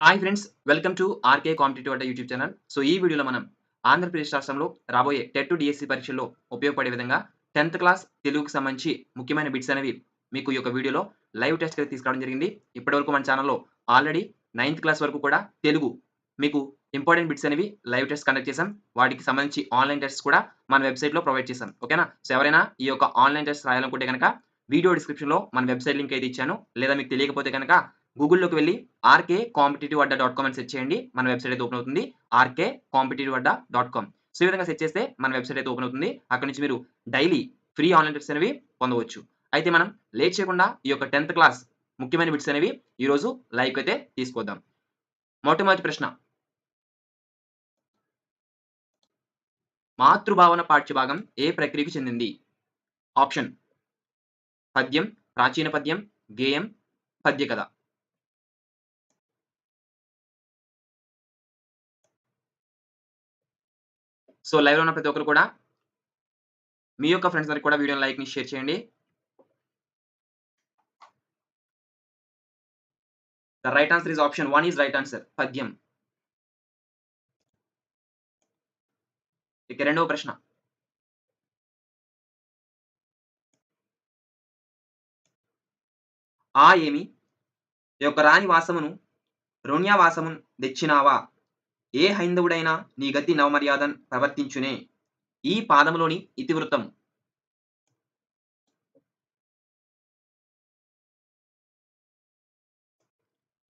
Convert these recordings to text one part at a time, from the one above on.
Hi friends. Welcome to RK competitive అడ్డా YouTube channel. So, ఈ వీడియోలో మనం ఆంధ్రప్రదేశ్ రాష్ట్రంలో రాబోయే టెట్, డీఎస్సీ పరీక్షల్లో ఉపయోగపడే విధంగా 10థ్ క్లాస్ తెలుగుకి సంబంధించి ముఖ్యమైన బిట్స్ అనేవి మీకు ఈ యొక్క వీడియోలో లైవ్ టెస్ట్‌కి తీసుకురావడం జరిగింది. ఇప్పటివరకు మన ఛానల్‌లో ఆల్రెడీ 9థ్ క్లాస్ వరకు కూడా తెలుగు మీకు ఇంపార్టెంట్ బిట్స్ అనేవి లైవ్ టెస్ట్ కండక్ట్ చేసాం. వాటికి సంబంధించి ఆన్‌లైన్ టెస్ట్స్ కూడా మన వెబ్‌సైట్‌లో ప్రొవైడ్ చేశాం. ఓకేనా? సో, ఎవరైనా ఈ యొక్క ఆన్‌లైన్ టెస్ట్ రాయాలనుకుంటే గనక వీడియో డిస్క్రిప్షన్‌లో మన వెబ్‌సైట్ లింక్ అయితే ఇచ్చాను. లేదా మీకు తెలియకపోతే గనక గూగుల్‌లోకి వెళ్లి ఆర్‌కే కాంపిటీటివ్ అడ్డా డాట్ కామ్ అని సెర్చ్ చేయండి. మన వెబ్‌సైట్ అయితే ఓపెన్ అవుతుంది. ఆర్‌కే కాంపిటీటివ్ అడ్డా డాట్ కామ్. సో, ఈ విధంగా సెర్చ్ చేస్తే మన వెబ్‌సైట్ అయితే ఓపెన్ అవుతుంది. అక్కడి నుంచి మీరు డైలీ ఫ్రీ ఆన్‌లైన్ టెస్ట్స్ అనేవి పొందవచ్చు. అయితే మనం లేట్ చేయకుండా ఈ యొక్క 10థ్ క్లాస్ ముఖ్యమైన బిట్స్ అనేవి ఈరోజు లైవ్‌కి అయితే తీసుకొద్దాం. మొట్టమొదటి ప్రశ్న. మాతృభావన పాఠ్యభాగం ఏ ప్రక్రియకు చెందింది? ఆప్షన్ పద్యం, ప్రాచీన పద్యం, గేయం, పద్య కథ. సో, లైవ్‌లో ఉన్న ప్రతి ఒక్కరు కూడా మీ యొక్క ఫ్రెండ్స్ అందరికి కూడా వీడియోని లైక్‌ని షేర్ చేయండి. The right answer is option 1 is right answer. పద్యం. ఇక రెండవ ప్రశ్న. ఏమి ఈ యొక్క రాణి వాసమును రుణ్యవాసమున్ దెచ్చినావా? ఏ హైందవుడైనా నీ గతి నవమర్యాదన్ ప్రవర్తించునే. ఈ పాదములోని ఇతివృత్తము.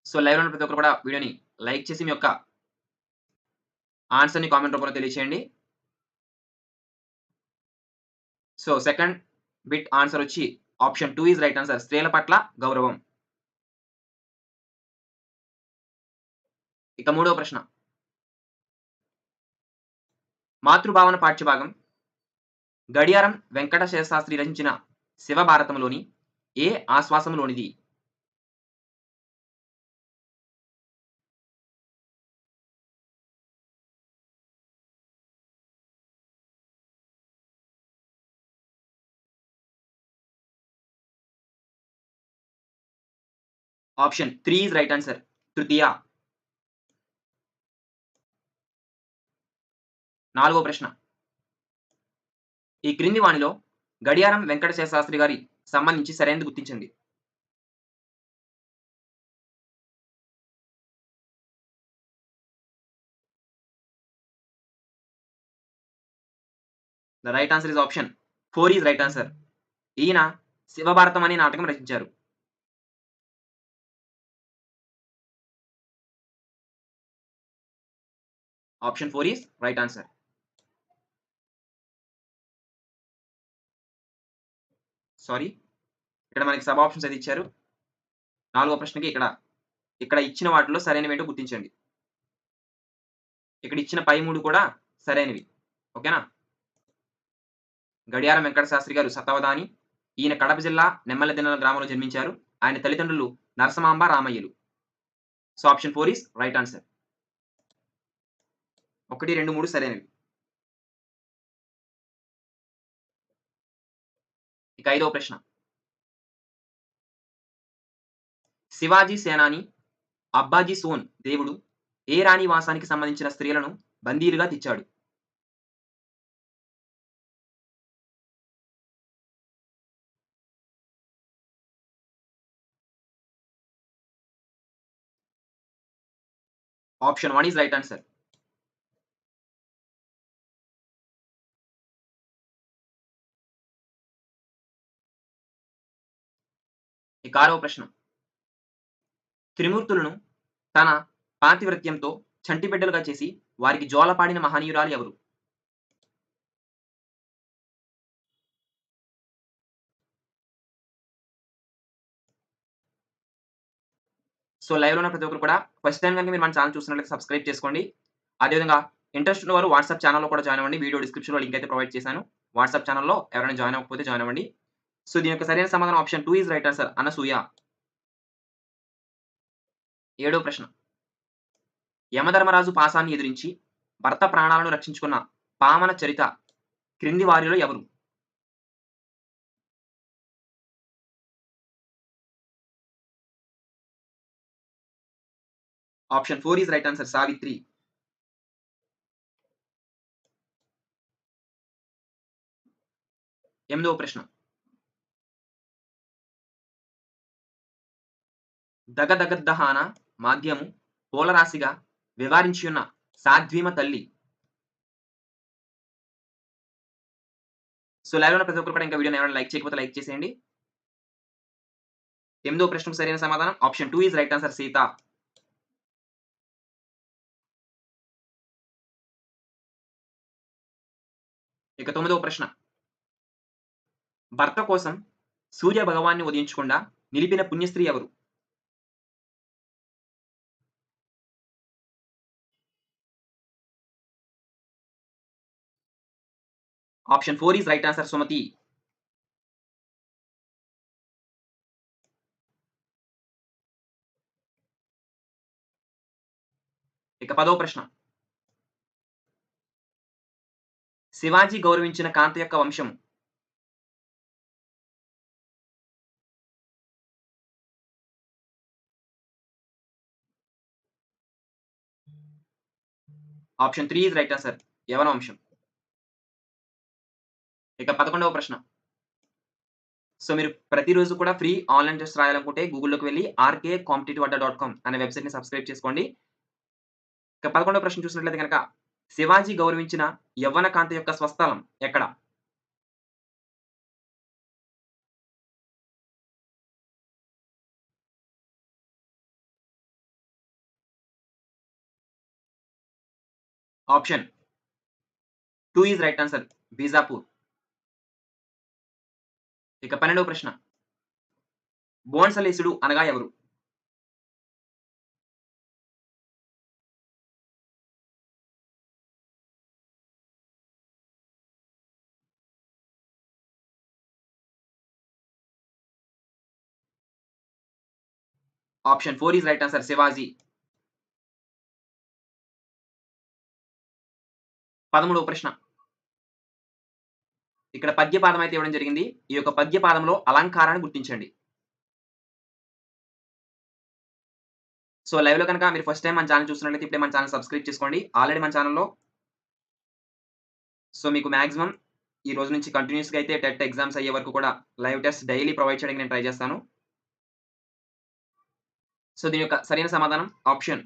సో, లైవ్‌లో ఉన్న ప్రతి ఒక్కరు కూడా వీడియోని లైక్ చేసి మీ యొక్క ఆన్సర్‌ని కామెంట్ రూపంలో తెలియచేయండి. సో, సెకండ్ బిట్ ఆన్సర్ వచ్చి ఆప్షన్ 2 ఈస్ రైట్ ఆన్సర్. స్త్రీల పట్ల గౌరవం. ఇక మూడవ ప్రశ్న. మాతృభావన పాఠ్యభాగం గడియారం వెంకట శేషాస్త్రి రచించిన శివభారతములోని ఏ ఆశ్వాసములోనిది? Option 3 is right answer. తృతీయ. నాలుగో ప్రశ్న. ఈ క్రింది వానిలో గడియారం వెంకట శేషాస్త్రి గారి సంబంధించి సరైనది గుర్తించండి. The right answer is option 4 is right answer. ఈయన శివభారతం అనే నాటకం రచించారు. Option 4 is right answer. Sorry. ఇక్కడ మనకి సబ్ ఆప్షన్స్ అయితే ఇచ్చారు. నాలుగో ప్రశ్నకి ఇక్కడ ఇచ్చిన వాటిలో సరైనవేంటో గుర్తించండి. ఇక్కడ ఇచ్చిన పై 3 కూడా సరైనవి. ఓకేనా? గడియారం వెంకట శాస్త్రి గారు శతావధాని. ఈయన కడప జిల్లా నెమ్మలదిన్నెల గ్రామంలో జన్మించారు. ఆయన తల్లిదండ్రులు నరసమాంబ, రామయ్యలు. So, option 4 is right answer. 1, 2, 3 సరైనవి. ఇక ఐదవ ప్రశ్న. శివాజీ సేనాని, అబ్బాజీ సోన్ దేవుడు ఏ రాణి వాసానికి సంబంధించిన స్త్రీలను బందీలుగా తెచ్చాడు? Option 1 is right answer. ఇక ఆరవ ప్రశ్న. త్రిమూర్తులను తన పాతివ్రత్యంతో చంటిబిడ్డలుగా చేసి వారికి జోలపాడిన మహనీయురాలు ఎవరు? సో, లైవ్‌లో ఉన్న ప్రతి ఒక్కరు కూడా ఫస్ట్ టైమ్ గనుక మీరు మన ఛానెల్ చూస్తున్నట్లయితే సబ్స్క్రైబ్ చేసుకోండి. అదేవిధంగా ఇంట్రెస్ట్ ఉన్నవారు వాట్సాప్ ఛానెల్‌లో కూడా జాయిన్ అవ్వండి. వీడియో డిస్క్రిప్షన్‌లో లింక్ అయితే ప్రొవైడ్ చేశాను. వాట్సాప్ ఛానెల్‌లో ఎవరైనా జాయిన్ అవ్వకపోతే జాయిన్ అవ్వండి. సో, దీని యొక్క సరైన సమాధానం option 2 is right answer. Anasuya. ఏడో ప్రశ్న. యమధర్మరాజు పాసాన్ని ఎదిరించి భర్త ప్రాణాలను రక్షించుకున్న పావన చరిత క్రింది వారిలో ఎవరు? Option 4 is right answer Savitri. 8వ ప్రశ్న. దగదగద్దహాన మాధ్యము పూలరాశిగా వివరించియున్న సాధ్వీమ తల్లి. సో లైవ్‌లో ఉన్న ప్రతి ఒక్కరు కూడా ఇంకా వీడియోని ఎవరైనా లైక్ చేయకపోతే లైక్ చేసేయండి. 8వ ప్రశ్నకు సరైన సమాధానం option 2 is right answer Sita. ఇక 9వ ప్రశ్న. భర్త కోసం సూర్య భగవాన్ని ఉదయించకుండా నిలిపిన పుణ్యస్త్రీ ఎవరు? Option 4 is right answer Sumati. ఇక 10వ ప్రశ్న. శివాజీ గౌరవించిన కాంత యొక్క వంశం. ఆప్షన్ 3 ఈస్ రైట్ ఆన్సర్ యవన వంశం. ఇక 11వ ప్రశ్న. సో మీరు ప్రతిరోజు కూడా ఫ్రీ ఆన్‌లైన్ టెస్ట్ రాయాలనుకుంటే గూగుల్‌లోకి వెళ్లి rkcompetitive.com అనే వెబ్‌సైట్‌ని సబ్స్క్రైబ్ చేసుకోండి. ఇక 11వ ప్రశ్న చూసినట్లయితే గనక శివాజీ గౌరవించిన యవ్వన కాంత యొక్క స్వస్థలం ఎక్కడ? Option 2 is right answer Bijapur. ఇక 12వ ప్రశ్న. భోంసలేసుడు అనగా ఎవరు? Option 4 is right answer Shivaji. 13వ ప్రశ్న. ఇక్కడ పద్య పాదం అయితే ఇవ్వడం జరిగింది. ఈ యొక్క పద్య పాదంలో అలంకారాన్ని గుర్తించండి. సో లైవ్‌లో కనుక మీరు ఫస్ట్ టైమ్ మన ఛానెల్ చూస్తున్నట్లయితే ఇప్పుడే మన ఛానెల్ సబ్స్క్రైబ్ చేసుకోండి. ఆల్రెడీ మన ఛానెల్‌లో సో మీకు మాక్సిమం ఈ రోజు నుంచి కంటిన్యూయస్‌గా అయితే టెట్ ఎగ్జామ్స్ అయ్యే వరకు కూడా లైవ్ టెస్ట్ డైలీ ప్రొవైడ్ చేయడానికి నేను ట్రై చేస్తాను. సో దీని యొక్క సరైన సమాధానం ఆప్షన్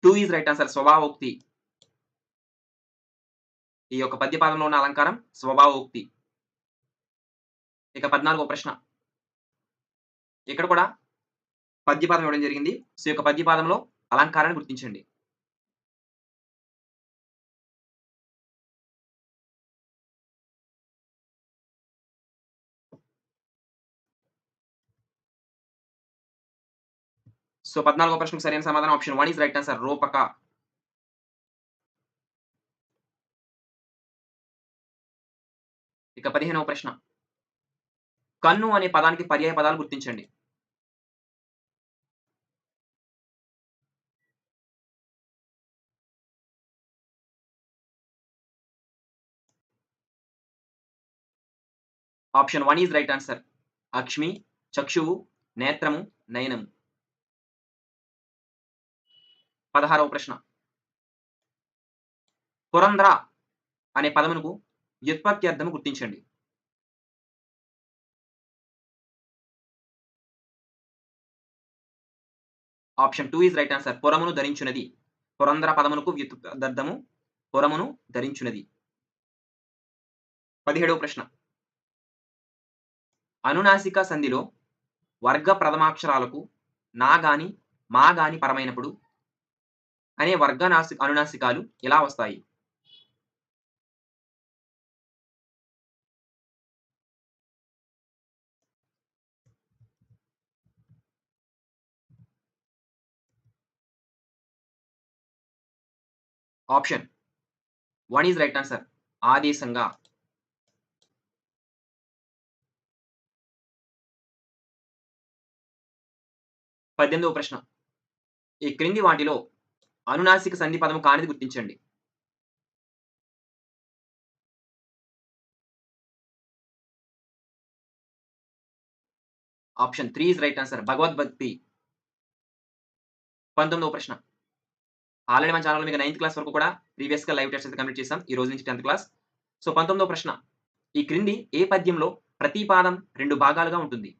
2 ఈస్ రైట్ ఆన్సర్ స్వభావోక్తి. ఈ యొక్క పద్య పాదంలో ఉన్న అలంకారం స్వభావోక్తి. ఇక 14వ ప్రశ్న. ఇక్కడ కూడా పద్య పాదం ఇవ్వడం జరిగింది. సో ఈ యొక్క పద్య పాదంలో అలంకారాన్ని గుర్తించండి. సో 14వ ప్రశ్నకు సరైన సమాధానం ఆప్షన్ 1 ఈస్ రైట్ ఆన్సర్ రూపక. ఇక 15వ ప్రశ్న. కన్ను అనే పదానికి పర్యాయ పదాలు గుర్తించండి. ఆప్షన్ 1 ఈస్ రైట్ ఆన్సర్ అక్ష్మి, చక్షువు, నేత్రము, నయనము. 16వ ప్రశ్న. పురంధ్ర అనే పదమునకు వ్యుత్పత్తి అర్థము గుర్తించండి. ఆప్షన్ 2 ఈస్ రైట్ ఆన్సర్ పురమును ధరించునది. పురంధ్ర పదమునకు వ్యుత్పత్తర్థము పురమును ధరించునది. 17వ ప్రశ్న. అనునాసిక సంధిలో వర్గ ప్రథమాక్షరాలకు నా గాని, మా గాని పరమైనప్పుడు అనే అనునాసికాలు ఎలా వస్తాయి? ఆప్షన్ 1 ఈస్ రైట్ ఆన్సర్ ఆదేశంగా. 18వ ప్రశ్న. ఈ క్రింది వాటిలో అనునాసిక సంధి పదము కానిది గుర్తించండి. ఆప్షన్ 3 ఈస్ రైట్ ఆన్సర్ భగవద్భక్తి. 19వ ప్రశ్న. ఆల్రెడీ మన ఛానెల్‌లో మీకు 9థ్ క్లాస్ వరకు కూడా ప్రీవియస్‌గా లైవ్ టెస్ట్ అయితే కంప్లీట్ చేసాం. ఈ రోజు నుంచి 10థ్ క్లాస్. సో, 19వ ప్రశ్న. ఈ క్రింది ఏ పద్యంలో ప్రతి పాదం 2 భాగాలుగా ఉంటుంది?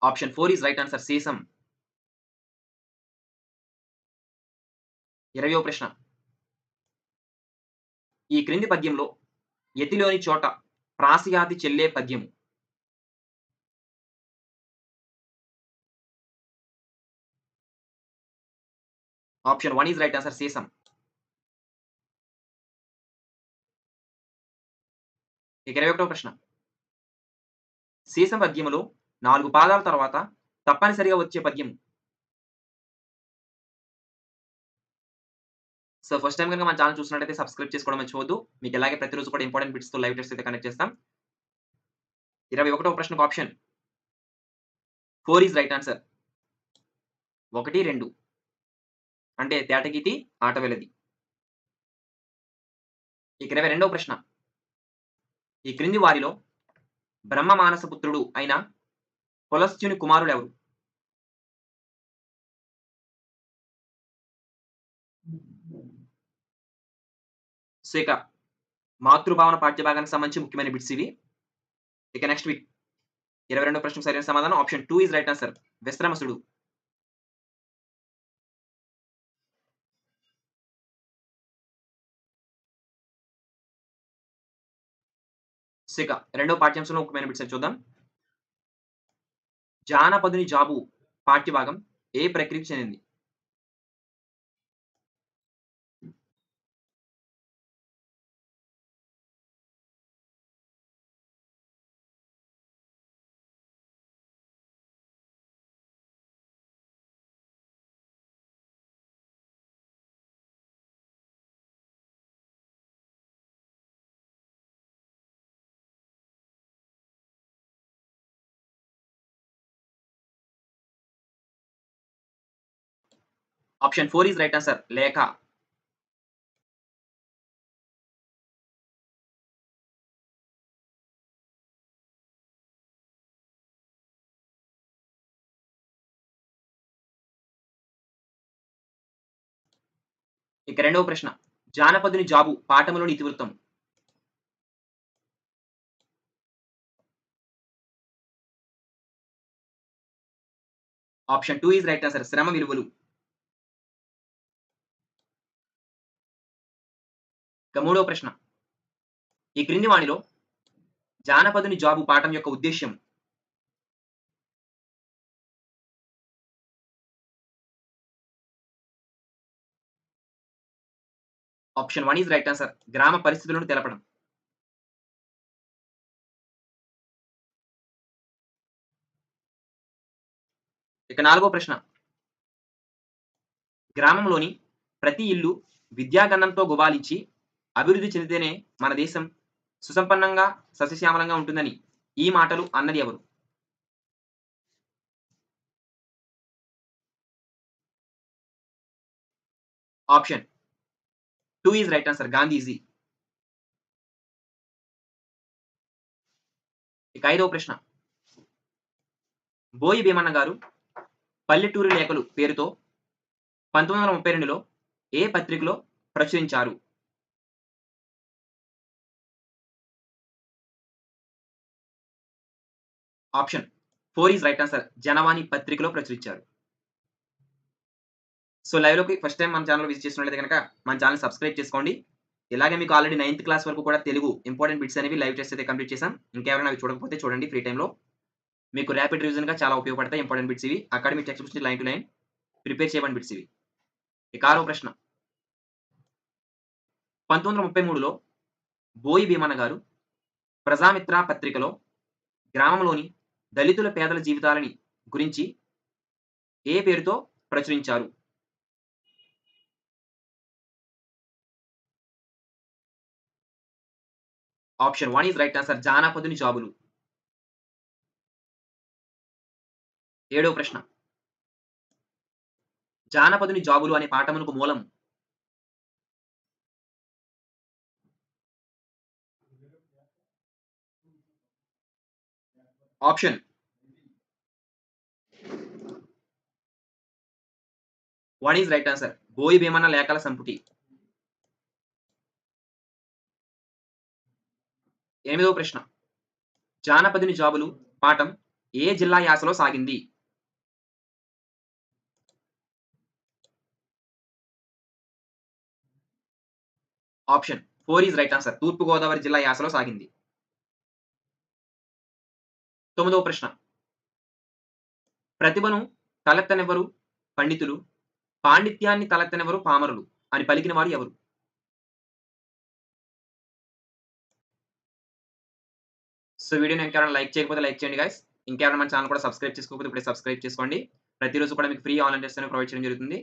ఆప్షన్ 4 ఈస్ రైట్ ఆన్సర్ సీసం. 20వ ప్రశ్న. ఈ క్రింది పద్యంలో యతిలోని చోట ప్రాసియాతి చెల్లే పద్యము. ఆప్షన్ 1 ఈస్ రైట్ ఆన్సర్ సీసం. ఇక 21వ ప్రశ్న. సీసం పద్యములో 4 పాదాల తర్వాత తప్పనిసరిగా వచ్చే పద్యము. సో, ఫస్ట్ టైమ్ గనుక మన ఛానెల్ చూస్తున్నట్టయితే సబ్స్క్రైబ్ చేసుకోవడం మర్చిపోవద్దు. మీకు ఇలాగే ప్రతిరోజు కూడా ఇంపార్టెంట్ బిట్స్‌తో లైవ్ టెస్ట్ అయితే కండక్ట్ చేస్తాం. 21వ ప్రశ్నకు ఆప్షన్ 4 ఈస్ రైట్ ఆన్సర్. 1, 2 అంటే తేటగీతి, ఆటవెలది. ఇక 22వ ప్రశ్న. ఈ క్రింది వారిలో బ్రహ్మ మానస పుత్రుడు అయిన పులస్త్యుని కుమారుడెవరు? సో, ఇక మాతృభావన పాఠ్యభాగానికి సంబంధించి ముఖ్యమైన బిట్స్ ఇవి. ఇక నెక్స్ట్ బిట్. 22వ ప్రశ్నకు సరైన సమాధానం ఆప్షన్ 2 ఈస్ రైట్ ఆన్సర్. విశ్రమసుడు. సో, ఇక రెండో పాఠ్యాంశంలో ముఖ్యమైన బిట్స్ అవి చూద్దాం. జానపదుని జాబు పాఠ్యభాగం ఏ ప్రక్రియకు చెందింది? Option 4 is right answer. లేఖ. ఇక రెండవ ప్రశ్న. జానపదుని జాబు పాఠములోని ఇతివృత్తం. Option 2 is right answer. శ్రమ విలువలు. ఇక మూడవ ప్రశ్న. ఈ క్రింది వానిలో జానపదుని జాబు పాఠం యొక్క ఉద్దేశ్యం. Option 1 is right answer. గ్రామ పరిస్థితులను తెలపడం. ఇక నాలుగో ప్రశ్న. గ్రామంలోని ప్రతి ఇల్లు విద్యాగంధంతో గుబాళించి అభివృద్ధి చెందితేనే మన దేశం సుసంపన్నంగా, సస్యశ్యామలంగా ఉంటుందని ఈ మాటలు అన్నది ఎవరు? Option 2 is right answer. Gandhiji. ఇక ఐదవ ప్రశ్న. బోయి భీమన్న గారు 'పల్లెటూరి లేఖలు' పేరుతో 1932లో ఏ పత్రికలో ప్రచురించారు? Option 4 is right answer. Janavani పత్రికలో ప్రచురించారు. సో, లైవ్‌లోకి ఫస్ట్ టైమ్ మన ఛానెల్ విజిట్ చేస్తున్నట్లయితే గనక మన ఛానెల్ సబ్స్క్రైబ్ చేసుకోండి. ఇలాగే మీకు ఆల్రెడీ 9థ్ క్లాస్ వరకు కూడా తెలుగు ఇంపార్టెంట్ బిట్స్ అనేవి లైవ్ టెస్ట్ అయితే కంప్లీట్ చేసాం. ఇంకెవరైనా అవి చూడకపోతే చూడండి ఫ్రీ టైమ్‌లో. మీకు ర్యాపిడ్ రివిజన్‌గా చాలా ఉపయోగపడతాయి ఇంపార్టెంట్ బిట్స్ ఇవి. Academic text books line to line prepare చేయబడిన బిట్స్ ఇవి. ఇక ఆరో ప్రశ్న. 1933లో బోయి భీమన్న గారు 'ప్రజామిత్ర' పత్రికలో గ్రామంలోని దళితుల పేదల జీవితాలని గురించి ఏ పేరుతో ప్రచురించారు? Option 1 is right answer. జానపదుని జాబులు. ఏడవ ప్రశ్న. జానపదుని జాబులు అనే పాఠమునకు మూలం. Option what is right answer? Boyi Bheemanna లేఖల సంపుటి. 8వ ప్రశ్న. జానపదుని జాబులు పాఠం ఏ జిల్లా యాసలో సాగింది? Option 4 is right answer. తూర్పు గోదావరి జిల్లా యాసలో సాగింది. 9వ ప్రశ్న. ప్రతిభను తలెత్తనివ్వరు పండితులు, పాండిత్యాన్ని తలెత్తనివ్వరు పామరులు అని పలికిన వారు ఎవరు? సో, వీడియోని ఇంకెవరైనా లైక్ చేయకపోతే లైక్ చేయండి గైస్. ఇంకెవరైనా మన ఛానెల్ కూడా సబ్స్క్రైబ్ చేసుకోకపోతే ఇప్పుడే సబ్స్క్రైబ్ చేసుకోండి. ప్రతిరోజు కూడా మీకు ఫ్రీ ఆన్‌లైన్ టెస్ట్ అనేవి ప్రొవైడ్ చేయడం జరుగుతుంది.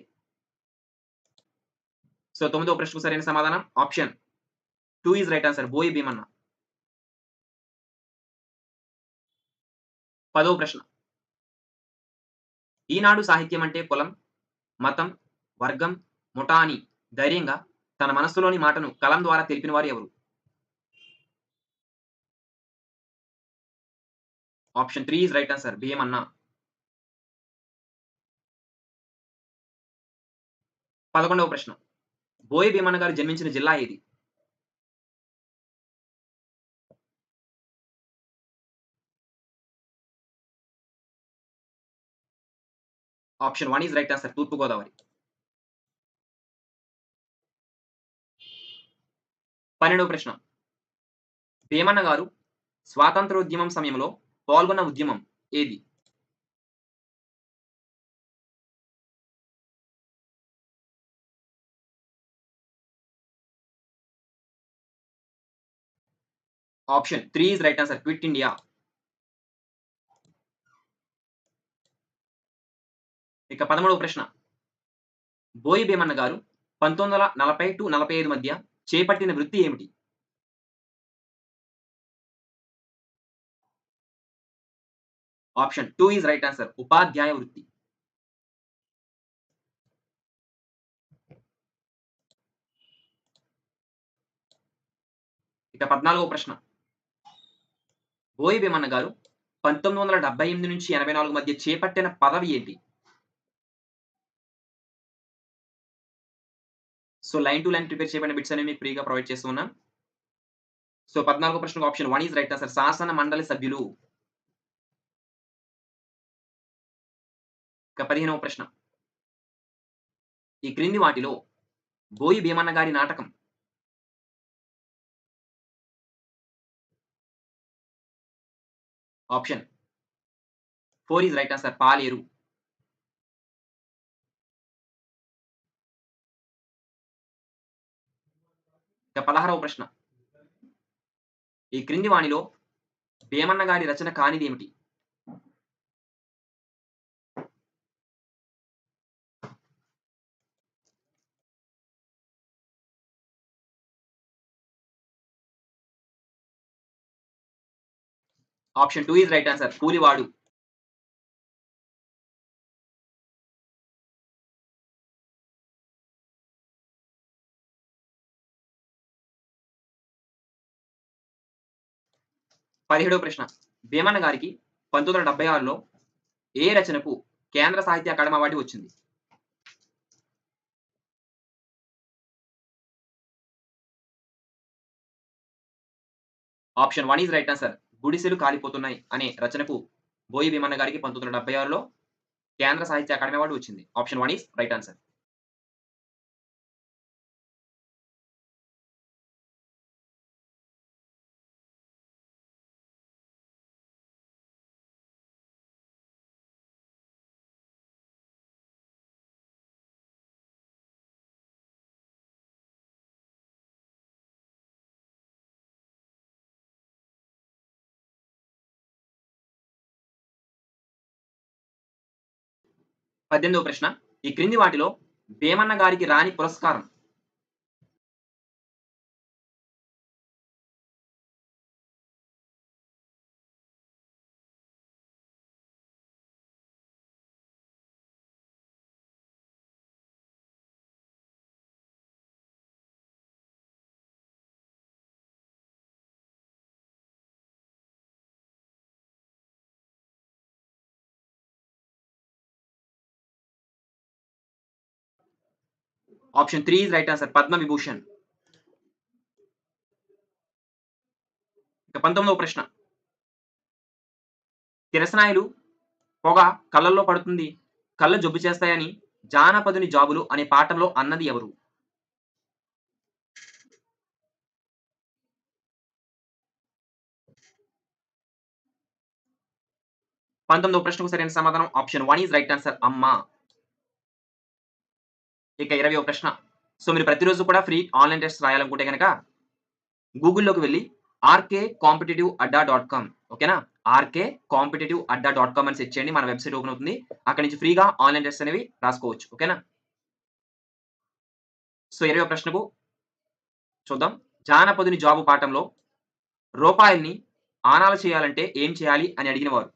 సో, 9వ ప్రశ్నకు సరైన సమాధానం option 2 is right answer. Boyi Bhimanna. 10వ ప్రశ్న. ఈనాడు సాహిత్యం అంటే కులం, మతం, వర్గం, ముఠా అని ధైర్యంగా తన మనస్సులోని మాటను కలం ద్వారా తెలిపిన వారు ఎవరు? Option 3 is right answer. Bheemanna. 11వ ప్రశ్న. బోయి భీమన్న గారు జన్మించిన జిల్లా ఏది? Option 1 is right answer. తూర్పు గోదావరి. 12వ ప్రశ్న. భీమన్న గారు స్వాతంత్రోద్యమం సమయంలో పాల్గొన్న ఉద్యమం ఏది? Option 3 is right answer. Quit India. ఇక 13వ ప్రశ్న. బోయి భీమన్న గారు 1940-45 మధ్య చేపట్టిన వృత్తి ఏమిటి? Option 2 is right answer. ఉపాధ్యాయ వృత్తి. ఇక 14వ ప్రశ్న. బోయి భీమన్న గారు 1978-84 మధ్య చేపట్టిన పదవి ఏంటి? So, line to line prepare చేయబడిన బిట్స్ అనేవి మీకు ఫ్రీగా ప్రొవైడ్ చేస్తూ ఉన్నాం. సో, 14వ ప్రశ్నకు ఆప్షన్ 1 ఈస్ రైట్ ఆన్సర్. శాసన మండలి సభ్యులు. ఇక 15వ ప్రశ్న. ఈ క్రింది వాటిలో బోయి భీమన్న గారి నాటకం option 4 is right answer. Paleru. ఇక 16వ ప్రశ్న. ఈ క్రింది వానిలో భీమన్న గారి రచన కానిదేమిటి? Option 2 is right answer. కూలివాడు. పదిహేడవ ప్రశ్న. భీమన్న గారికి 1976లో ఏ రచనకు కేంద్ర సాహిత్య అకాడమీ అవార్డు వచ్చింది? Option 1 is right answer. గుడిసెలు కాలిపోతున్నాయి అనే రచనకు బోయి భీమన్న గారికి 1976లో కేంద్ర సాహిత్య అకాడమీ అవార్డు వచ్చింది. Option 1 is right answer. పద్దెనిమిదవ ప్రశ్న. ఈ క్రింది వాటిలో భీమన్న గారికి రాని పురస్కారం? Option 3 is right answer Padma Vibhushan. ఇక 19వ ప్రశ్న. కిరసనాయిలు పొగ కళ్ళల్లో పడుతుంది, కళ్ళు జబ్బు చేస్తాయని 'జానపదుని జాబులు' అనే పాటలో అన్నది ఎవరు? 19వ ప్రశ్నకు సరైన సమాధానం ఆప్షన్ 1 ఈస్ రైట్ ఆన్సర్ అమ్మ. ఇక 20వ ప్రశ్న. సో, మీరు ప్రతిరోజు కూడా ఫ్రీ ఆన్‌లైన్ టెస్ట్ రాయాలనుకుంటే గనక గూగుల్‌లోకి వెళ్లి rkcompetitiveadda.com ఓకేనా? rkcompetitiveadda.com అని సెర్చ్ చేయండి. మన వెబ్‌సైట్ ఓపెన్ అవుతుంది. అక్కడి నుంచి ఫ్రీగా ఆన్‌లైన్ టెస్ట్స్ అనేవి రాసుకోవచ్చు. ఓకేనా? సో, 20వ ప్రశ్నకు చూద్దాం. జానపదుని జాబు పాఠంలో రూపాయల్ని ఆనాలు చేయాలంటే ఏం చేయాలి అని అడిగిన వారు?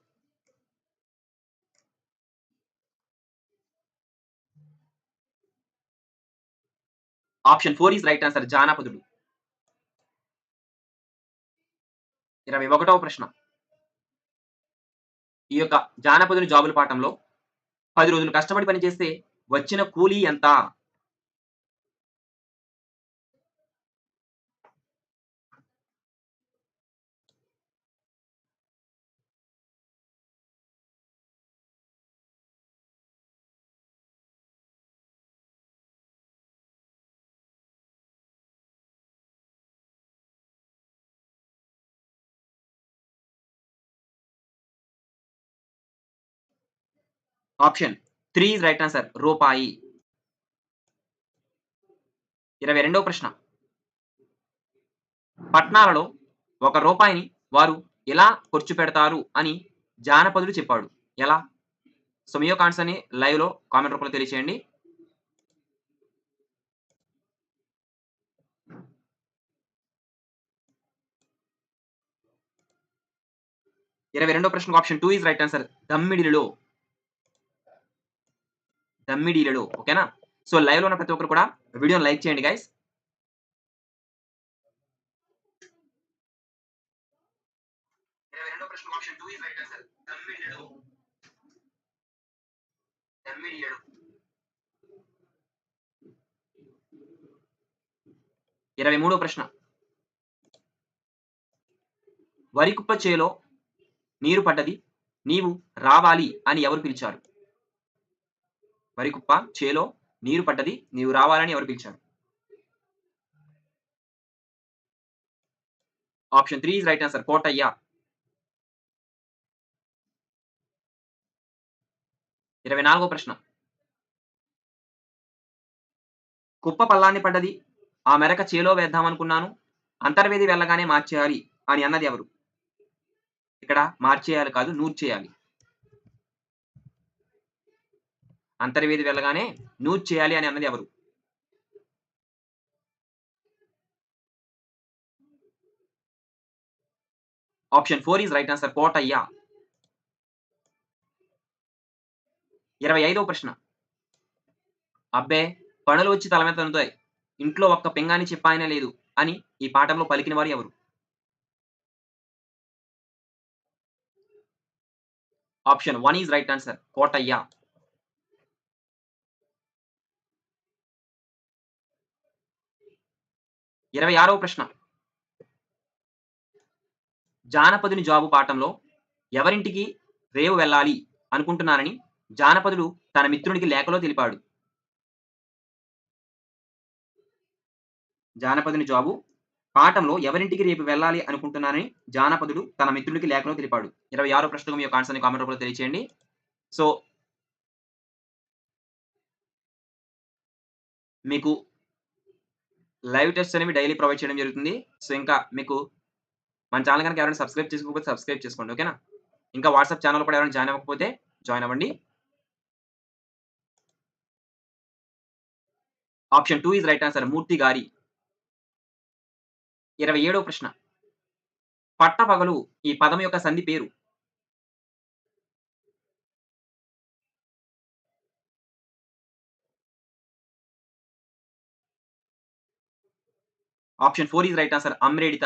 ఆప్షన్ 4 ఈస్ రైట్ ఆన్సర్ జానపదుడు. 21వ ప్రశ్న. ఈ యొక్క జానపదుని జాబుల పాఠంలో 10 రోజులు కష్టపడి పని చేస్తే వచ్చిన కూలీ ఎంత? ఆప్షన్ 3 ఈస్ రైట్ ఆన్సర్ రూపాయి. 22వ ప్రశ్న. పట్నాలలో ఒక రూపాయిని వారు ఎలా ఖర్చుపెడతారు అని జానపదుడు చెప్పాడు. ఎలా? సో, మీ యొక్క ఆన్సర్‌ని లైవ్‌లో కామెంట్ రూపంలో తెలియచేయండి. 22వ ప్రశ్నకు ఆప్షన్ 2 ఈస్ రైట్ ఆన్సర్ దమ్మిడిలో. దమ్మిడీలలో ఓకేనా? సో, లైవ్‌లో ఉన్న ప్రతి ఒక్కరు కూడా వీడియోని లైక్ చేయండి గైస్. 22వ ప్రశ్నకు ఆప్షన్ 2 ఈస్ రైట్ ఆన్సర్ దమ్మిడిలో. దమ్మిడియడు. 23వ ప్రశ్న. వరికుప్ప చేలో నీరు పడ్డది. నీవు రావాలి అని ఎవరు పిలిచారు? వరికుప్ప చేలో నీరు పడ్డది. నీవు రావాలని ఎవరు పిలిచారు? Option 3 is right answer Kotayya. 24వ ప్రశ్న. కుప్ప పల్లాన్ని పడ్డది. ఆ మెరక చేలో వేద్దామనుకున్నాను. అంతర్వేది వెళ్ళగానే మార్చేయాలి అని అన్నది ఎవరు? ఇక్కడ మార్చేయాలి కాదు నూర్చేయాలి. అంతర్వేది వెళ్ళగానే నూర్చేయాలి అని అన్నది ఎవరు? Option 4 is right answer Kotayya. 25వ ప్రశ్న. అబ్బే! పనులు వచ్చి తల మీద తంతాయి. ఇంట్లో ఒక్క పింగాణీ చిప్పాయన లేదు అని ఈ పాఠంలో పలికిన వారు ఎవరు? Option 1 is right answer Kotayya. 26వ ప్రశ్న. జానపదుని జాబు పాఠంలో ఎవరింటికి రేవు వెళ్ళాలి అనుకుంటున్నానని జానపదుడు తన మిత్రునికి లేఖలో తెలిపాడు. జానపదుని జాబు పాఠంలో ఎవరింటికి రేపు వెళ్ళాలి అనుకుంటున్నానని జానపదుడు తన మిత్రుడికి లేఖలో తెలిపాడు. 26వ ప్రశ్నకు మీ యొక్క ఆన్సర్‌ని కామెంట్ రూపంలో తెలియచేయండి. సో, మీకు లైవ్ టెస్ట్స్ అనేవి డైలీ ప్రొవైడ్ చేయడం జరుగుతుంది. సో, ఇంకా మీకు మన ఛానెల్ గనుక ఎవరైనా సబ్స్క్రైబ్ చేసుకోకపోతే సబ్స్క్రైబ్ చేసుకోండి. ఓకేనా? ఇంకా వాట్సాప్ ఛానెల్ కూడా ఎవరైనా జాయిన్ అవ్వకపోతే జాయిన్ అవ్వండి. Option 2 is right answer Murthy గారి. 27వ ప్రశ్న. పట్టపగలు ఈ పదం యొక్క సంధి పేరు? ఆప్షన్ 4 ఈస్ రైట్ ఆన్సర్ అమ్రేడిత.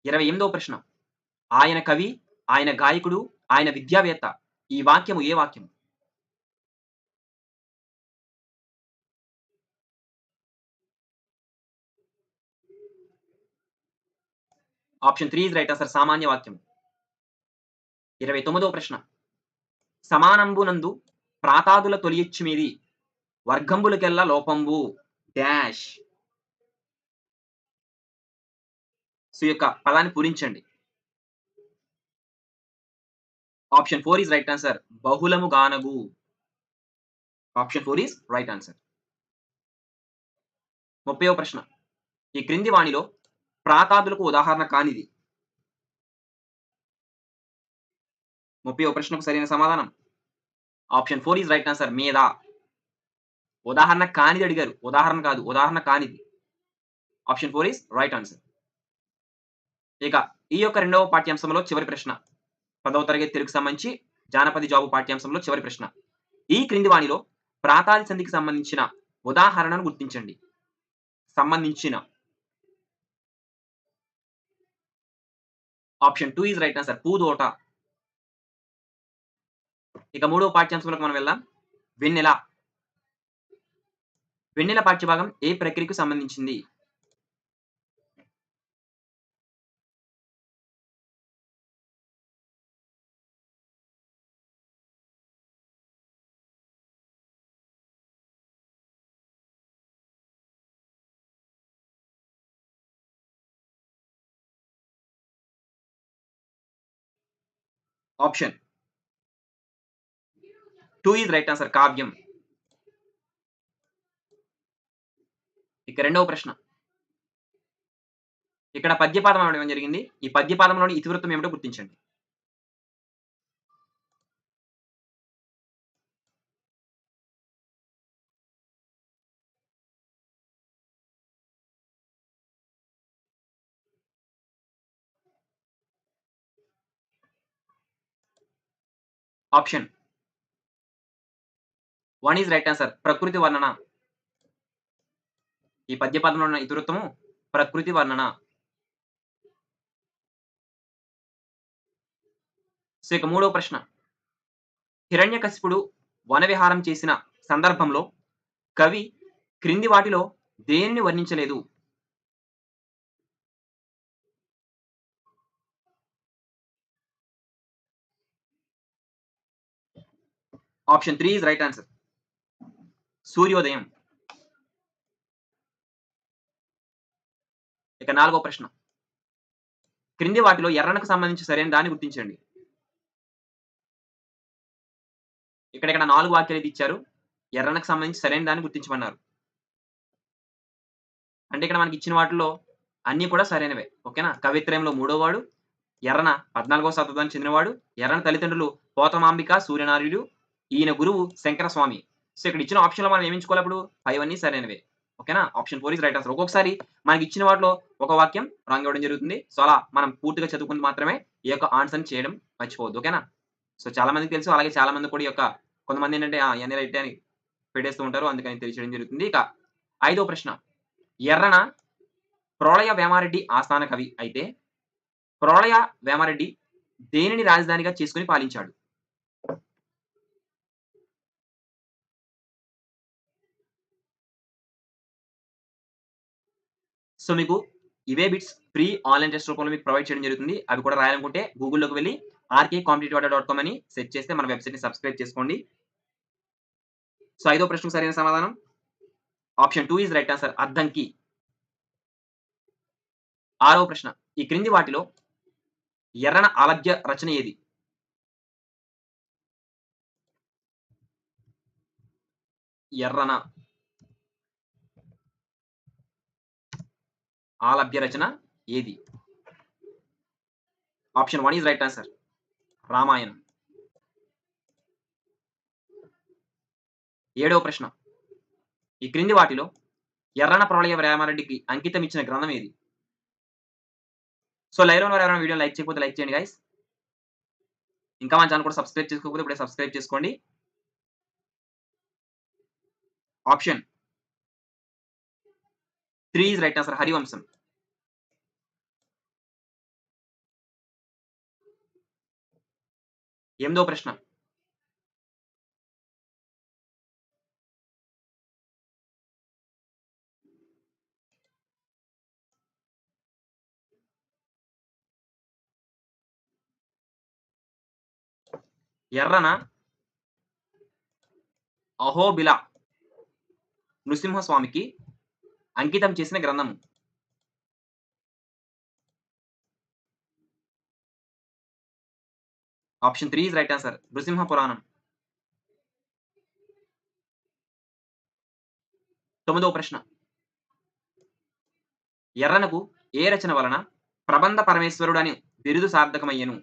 28వ ప్రశ్న. ఆయన కవి, ఆయన గాయకుడు, ఆయన విద్యావేత్త. ఈ వాక్యము ఏ వాక్యము? Option 3 is right answer. సామాన్య వాక్యం. 29వ ప్రశ్న. సమానంబునందు ప్రాతాదుల తొలియెచ్చు వర్గంబులకెల్ల లోపంబు డాష్. సో, ఈ యొక్క పదాన్ని పూరించండి. Option 4 is right answer. బహుళము గానగు. Option 4 is right answer. 30వ ప్రశ్న. ఈ క్రింది వానిలో ప్రాతాదులకు ఉదాహరణ కానిది. 30వ ప్రశ్నకు సరైన సమాధానం ఆప్షన్ 4 ఈజ్ రైట్ ఆన్సర్. మీద. ఉదాహరణ కానిది అడిగారు. ఉదాహరణ కాదు. ఉదాహరణ కానిది. Option 4 is right answer. ఇక ఈ యొక్క రెండవ పాఠ్యాంశంలో చివరి ప్రశ్న. 10వ తరగతి తెలుగుకు సంబంధించి జానపద జాబు పాఠ్యాంశంలో చివరి ప్రశ్న. ఈ క్రింది వానిలో ప్రాతాది సంధికి సంబంధించిన ఉదాహరణను గుర్తించండి. సంబంధించిన. Option 2 is right answer. పూదోట. ఇక మూడవ పాఠ్యాంశంలోకి మనం వెళ్దాం. వెన్నెల. వెన్నెల పాఠ్యభాగం ఏ ప్రక్రియకు సంబంధించింది? Option 2 is right answer. కావ్యం. ఇక రెండవ ప్రశ్న. ఇక్కడ పద్యపాదం అడగడం జరిగింది. ఈ పద్యపాదంలోని ఇతివృత్తం ఏమిటో గుర్తించండి. Option 1 is right answer. ప్రకృతి వర్ణన. ఈ పద్యపాదంలో ఉన్న ఇతివృత్తము ప్రకృతి వర్ణన. సో, ఇక మూడవ ప్రశ్న. హిరణ్యకశిపుడు వనవిహారం చేసిన సందర్భంలో కవి క్రింది వాటిలో దేనిని వర్ణించలేదు? Option 3 is right answer. సూర్యోదయం. ఇక నాలుగో ప్రశ్న. క్రింది వాటిలో ఎర్రనకు సంబంధించి సరైన దాన్ని గుర్తించండి. ఇక్కడ 4 వాక్యాలు అయితే ఇచ్చారు. ఎర్రనకు సంబంధించి సరైన దాన్ని గుర్తించమన్నారు. అంటే ఇక్కడ మనకి ఇచ్చిన వాటిలో అన్నీ కూడా సరైనవే. ఓకేనా? కవిత్రయంలో మూడోవాడు, ఎర్రన 14వ శతాబ్దానికి చెందినవాడు, ఎర్రన తల్లిదండ్రులు పోతమాంబిక, సూర్యనారాయణులు, ఈయన గురువు శంకరస్వామి. సో, ఇక్కడ ఇచ్చిన ఆప్షన్‌లో మనం ఏమి ఎంచుకోవాలి అప్పుడు? అవన్నీ సరైనవే. ఓకేనా? Option 4 is right answer. ఒక్కొక్కసారి మనకి ఇచ్చిన వాటిలో ఒక వాక్యం రాంగ్ ఇవ్వడం జరుగుతుంది. సో, అలా మనం పూర్తిగా చదువుకుంది మాత్రమే ఈ యొక్క ఆన్సర్‌ని చేయడం మర్చిపోవద్దు. ఓకేనా? సో, చాలా మందికి తెలుసు. అలాగే చాలా మంది కూడా ఈ యొక్క కొంతమంది ఏంటంటే ఇయన్నీ రైటే అని పెట్టేస్తూ ఉంటారు. అందుకని తెలియచేయడం జరుగుతుంది. ఇక ఐదో ప్రశ్న. ఎర్రన ప్రోలయ వేమారెడ్డి ఆస్థాన కవి అయితే, ప్రోలయ వేమారెడ్డి దేనిని రాజధానిగా చేసుకొని పాలించాడు? సో, మీకు ఇవే బిట్స్ ఫ్రీ ఆన్‌లైన్ టెస్ట్ రూపంలో మీకు ప్రొవైడ్ చేయడం జరుగుతుంది. అవి కూడా రాయాలనుకుంటే గూగుల్‌లోకి వెళ్లి rkcompetitive.com అని సెర్చ్ చేస్తే మన వెబ్‌సైట్‌ని సబ్స్క్రైబ్ చేసుకోండి. సో, ఐదో ప్రశ్నకు సరైన సమాధానం option 2 is right answer. Addanki. ఆరవ ప్రశ్న. ఈ క్రింది వాటిలో ఎర్రన అలభ్య రచన ఏది? ఎర్రన ఆలభ్య రచన ఏది? Option 1 is right answer. Ramayanam. ఏడవ ప్రశ్న. ఈ క్రింది వాటిలో ఎర్రన ప్రోలయ వేమారెడ్డికి అంకితం ఇచ్చిన గ్రంథం ఏది? సో, లైవ్‌లో ఉన్నవారు ఎవరైనా వీడియోని లైక్ చేయకపోతే లైక్ చేయండి గైస్. ఇంకా మన ఛానెల్ కూడా సబ్స్క్రైబ్ చేసుకోకపోతే ఇప్పుడే సబ్స్క్రైబ్ చేసుకోండి. Option 3 is right answer. Harivamsham. ఎనిమిదో ప్రశ్న. ఎర్రన అహోబిల నృసింహస్వామికి అంకితం చేసిన గ్రంథము. Option 3 is right answer. Nrusimha Puranam. 9వ ప్రశ్న. ఎర్రనకు ఏ రచన వలన ప్రబంధ పరమేశ్వరుడు అని బిరుదు సార్థకమయ్యెను?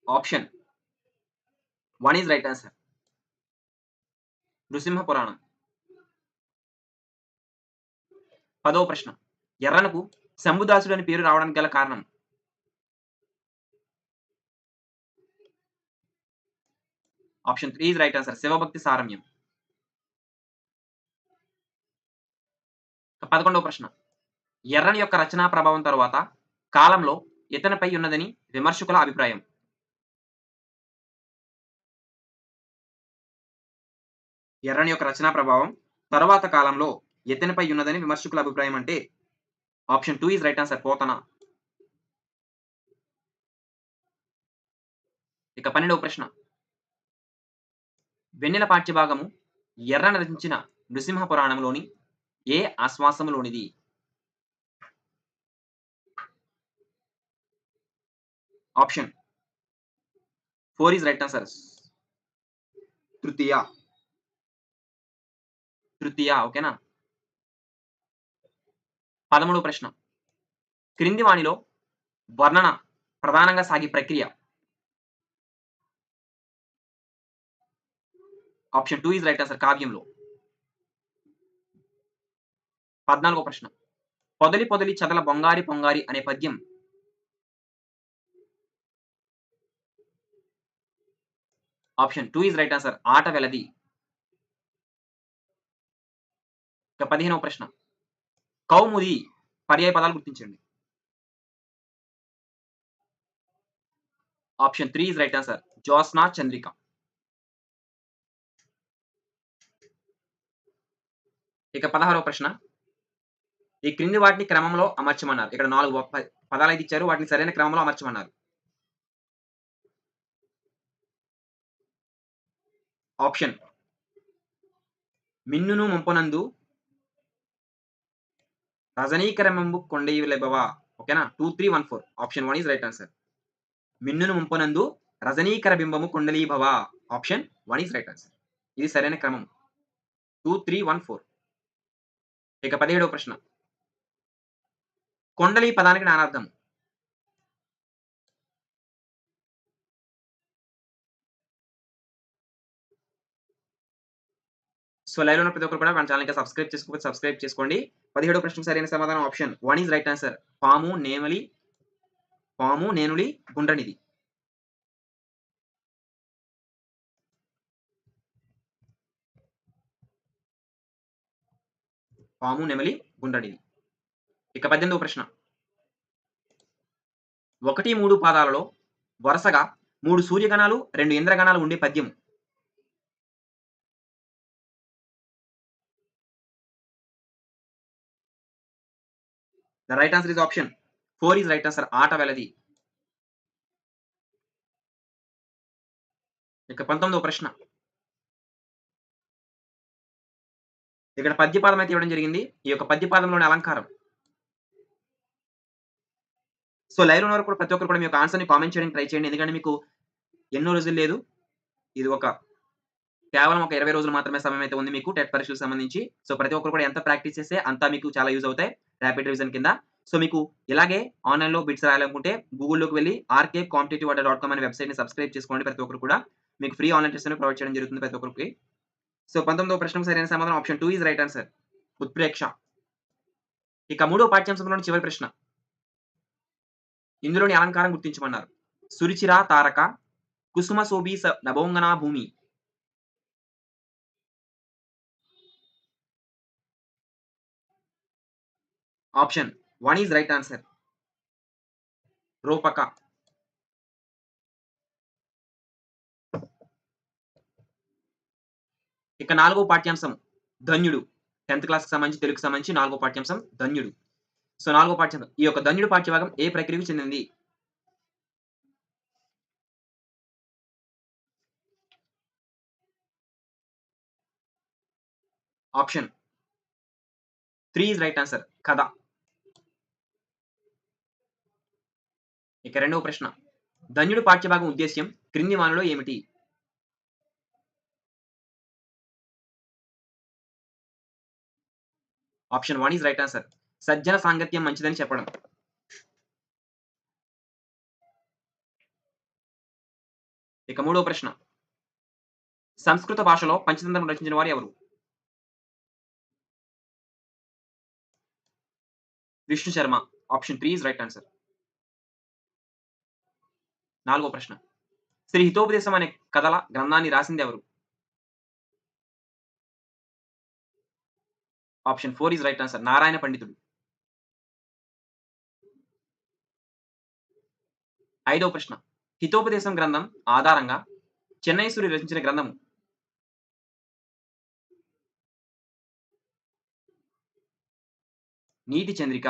Option 1 is right answer. Nrusimha Puranam. 10వ ప్రశ్న. ఎర్రనకు శంభుదాసుడు అని పేరు రావడానికి గల కారణం? Option 3 is right answer. శివభక్తి సారమ్యం. 11వ ప్రశ్న. ఎర్రని యొక్క రచనా ప్రభావం తరువాత కాలంలో ఇతనిపై ఉన్నదని విమర్శకుల అభిప్రాయం. ఎర్రని యొక్క రచనా ప్రభావం తరువాత కాలంలో ఇతనిపై ఉన్నదని విమర్శకుల అభిప్రాయం అంటే option 2 is right answer. Potana. ఇక 12వ ప్రశ్న. వెన్నెల పాఠ్యభాగము ఎర్రన రచించిన నృసింహ పురాణంలోని ఏ ఆశ్వాసములోనిది? Option 4 is right answer. తృతీయ. ఓకేనా? 13వ ప్రశ్న. క్రింది వానిలో వర్ణన ప్రధానంగా సాగే ప్రక్రియ? Option 2 is right answer. కావ్యంలో. 14వ ప్రశ్న. పొదలి పొదలి చదల బొంగారి పొంగారి అనే పద్యం ఆప్షన్ 2 ఈస్ రైట్ ఆన్సర్. ఆట వెలది. ఇక 15వ ప్రశ్న. కౌముది పర్యాయ పదాలు గుర్తించండి. Option 3 is right answer. Jyotsna, Chandrika. ఇక 16వ ప్రశ్న. ఈ క్రింది వాటిని క్రమంలో అమర్చమన్నారు. ఇక్కడ 4 పదాలైతే ఇచ్చారు. వాటిని సరైన క్రమంలో అమర్చమన్నారు. ఆప్షన్ మిన్నును ముంపనందు రజనీకరమంబు కొండెయులెబవా. ఓకేనా? 2, 3, 1, 4. Option 1 is right answer. మిన్నును ముంపనందు రజనీకర బింబము కొండలీభవ. Option 1 is right answer. ఇది సరైన క్రమం. 2, 3, 1, 4. ఇక 17వ ప్రశ్న. కొండలి పదానికి నానార్థం. సో లైవ్‌లో ఉన్న ప్రతి ఒక్కరు కూడా మన ఛానెల్‌కి సబ్స్క్రైబ్ చేసుకోకపోతే సబ్స్క్రైబ్ చేసుకోండి. 17వ ప్రశ్నకు సరైన సమాధానం ఆప్షన్ 1 ఈస్ రైట్ ఆన్సర్. పాము, నేనులి, గుండ్రనిది. పాము, నెమలి, గుండ్రనిది. ఇక 18వ ప్రశ్న. 1, 3 పాదాలలో వరుసగా 3 సూర్యగణాలు, 2 ఇంద్రగణాలు ఉండే పద్యం. The right answer is option 4 is right answer. ఆట వెలది. ఇక 19వ ప్రశ్న. ఇక్కడ పద్యపాదం అయితే ఇవ్వడం జరిగింది. ఈ యొక్క పద్యపాదంలోని అలంకారం. సో లైవ్‌లో ఉన్న వరకు ప్రతి ఒక్కరు కూడా మీ యొక్క ఆన్సర్‌ని కామెంట్ చేయడానికి ట్రై చేయండి. ఎందుకంటే మీకు ఎన్నో రోజులు లేదు. ఇది కేవలం ఒక 20 రోజులు మాత్రమే సమయం అయితే ఉంది మీకు టెట్ పరీక్షలకు సంబంధించి. సో ప్రతి ఒక్కరు కూడా ఎంత ప్రాక్టీస్ చేస్తే అంత మీకు చాలా యూజ్ అవుతాయి ర్యాపిడ్ రివిజన్ కింద. సో మీకు ఇలాగే ఆన్‌లైన్‌లో బిట్స్ రాయాలనుకుంటే గూగుల్‌లోకి వెళ్లి rkcompetitiveadda.com అనే వెబ్‌సైట్‌ని సబ్స్క్రైబ్ చేసుకోండి ప్రతి ఒక్కరు కూడా. మీకు ఫ్రీ ఆన్‌లైన్ టెస్ట్‌లను ప్రొవైడ్ చేయడం జరుగుతుంది ప్రతి ఒక్కరికి. సో 19వ ప్రశ్నకు సరైన సమాధానం ఆప్షన్ 2 ఈస్ రైట్ ఆన్సర్. ఉత్ప్రేక్ష. ఇక 3వ పాఠ్యాంశంలోని చివరి ప్రశ్న. ఇందులోని అలంకారం గుర్తించమన్నారు. సురుచిర తారక, కుసుమ శోభి నభోంగనా భూమి. Option 1 is right answer. రూపక. ఇక 4వ పాఠ్యాంశం ధన్యుడు 10థ్ క్లాస్‌కి సంబంధించి తెలుగుకి సంబంధించి 4 పాఠ్యాంశం ధన్యుడు. సో, 4 పాఠ్యాంశం. ఈ యొక్క ధన్యుడు పాఠ్యభాగం ఏ ప్రక్రియకు చెందింది? Option 3 is right answer. కథ. ఇక రెండవ ప్రశ్న. ధన్యుడు పాఠ్యభాగం ఉద్దేశ్యం క్రింది వానిలో ఏమిటి? Option 1 is right answer. సజ్జన సాంగత్యం మంచిదని చెప్పడం. ఇక మూడవ ప్రశ్న. సంస్కృత భాషలో పంచతంత్రం రచించిన వారు ఎవరు? Vishnu Sharma. Option 3 is right answer. నాలుగో ప్రశ్న. శ్రీ హితోపదేశం అనే కథల గ్రంథాన్ని రాసింది ఎవరు? Option 4 is right answer. Narayana పండితుడు. ఐదవ ప్రశ్న. హితోపదేశం గ్రంథం ఆధారంగా చెన్నై సూరి రచించిన గ్రంథము. నీతి చంద్రిక.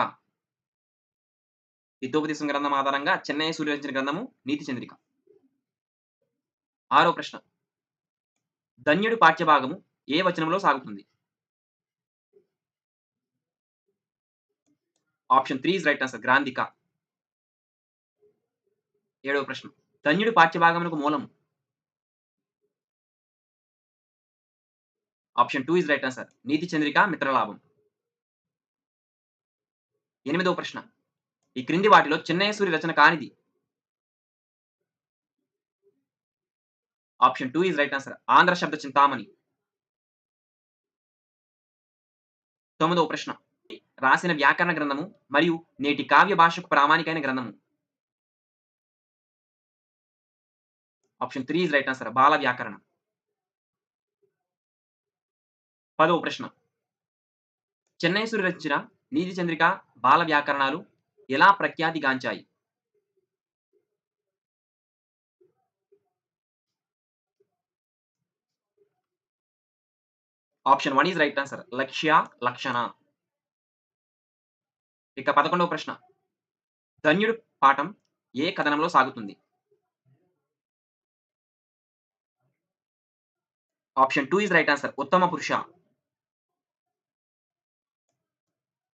హితోపదేశం గ్రంథం ఆధారంగా చెన్నై సూరి రచించిన గ్రంథము నీతి చంద్రిక. ఆరో ప్రశ్న. ధన్యుడి పాఠ్యభాగము ఏ వచనంలో సాగుతుంది? Option 3 is right answer. గ్రాంధిక. ఏడవ ప్రశ్న. ధన్యుడి పాఠ్యభాగమునకు మూలము. Option 2 is right answer. Neeti Chandrika, మిత్రలాభం. ఎనిమిదవ ప్రశ్న. ఈ క్రింది వాటిలో చెన్నయ్య సూరి రచన కానిది. Option 2 is right answer. Andhra శబ్ద చింతామణి. తొమ్మిదవ ప్రశ్న. రాసిన వ్యాకరణ గ్రంథము మరియు నేటి కావ్య భాషకు ప్రామాణికైన గ్రంథము. Option 3 is right answer. Bala Vyakaranam. పదవ ప్రశ్న. చెన్నై సూరి రచించిన నీతి చంద్రిక, బాల వ్యాకరణాలు ఎలా ప్రఖ్యాతిగాంచాయి? Option 1 is right answer. లక్ష్య, లక్షణ. ఇక 11వ ప్రశ్న. ధన్యుడు పాఠం ఏ కథనంలో సాగుతుంది? Option 2 is right answer. ఉత్తమ పురుష.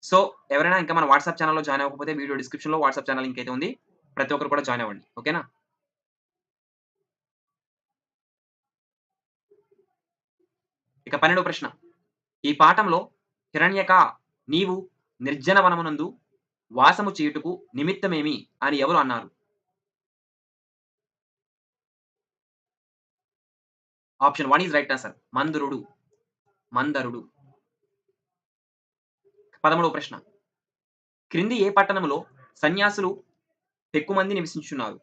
సో, ఎవరైనా ఇంకా మన వాట్సాప్ ఛానెల్‌లో జాయిన్ అవ్వకపోతే వీడియో డిస్క్రిప్షన్‌లో వాట్సాప్ ఛానెల్ లింక్ అయితే ఉంది. ప్రతి ఒక్కరు కూడా జాయిన్ అవ్వండి. ఓకేనా? ఇక 12వ ప్రశ్న. ఈ పాఠంలో హిరణ్యక నీవు నిర్జన వనమునందు వాసము చేయుటకు నిమిత్తమేమి అని ఎవరు అన్నారు? Option 1 is right answer. Mandarudu. Mandarudu. 13వ ప్రశ్న. క్రింది ఏ పట్టణములో సన్యాసులు పెక్కుమంది నివసించున్నారు?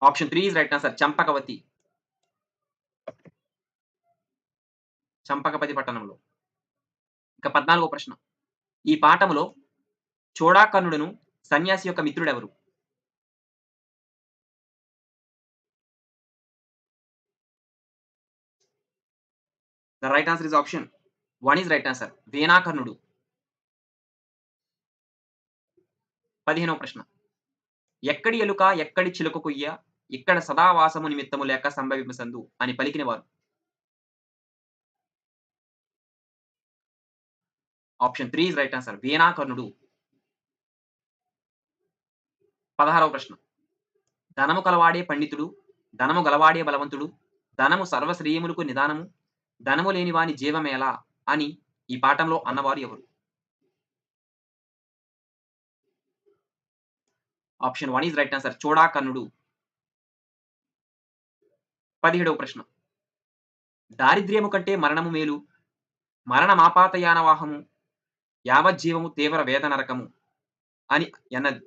Option 3 is right answer. Champakavati. Champakapati పట్టణంలో. ఇక 14వ ప్రశ్న. ఈ పాఠములో చోడాకర్ణుడును సన్యాసి యొక్క మిత్రుడెవరు? The right answer is option 1 is right answer. Venakarnudu. 15వ ప్రశ్న. ఎక్కడి ఎలుక ఎక్కడి చిలుక కొయ్య ఇక్కడ సదావాసము నిమిత్తము లేక సంభవింపసందు అని పలికిన వారు? Option 3 is right answer. Venakarnudu. 16వ ప్రశ్న. ధనము కలవాడే పండితుడు, ధనము గలవాడే బలవంతుడు, ధనము సర్వశ్రేయములకు నిదానము, ధనము లేని వాని జీవమేలా అని ఈ పాఠంలో అన్నవారు ఎవరు? Option 1 is right answer. Chodakarnudu. 17వ ప్రశ్న. దారిద్ర్యము కంటే మరణము మేలు, మరణమాపాతయానవాహము, యావజ్జీవము తీవ్ర వేద నరకము అని ఎన్నది?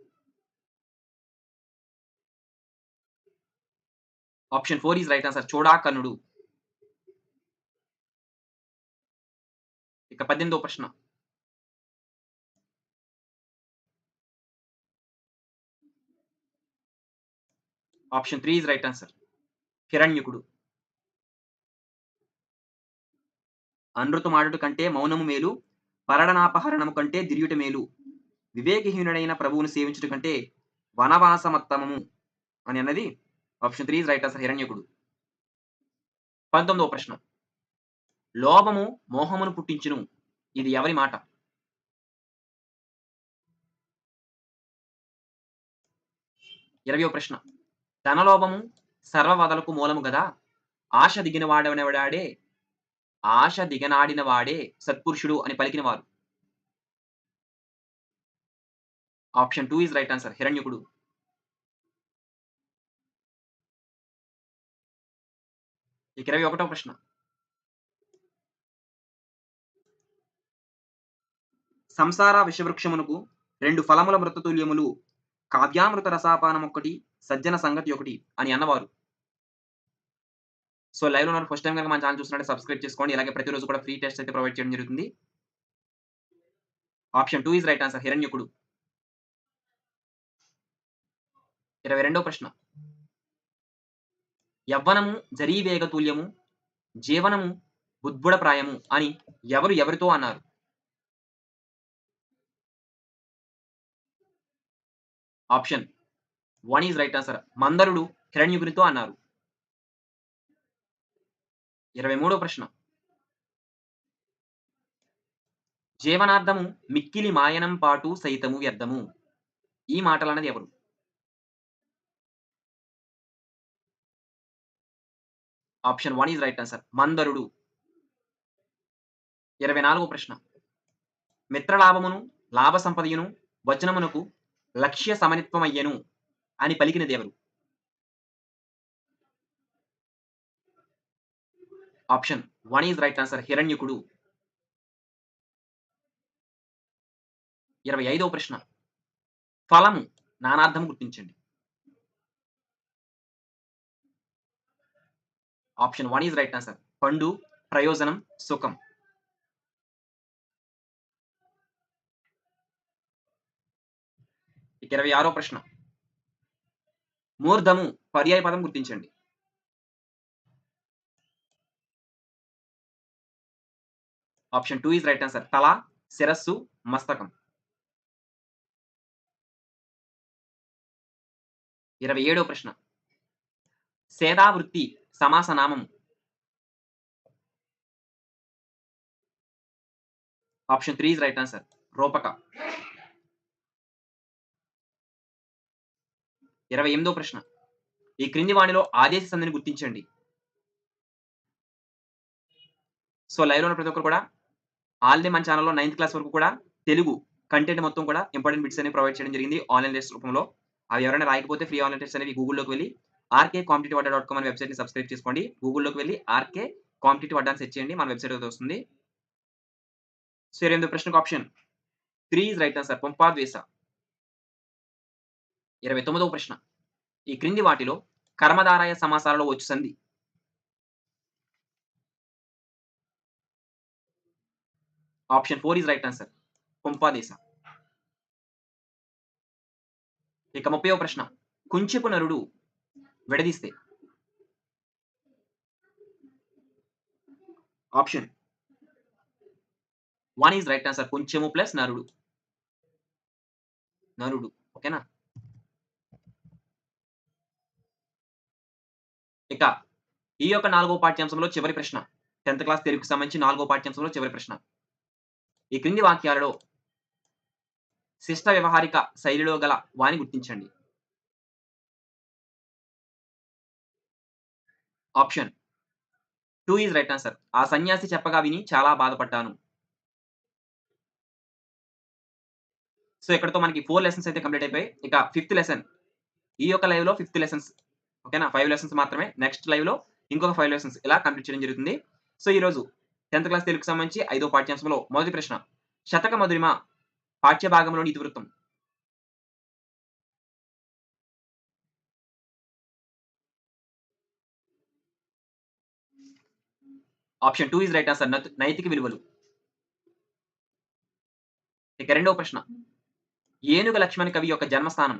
Option 4 is right answer. Chodakarnudu. ఇక 18వ ప్రశ్న. Option 3 is right answer. Hiranyakudu. అనృతమాడుట కంటే మౌనము మేలు. పరడనాపహరణము కంటే దిర్యుట మేలు. వివేకహీనుడైన ప్రభువును సేవించుట కంటే వనవాసమత్తమము అని అన్నది ఆప్షన్ 3 ఈజ్ రైట్ ఆన్సర్. హిరణ్యకుడు. 19వ ప్రశ్న. లోభము మోహమును పుట్టించును. ఇది ఎవరి మాట? 20వ ప్రశ్న. ధనలోభము సర్వవధలకు మూలము గదా! ఆశ దిగినవాడెవడాడే ఆశ దిగనాడిన వాడే సత్పురుషుడు అని పలికినవారు. Option 2 is right answer. Hiranyakudu. ఇక 21వ ప్రశ్న. సంసార విషవృక్షమునకు 2 ఫలముల మృతతుల్యములు. కావ్యామృత రసాపానమొక్కటి, సజ్జన సంగతి ఒకటి అని అన్నవారు. సో, లైవ్‌లో ఉన్నవారు ఫస్ట్ టైమ్ గనక మన ఛానెల్ చూస్తున్నట్లయితే సబ్స్క్రైబ్ చేసుకోండి. ఇలాగే ప్రతిరోజు కూడా ఫ్రీ టెస్ట్స్ అయితే ప్రొవైడ్ చేయడం జరుగుతుంది. Option 2 is right answer. Hiranyakudu. 22వ ప్రశ్న. యవ్వనము జరీవేగ తుల్యము, జీవనము బుద్బుడప్రాయము అని ఎవరు ఎవరితో అన్నారు? Option 1 is right answer. Mandarudu హిరణ్యకునితో అన్నారు. 23వ ప్రశ్న. జీవనార్థము మిక్కిలి మాయనం పాటు సైతము వ్యర్థము. ఈ మాటలన్నది ఎవరు? Option 1 is right answer. Mandarudu. 24వ ప్రశ్న. మిత్రలాభమును, లాభ సంపదయును, వచనమునకు లక్ష్య సమనిత్వమయ్యెను అని పలికినదెవరు? Option 1 is right answer. Hiranyakudu. 25వ ప్రశ్న. ఫలము నానార్థము గుర్తించండి. Option 1 is right answer. పండు, ప్రయోజనం, సుఖం. ఇక 26వ ప్రశ్న. మూర్ధము పర్యాయ పదం గుర్తించండి. Option 2 is right answer. తల, శిరస్సు, మస్తకం. 27వ ప్రశ్న. సేదావృత్తి సమాస నామము. Option 3 is right answer. రూపక. 28వ ప్రశ్న. ఈ క్రింది వానిలో ఆదేశ సంధిని గుర్తించండి. సో, లైవ్‌లో ఉన్న ప్రతి ఒక్కరు కూడా ఆల్రెడీ మన ఛానెల్‌లో 9థ్ క్లాస్ వరకు కూడా తెలుగు కంటెంట్ మొత్తం కూడా ఇంపార్టెంట్ బిట్స్ అనేవి ప్రొవైడ్ చేయడం జరిగింది ఆన్‌లైన్ టెస్ట్ రూపంలో. అవి ఎవరైనా రాయకపోతే ఫ్రీ ఆన్‌లైన్ టెస్ట్ అనేవి గూగుల్‌లోకి వెళ్లి rkcompetitiveadda.com అనే వెబ్‌సైట్‌ని సబ్స్క్రైబ్ చేసుకోండి. గూగుల్‌లోకి వెళ్లి ఆర్‌కే కాంపిటీటివ్ అడ్డా అని సెర్చ్ చేయండి. మన వెబ్‌సైట్ అయితే వస్తుంది. సో, 28వ ప్రశ్నకు ఆప్షన్ 3 ఈజ్ రైట్ ఆన్సర్. పొంపాద్వేష. 29వ ప్రశ్న. ఈ క్రింది వాటిలో కర్మధారయ సమాసాలలో వచ్చు సంధి. Option 4 is right answer. పొంపాదేశ. ఇక 30వ ప్రశ్న. కుంచెపు నరుడు విడదీస్తే. Option 1 is right answer. కొంచెము ప్లస్ నరుడు. నరుడు. ఓకేనా? ఇక ఈ యొక్క 4వ పాఠ్యాంశంలో చివరి ప్రశ్న. 10థ్ క్లాస్ తెలుగుకి సంబంధించి 4వ పాఠ్యాంశంలో చివరి ప్రశ్న. ఈ క్రింది వాక్యాలలో శిష్ట వ్యవహారిక శైలిలో గల వాని గుర్తించండి. Option 2 is right answer. ఆ సన్యాసి చెప్పగా విని చాలా బాధపడ్డాను. సో, ఇక్కడితో మనకి 4 లెసన్స్ అయితే కంప్లీట్ అయిపోయాయి. ఇక 5థ్ లెసన్. ఈ యొక్క లైవ్‌లో 5థ్ లెసన్స్. ఓకేనా? 5 లెసన్స్ మాత్రమే. నెక్స్ట్ లైవ్‌లో ఇంకొక 5 లెసన్స్ ఇలా కంప్లీట్ చేయడం జరుగుతుంది. సో, ఈరోజు 10థ్ క్లాస్ తెలుగుకి సంబంధించి 5వ పాఠ్యాంశంలో మొదటి ప్రశ్న. శతక మధురిమ పాఠ్య భాగంలోని ఇతివృత్తం. Option 2 is right answer. నైతిక విలువలు. ఇక రెండవ ప్రశ్న. ఏనుగు లక్ష్మణ్ కవి యొక్క జన్మస్థానం.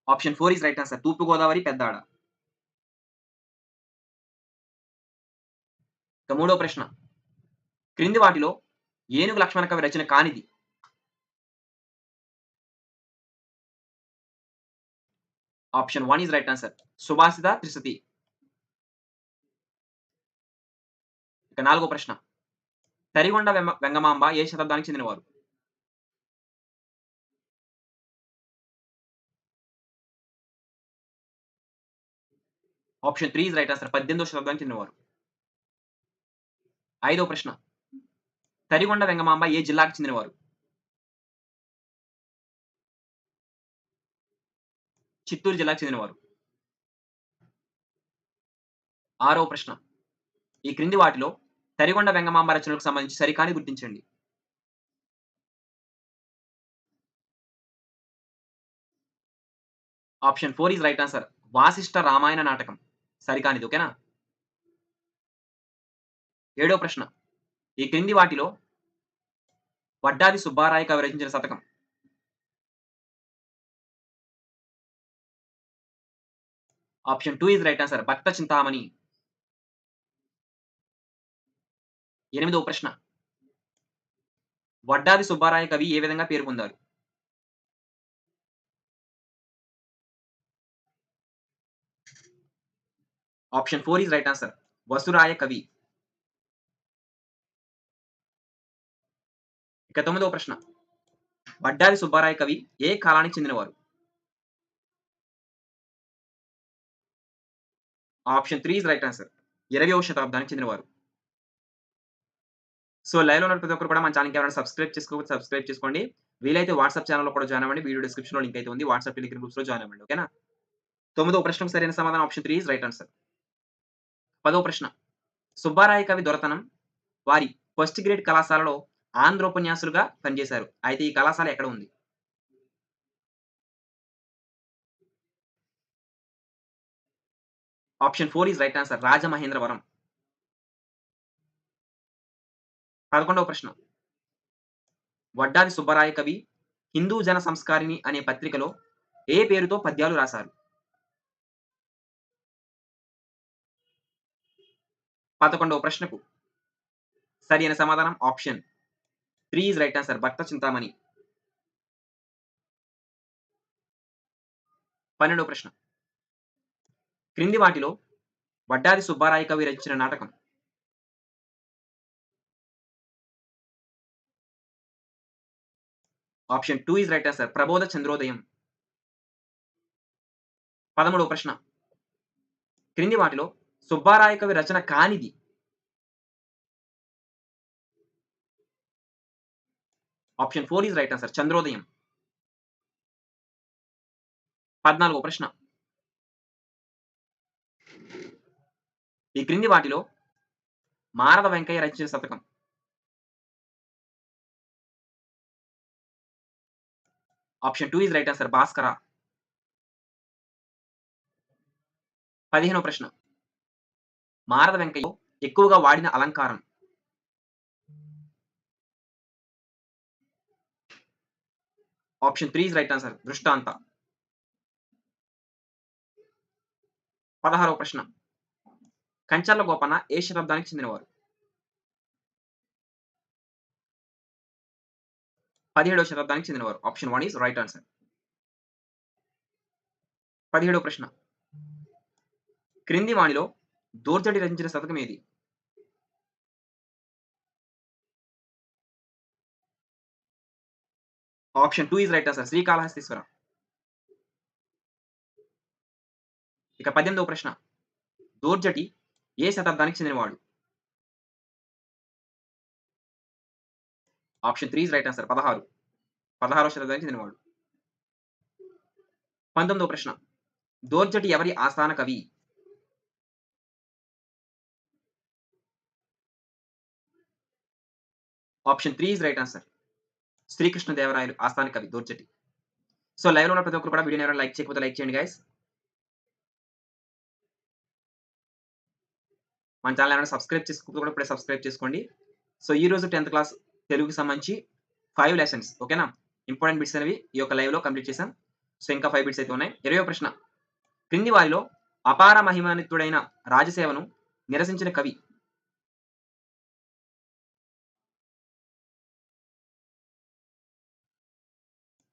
Option 4 is right answer. తూర్పు గోదావరి, పెద్దాడ. ఇక మూడో ప్రశ్న. క్రింది వాటిలో ఏనుగు లక్ష్మణ కవి రచన కానిది? Option 1 is right answer. Subhashita Trishati. ఇక నాలుగో ప్రశ్న. తరిగొండ వెంగమాంబ ఏ శతాబ్దానికి చెందినవారు? Option 3 is right answer. 18వ శతాబ్దానికి చెందినవారు. ఐదో ప్రశ్న. తరిగొండ వెంగమాంబ ఏ జిల్లాకు చెందినవారు? చిత్తూరు జిల్లాకు చెందినవారు. ఆరో ప్రశ్న. ఈ క్రింది వాటిలో తరిగొండ వెంగమాంబ రచనలకు సంబంధించి సరికాని గుర్తించండి. Option 4 is right answer. Vasishtha Ramayana నాటకం సరికానిది. ఓకేనా? ఏడో ప్రశ్న. ఈ క్రింది వాటిలో వడ్డాది సుబ్బారాయ కవి రచించిన శతకం? Option 2 is right answer. Bhakta Chintamani. ఎనిమిదో ప్రశ్న. వడ్డాది సుబ్బారాయ కవి ఏ విధంగా పేరు పొందారు? Option 4 is right answer. Vasuraya కవి. ఇక తొమ్మిదవ ప్రశ్న. వడ్డాది సుబ్బారాయ కవి ఏ కాలానికి చెందినవారు? Option 3 is right answer. 20వ శతాబ్దానికి చెందినవారు. సో లైవ్‌లో ఉన్న ప్రతి ఒక్కరు కూడా మన ఛానెల్‌కి ఎవరైనా సబ్స్క్రైబ్ చేసుకోకపోతే సబ్స్క్రైబ్ చేసుకోండి. వీలైతే వాట్సాప్ ఛానెల్‌లో కూడా జాయిన్ అవ్వండి. వీడియో డిస్క్రిప్షన్‌లో లింక్ అయితే ఉంది. వాట్సాప్, టెలిగ్రామ్ గ్రూప్స్‌లో జాయిన్ అవ్వండి. ఓకేనా? తొమ్మిదవ ప్రశ్నకు సరైన సమాధానం ఆప్షన్ 3 ఈస్ రైట్ ఆన్సర్. పదవ ప్రశ్న. సుబ్బారాయ కవి దొరతనం వారి ఫస్ట్ గ్రేడ్ కళాశాలలో ఆంధ్రోపన్యాసులుగా పనిచేశారు. అయితే ఈ కళాశాల ఎక్కడ ఉంది? Option 4 is right answer. Rajamahendravaram. 11వ ప్రశ్న. వడ్డాది సుబ్బరాయ కవి హిందూ జన సంస్కారిణి అనే పత్రికలో ఏ పేరుతో పద్యాలు రాశారు? 11వ ప్రశ్నకు సరైన సమాధానం option 3 is right answer. Bhakta Chintamani. 12వ ప్రశ్న. క్రింది వాటిలో వడ్డాది సుబ్బారాయ కవి రచించిన నాటకం? Option 2 is right answer. Prabodha Chandrodayam. 13వ ప్రశ్న. క్రింది వాటిలో సుబ్బారాయ కవి రచన కానిది? Option 4 is right answer. Chandrodayam. 14వ ప్రశ్న. ఈ క్రింది వాటిలో మారద వెంకయ్య రచించిన శతకం? Option 2 is right answer. Bhaskara. 15వ ప్రశ్న. మారద వెంకయ్య ఎక్కువగా వాడిన అలంకారం? Option 3 is right answer. దృష్టాంత. 16వ ప్రశ్న. కంచర్ల గోపన్న ఏ శతాబ్దానికి చెందినవారు? 17వ శతాబ్దానికి చెందినవారు. Option 1 is right answer. 17వ ప్రశ్న. క్రింది వానిలో దోర్జటి రచించిన శతకం ఏది? Option 2 is right answer. Srikalahastishwara. ఇక 18వ ప్రశ్న. దోర్జటి ఏ శతాబ్దానికి చెందినవాడు? Option 3 is right answer. 16వ శతాబ్దానికి చెందినవాడు. 19వ ప్రశ్న. దోర్జటి ఎవరి ఆస్థాన కవి? Option 3 is right answer. Srikrishnadevarayalu ఆస్థాన కవి దోర్జటి. సో లైవ్‌లో ఉన్న ప్రతి ఒక్కరు కూడా వీడియోని ఎవరైనా లైక్ చేయకపోతే లైక్ చేయండి గైస్. మన ఛానెల్ ఎవరైనా సబ్స్క్రైబ్ చేసుకోకపోతే కూడా ఇప్పుడే సబ్స్క్రైబ్ చేసుకోండి. సో ఈ రోజు 10th క్లాస్ తెలుగుకి సంబంధించి 5 లెసన్స్ ఓకేనా? ఇంపార్టెంట్ బిట్స్ అనేవి ఈ యొక్క లైవ్‌లో కంప్లీట్ చేశాం. సో ఇంకా 5 బిట్స్ అయితే ఉన్నాయి. 20వ ప్రశ్న. క్రింది వారిలో అపార మహిమాన్వితుడైన రాజసేవను నిరసించిన కవి?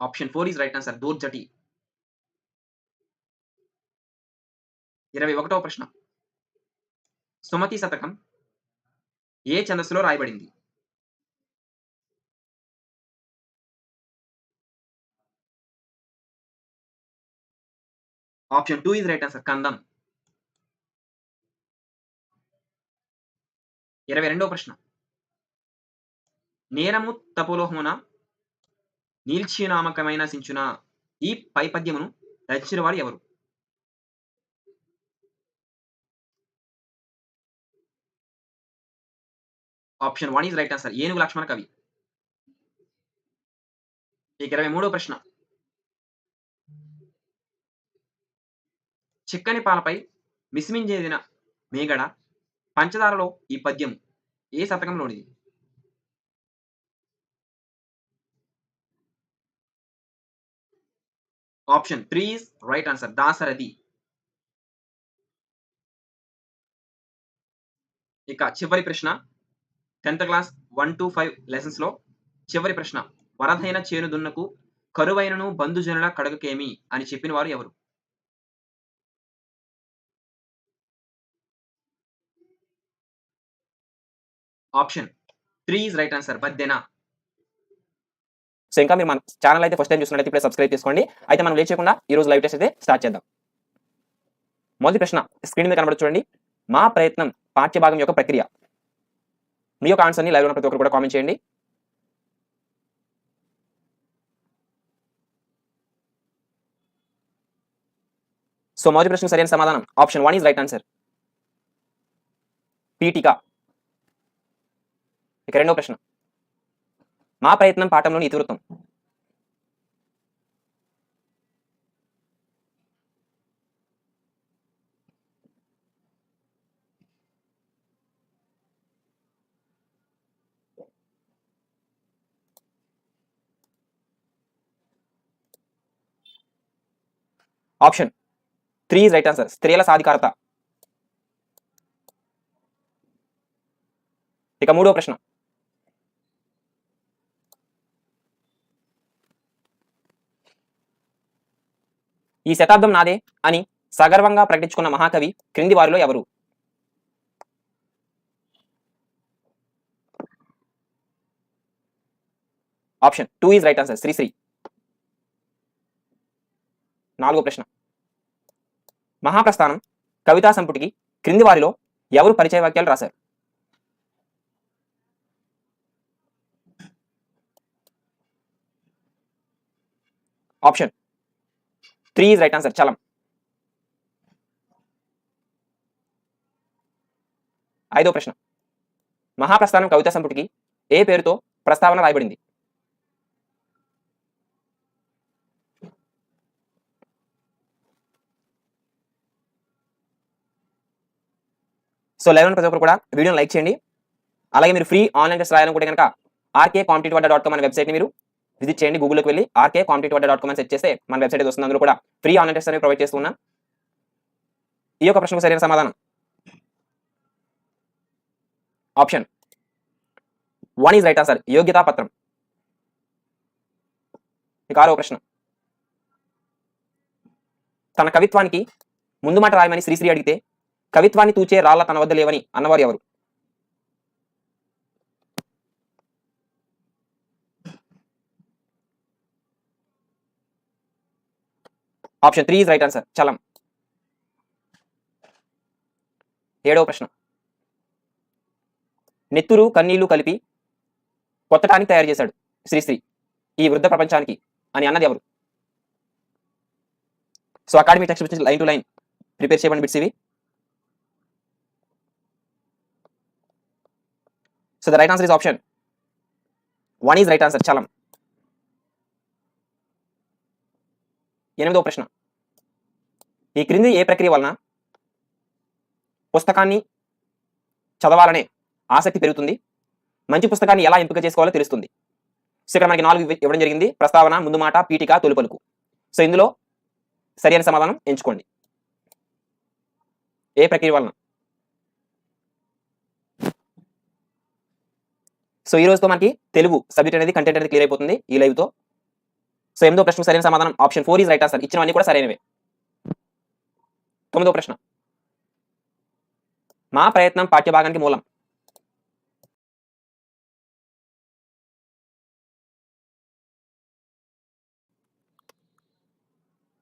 Option 4 is right answer. Dhurjati. 21వ ప్రశ్న. సుమతి శతకం ఏ ఛందస్సులో రాయబడింది? Option 2 is right answer. కందం. 22వ ప్రశ్న. నేరము తపోలోహమున నీల్చినామకమైన సించున ఈ పై పద్యమును రచించిన వారు ఎవరు? Option 1 is right answer. ఏనుగు లక్ష్మణ కవి. ఇక 23వ ప్రశ్న. చిక్కని పాలపై మిసిమింజేదిన మేగడ పంచదారలో ఈ పద్యం ఏ శతకంలోనిది? Option 3 is right answer. Dasarathi. ఇక చివరి ప్రశ్న 10th క్లాస్ 1 to 5 లెసన్స్ లో చివరి ప్రశ్న. వరదైన చేను దున్నకు కరువైనను బంధుజనుల కడగకేమి అని చెప్పిన వారు ఎవరు? Option 3 is right answer. Baddena. So ఇంకా మీరు మన ఛానల్ అయితే ఫస్ట్ టైం చూస్తున్నట్లయితే ఇప్పుడే సబ్స్క్రైబ్ చేసుకోండి. అయితే మనం లేట్ చేయకుండా ఈ రోజు లైవ్ టెస్ట్ అయితే స్టార్ట్ చేద్దాం. మొదటి ప్రశ్న స్క్రీన్ మీద కనబడుతుంది చూడండి. మా ప్రయత్నం పాఠ్యభాగం యొక్క ప్రక్రియ. మీ యొక్క ఆన్సర్ని లైవ్ ఉన్న ప్రతి ఒక్కరు కూడా కామెంట్ చేయండి. సో మొదటి ప్రశ్న సరైన సమాధానం ఆప్షన్ 1 ఈస్ రైట్ ఆన్సర్. పీఠిక. ఇక రెండవ ప్రశ్న. మా ప్రయత్నం పాఠంలోని ఇతివృత్తం. Option 3 is right answer. స్త్రీల సాధికారత. ఇక మూడవ ప్రశ్న. ఈ శతాబ్దం నాదే అని సగర్వంగా ప్రకటించుకున్న మహాకవి క్రింది వారిలో ఎవరు? Option 2 is right answer. Sri Sri. నాలుగో ప్రశ్న. మహాప్రస్థానం కవితా సంపుటికి క్రింది వారిలో ఎవరు పరిచయ వాక్యాలు రాశారు? Option 3 is right answer. Chalam. ఐదో ప్రశ్న. మహాప్రస్థానం కవితా సంపుటికి ఏ పేరుతో ప్రస్తావన రాయబడింది? సో లైవ్ ప్రతి ఒక్కరు కూడా వీడియోని లైక్ చేయండి. అలాగే మీరు ఫ్రీ ఆన్లైన్ టెస్ట్ రాయాలనుకుంటే కనుక rkcompetitive.com అనే వెబ్సైట్ని మీరు విజిట్ చేయండి. గూగుల్కి వెళ్ళి rkcompetitive.com అని సెట్ చేస్తే మన వెబ్సైట్ వస్తుంది. అందులో కూడా ఫ్రీ ఆన్లైన్ టెస్ట్ అనేవి ప్రొవైడ్ చేస్తున్నాం. ఈ యొక్క ప్రశ్నకు సరైన సమాధానం ఆప్షన్ 1 ఈజ్ రైట్ ఆన్సర్. యోగ్యతా పత్రం. ఇక ఆరో ప్రశ్న. తన కవిత్వానికి ముందు మాట రాయమని శ్రీశ్రీ అడిగితే కవిత్వాన్ని తూచే రాళ్ల తన వద్ద లేవని అన్నవారు ఎవరు? Option 3 is right answer. Chalam. ఏడవ ప్రశ్న. నెత్తురు కన్నీళ్లు కలిపి కొత్త టానిక్ తయారు చేశాడు శ్రీశ్రీ ఈ వృద్ధ ప్రపంచానికి అని అన్నది ఎవరు? So academy text books line to line prepare చేయబడిన బిట్స్ ఇవి. So the right answer is option 1 is right answer. Chalam. ఎనిమిదవ ప్రశ్న. ఈ క్రింది ఏ ప్రక్రియ వలన పుస్తకాన్ని చదవాలనే ఆసక్తి పెరుగుతుంది, మంచి పుస్తకాన్ని ఎలా ఎంపిక చేసుకోవాలో తెలుస్తుంది? సో ఇక్కడ మనకి 4 ఇవ్వడం జరిగింది. ప్రస్తావన, ముందు మాట, పీఠిక, తొలి పలుకు. సో ఇందులో సరైన సమాధానం ఎంచుకోండి. ఏ ప్రక్రియ వలన? సో ఈ రోజుతో మనకి తెలుగు సబ్జెక్ట్ అనేది కంటెంట్ అనేది క్లియర్ అయిపోతుంది ఈ లైవ్తో. సో 8వ ప్రశ్న సరైన సమాధానం ఆప్షన్ 4 ఈజ్ రైట్ ఆన్సర్. ఇచ్చినవన్నీ కూడా సరైనవే. 9వ ప్రశ్న, మా ప్రయత్నం పాఠ్యభాగానికి మూలం.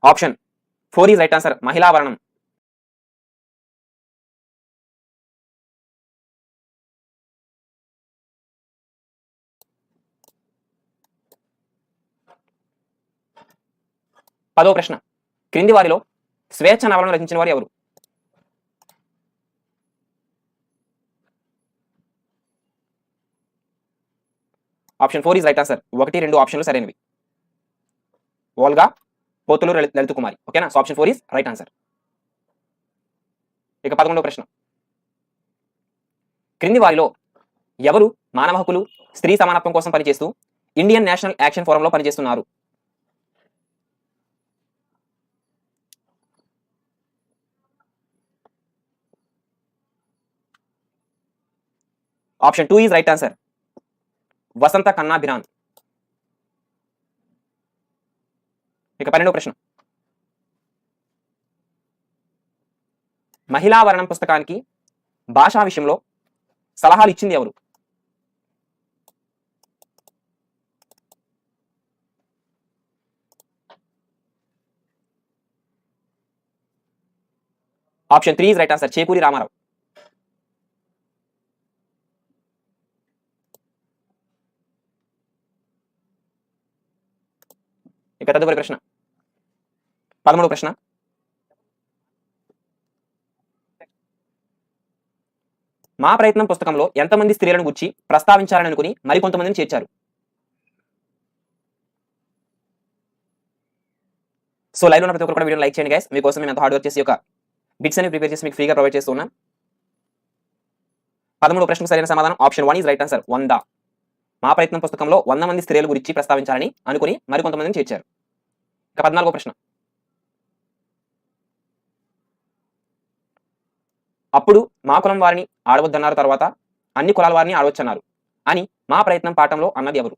Option 4 is right answer. మహిళావరణం. పదవ ప్రశ్న, క్రింది వారిలో స్వేచ్ఛ నవలను రచించిన వారు ఎవరు? Option 4 is right answer. 1, 2 ఆప్షన్లు సరైనవి. ఓల్గా, పోతులూరు లలిత కుమారి. ఓకేనా? So option 4 is right answer. ఇక 11వ ప్రశ్న, క్రింది వారిలో ఎవరు మానవ హక్కులు, స్త్రీ సమానత్వం కోసం పనిచేస్తూ ఇండియన్ నేషనల్ యాక్షన్ ఫోరంలో పనిచేస్తున్నారు? Option 2 is right answer. Vasanta Kannabiran. ఇక 12వ ప్రశ్న, మహిళావరణం పుస్తకానికి భాషా విషయంలో సలహాలు ఇచ్చింది ఎవరు? Option 3 is right answer. Chekuri Ramarao. ఇక తదుపరి ప్రశ్న, 13వ ప్రశ్న, మా ప్రయత్నం పుస్తకంలో ఎంతమంది స్త్రీలను గురించి ప్రస్తావించాలని అనుకుని మరికొంతమందిని చేర్చారు? సో లైవ్ ఉన్న ప్రతి ఒక్కరు కూడా వీడియో లైక్ చేయండి గైస్. మీకోసం మేము ఎంత హార్డ్ వర్క్ చేసి ఒక బిట్స్ అని ప్రిపేర్ చేసి మీకు ఫ్రీగా ప్రొవైడ్ చేస్తూ ఉన్నాం. 13వ ప్రశ్నకు సరైన సమాధానం ఆప్షన్ 1 ఈజ్ రైట్ ఆన్సర్. 100. మా ప్రయత్నం పుస్తకంలో 100 మంది స్త్రీల గురించి ప్రస్తావించాలని అనుకుని మరికొంతమందిని చేర్చారు. ఇక 14వ ప్రశ్న, అప్పుడు మా కులం వారిని ఆడవద్దన్నారు, తర్వాత అన్ని కులాల వారిని ఆడవచ్చన్నారు అని మా ప్రయత్నం పాఠంలో అన్నది ఎవరు?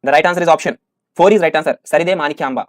The right answer is option 4 is right answer. Saride Manikyamba.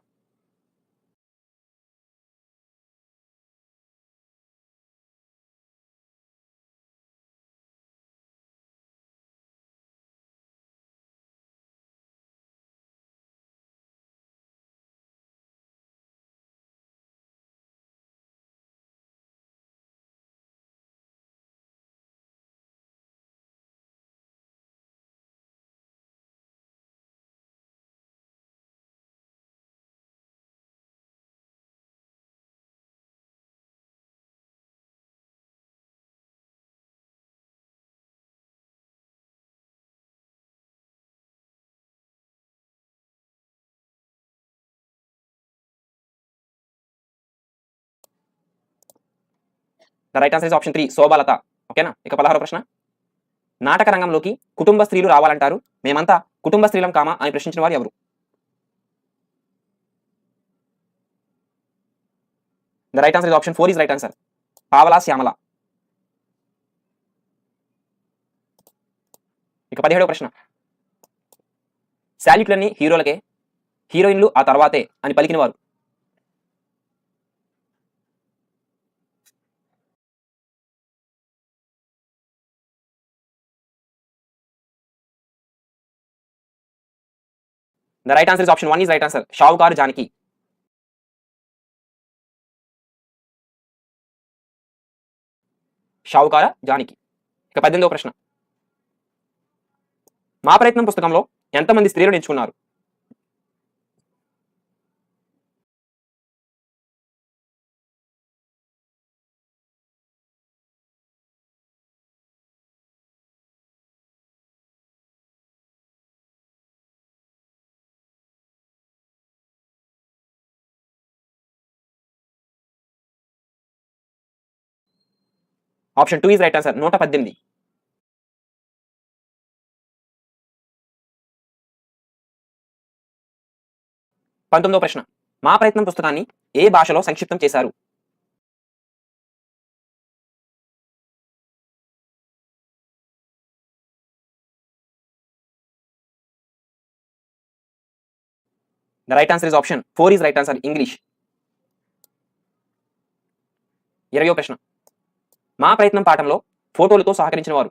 The right answer is option 3 Shobhalatha. ఓకేనా? ఇక 16వ ప్రశ్న, నాటక రంగంలోకి కుటుంబ స్త్రీలు రావాలంటారు, మేమంతా కుటుంబ స్త్రీలం కామా అని ప్రశ్నించిన వారు ఎవరు? The right answer is option 4 is right answer. పావలా శ్యామల. ఇక 17వ ప్రశ్న, శాల్యూట్లన్నీ హీరోలకే, హీరోయిన్లు ఆ తర్వాతే అని పలికిన వారు? The right answer is option 1 is right answer. షావుకారు జానకి. షావుకార జానకి. ఇక 18వ ప్రశ్న, మా ప్రయత్నం పుస్తకంలో ఎంతమంది స్త్రీలను ఎంచుకున్నారు? Option 2 is right answer. 118. 19వ ప్రశ్న. మా ప్రయత్నం పుస్తకాన్ని ఏ భాషలో సంక్షిప్తం చేశారు? The right answer is option 4 is right answer. English. 20వ ప్రశ్న. మా ప్రయత్నం పాఠంలో ఫోటోలతో సహకరించిన వారు?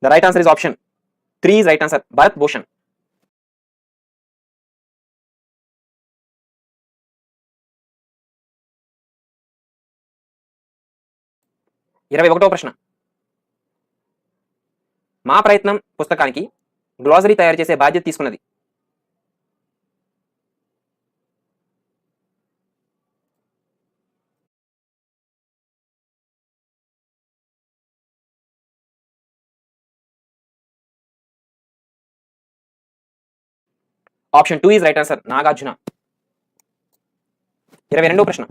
The right answer is option 3 is right answer. Bharath Bhushan. 21వ ప్రశ్న. మా ప్రయత్నం పుస్తకానికి గ్లాసరీ తయారు చేసే బాధ్యత తీసుకున్నది? Option 2 is right answer. Nagarjuna. 22వ ప్రశ్న.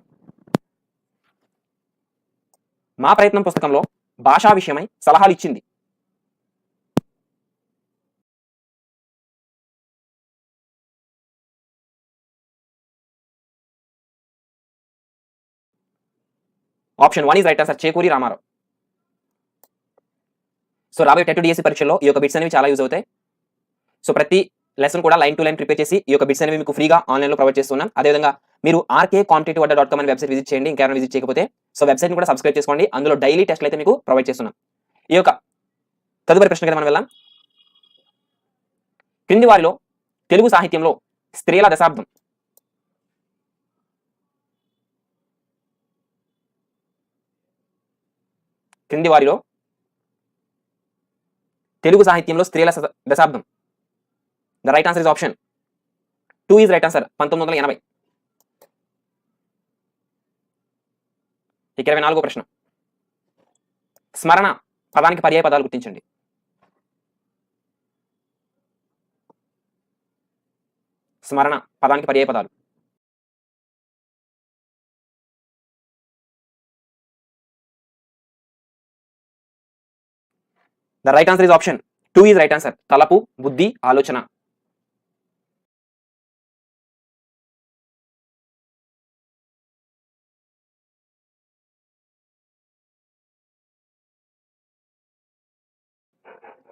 మా ప్రయత్నం పుస్తకంలో భాషా విషయమై సలహాలు ఇచ్చింది? Option 1 is right answer. Chekuri Ramarao. So రాబోయే టెట్ డిఎస్సి పరీక్షల్లో ఈ యొక్క బిట్స్ అనేవి చాలా యూజ్ అవుతాయి. సో ప్రతి లెసన్ కూడా లైన్ టు లైన్ ప్రిపేర్ చేసి ఈ యొక్క బిట్స్ అనేవి మీకు ఫ్రీగా ఆన్లైన్లో ప్రొవైడ్ చేస్తున్నాం. అదేవిధంగా మీరు rkcompetitive.com అనే వెబ్సైట్ విజిట్ చేయండి. ఇంకెవరైనా విజిట్ చేయకపోతే సో వెబ్సైట్ని కూడా సబ్స్క్రైబ్ చేసుకోండి. అందులో డైలీ టెస్ట్లు అయితే మీకు ప్రొవైడ్ చేస్తున్నాం. ఈ యొక్క తదుపరి ప్రశ్న కదా మనం వెళ్దాం. క్రింది వారిలో తెలుగు సాహిత్యంలో స్త్రీల దశాబ్దం? క్రింది వారిలో తెలుగు సాహిత్యంలో స్త్రీల దశాబ్దం? The right answer is option 2 is right answer. 1980. 24వ ప్రశ్న. స్మరణ పదానికి పర్యాయ పదాలు గుర్తించండి. స్మరణ పదానికి పర్యాయ పదాలు. The right answer is option 2 is right answer. తలపు, బుద్ధి, ఆలోచన.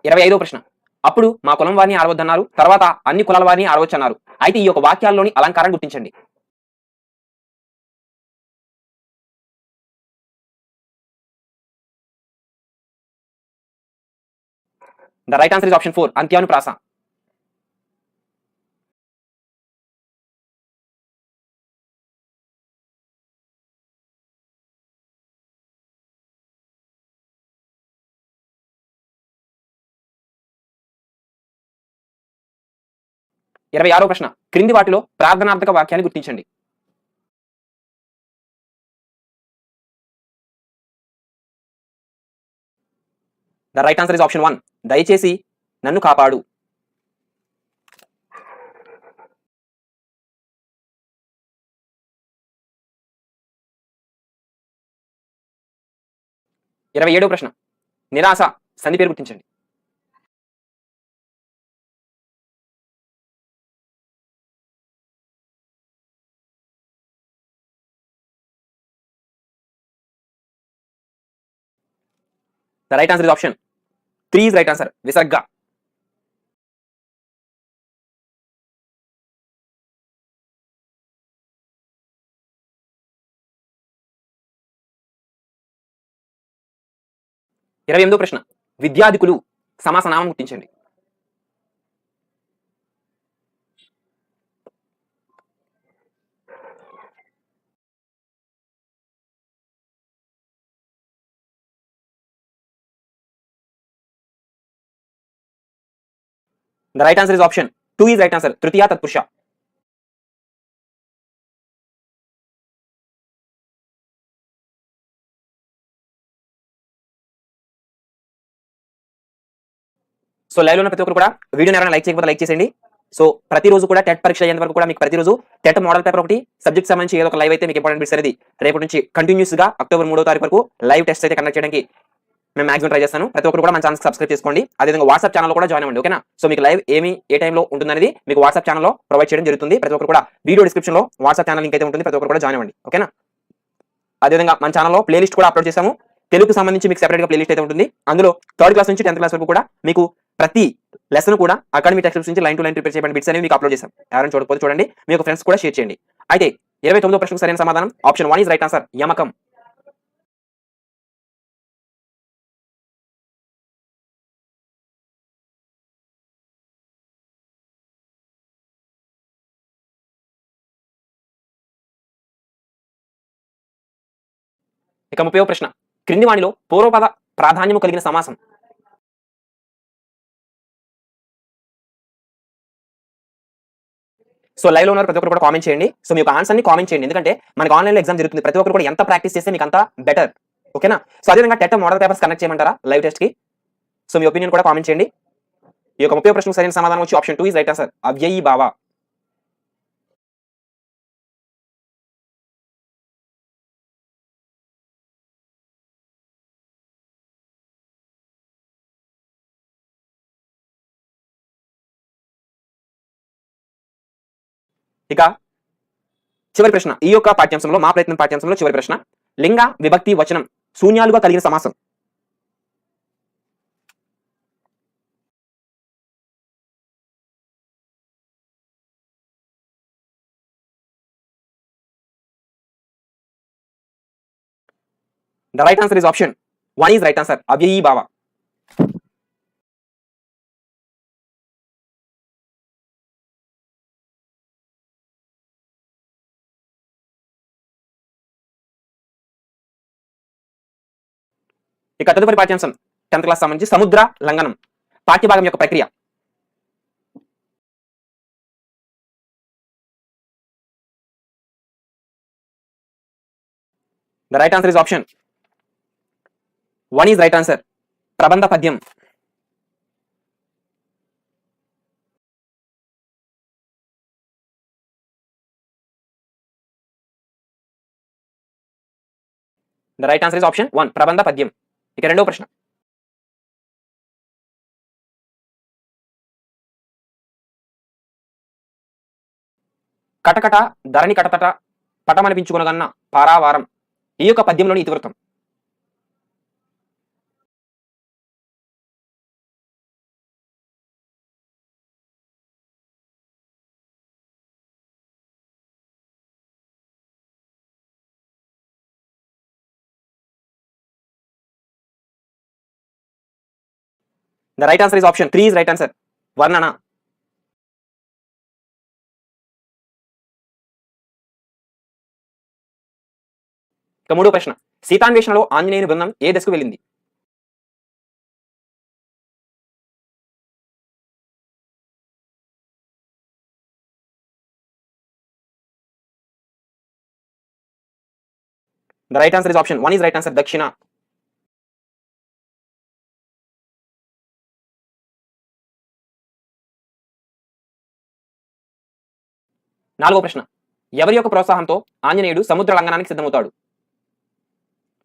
ఇరవై 25వ ప్రశ్న. అప్పుడు మా కులం వారిని ఆడవద్దన్నారు, తర్వాత అన్ని కులాల వారిని ఆడవచ్చన్నారు. అయితే ఈ యొక్క వాక్యాల్లోని అలంకారం గుర్తించండి. The right answer is option 4 అంత్యానుప్రాస. ఇరవై 26వ ప్రశ్న. క్రింది వాటిలో ప్రార్థనార్థక వాక్యాన్ని గుర్తించండి. The right answer is option 1 దయచేసి నన్ను కాపాడు. ఇరవై 27వ ప్రశ్న. నిరాశ సంధి పేరు గుర్తించండి. The right answer is option 3 is right answer. విసర్గ. ఇరవై 28వ ప్రశ్న. విద్యాధికులు సమాసనామం గుర్తించండి. The right answer is option 2 is right answer. తృతీయ తత్పురుష. సో లైవ్ లో ఉన్న ప్రతి ఒక్కరు కూడా వీడియోని ఎవరైనా లైక్ చేయకపోతే లైక్ చేసేయండి. సో ప్రతిరోజు కూడా టెట్ పరీక్ష అయ్యేంత వరకు కూడా మీకు ప్రతిరోజు టెట్ మోడల్ పేపర్ ఒకటి సబ్జెక్ట్ సంబంధించి ఏదో ఒక లైవ్ అయితే మీకు ఇంపార్టెంట్ బిట్స్ అనేది రేపటి నుంచి కంటిన్యూస్ గా అక్టోబర్ 3వ తారీఖు వరకు లైవ్ టెస్ట్ అయితే కండక్ట్ చేయడానికి మేము మాక్సిమం ట్రై చేస్తాను. ప్రతి ఒక్కరు కూడా మన ఛానల్ సబ్స్క్రైబ్ చేసుకోండి. అదేవిధంగా వాట్సాప్ ఛానల్ కూడా జాయిన్ అవ్వండి. ఓకేనా? సో మీకు లైవ్ ఏ టైంలో ఉంటుందనేది మీకు వాట్సాప్ ఛానల్లో ప్రొవైడ్ చేయడం జరుగుతుంది. ప్రతి ఒక్కరు కూడా వీడియో డిస్క్రిప్షన్ లో వాట్సాప్ ఛానల్ లింక్ అయితే ఉంటుంది. ప్రతి ఒక్కరు కూడా జాయిన్ అవ్వండి. ఓకేనా? అదేవిధంగా మన ఛానల్లో ప్లేలిస్ట్ కూడా అప్లోడ్ చేసాము. తెలుగుకు సంబంధించి మీకు సెపరేట్ గా ప్లేలిస్ట్ అయితే ఉంటుంది. అందులో 3rd క్లాస్ నుంచి 10th క్లాస్ వరకు కూడా మీకు ప్రతి లెసన్ కూడా అకాడమీ టెక్స్ట్ నుంచి లైన్ టు లైన్ ప్రిపేర్ చేయబడిన బిట్స్ అనేవి మీకు అప్లోడ్ చేశాం. ఎవరైనా చూడకపోతే చూడండి, మీ యొక్క ఫ్రెండ్స్ కూడా షేర్ చేయండి. అయితే 29వ ప్రశ్నకు సరైన సమాధానం ఆప్షన్ 1 ఇస్ రైట్ ఆన్సర్, యమకం. ఇక 30వ ప్రశ్న, క్రింది వాణిలో పూర్వపద ప్రాధాన్యము కలిగిన సమాసం. సో లైవ్ లో ఉన్నారు ప్రతి ఒక్కరు కూడా కామెంట్ చేయండి. సో మీ యొక్క ఆన్సర్ ని కామెంట్ చేయండి, ఎందుకంటే మనకి ఆన్లైన్ లో ఎగ్జామ్ జరుగుతుంది. ప్రతి ఒక్కరు కూడా ఎంత ప్రాక్టీస్ చేస్తే మీకు అంత బెటర్. ఓకేనా? సో అదేవిధంగా టెట్ మోడల్ పేపర్స్ కనెక్ట్ చేయమంటారా లైవ్ టెస్ట్ కి? సో మీ ఒపీనియన్ కూడా కామెంట్ చేయండి. ఈ యొక్క 30వ ప్రశ్నకు సరైన సమాధానం వచ్చి ఆప్షన్ 2 ఇస్ రైట్ ఆన్సర్, అవ్యయీ భావ. ఇక చివరి ప్రశ్న, ఈ యొక్క పాఠ్యాంశంలో మా ప్రయత్నం పాఠ్యాంశంలో చివరి ప్రశ్న, లింగ విభక్తి వచనం శూన్యాలుగా కలిగిన సమాసం. The right answer is option 1 is right answer, అవ్యయీ భావ. ఇక తదుపరి పాఠ్యాంశం 10th క్లాస్ సంబంధించి సముద్ర లంఘనం పాఠ్యభాగం యొక్క ప్రక్రియ. The right answer is option 1 is right answer, ప్రబంధ పద్యం. The right answer is option 1, ప్రబంధ పద్యం. ఇక రెండవ ప్రశ్న, కటకట ధరణి కటతట పటమనిపించుకొనగన్న పారావారం ఈ యొక్క పద్యంలోని ఇతివృత్తం. The right answer is option 3 is right answer, వర్ణన. ఇక మూడో ప్రశ్న, సీతాన్వేషణలో ఆంజనేయుని బృందం ఏ దశకు వెళ్ళింది? The right answer is option 1 is right answer, దక్షిణ. నాలుగో ప్రశ్న, ఎవరి యొక్క ప్రోత్సాహంతో ఆంజనేయుడు సముద్ర లంఘనానికి సిద్ధమవుతాడు?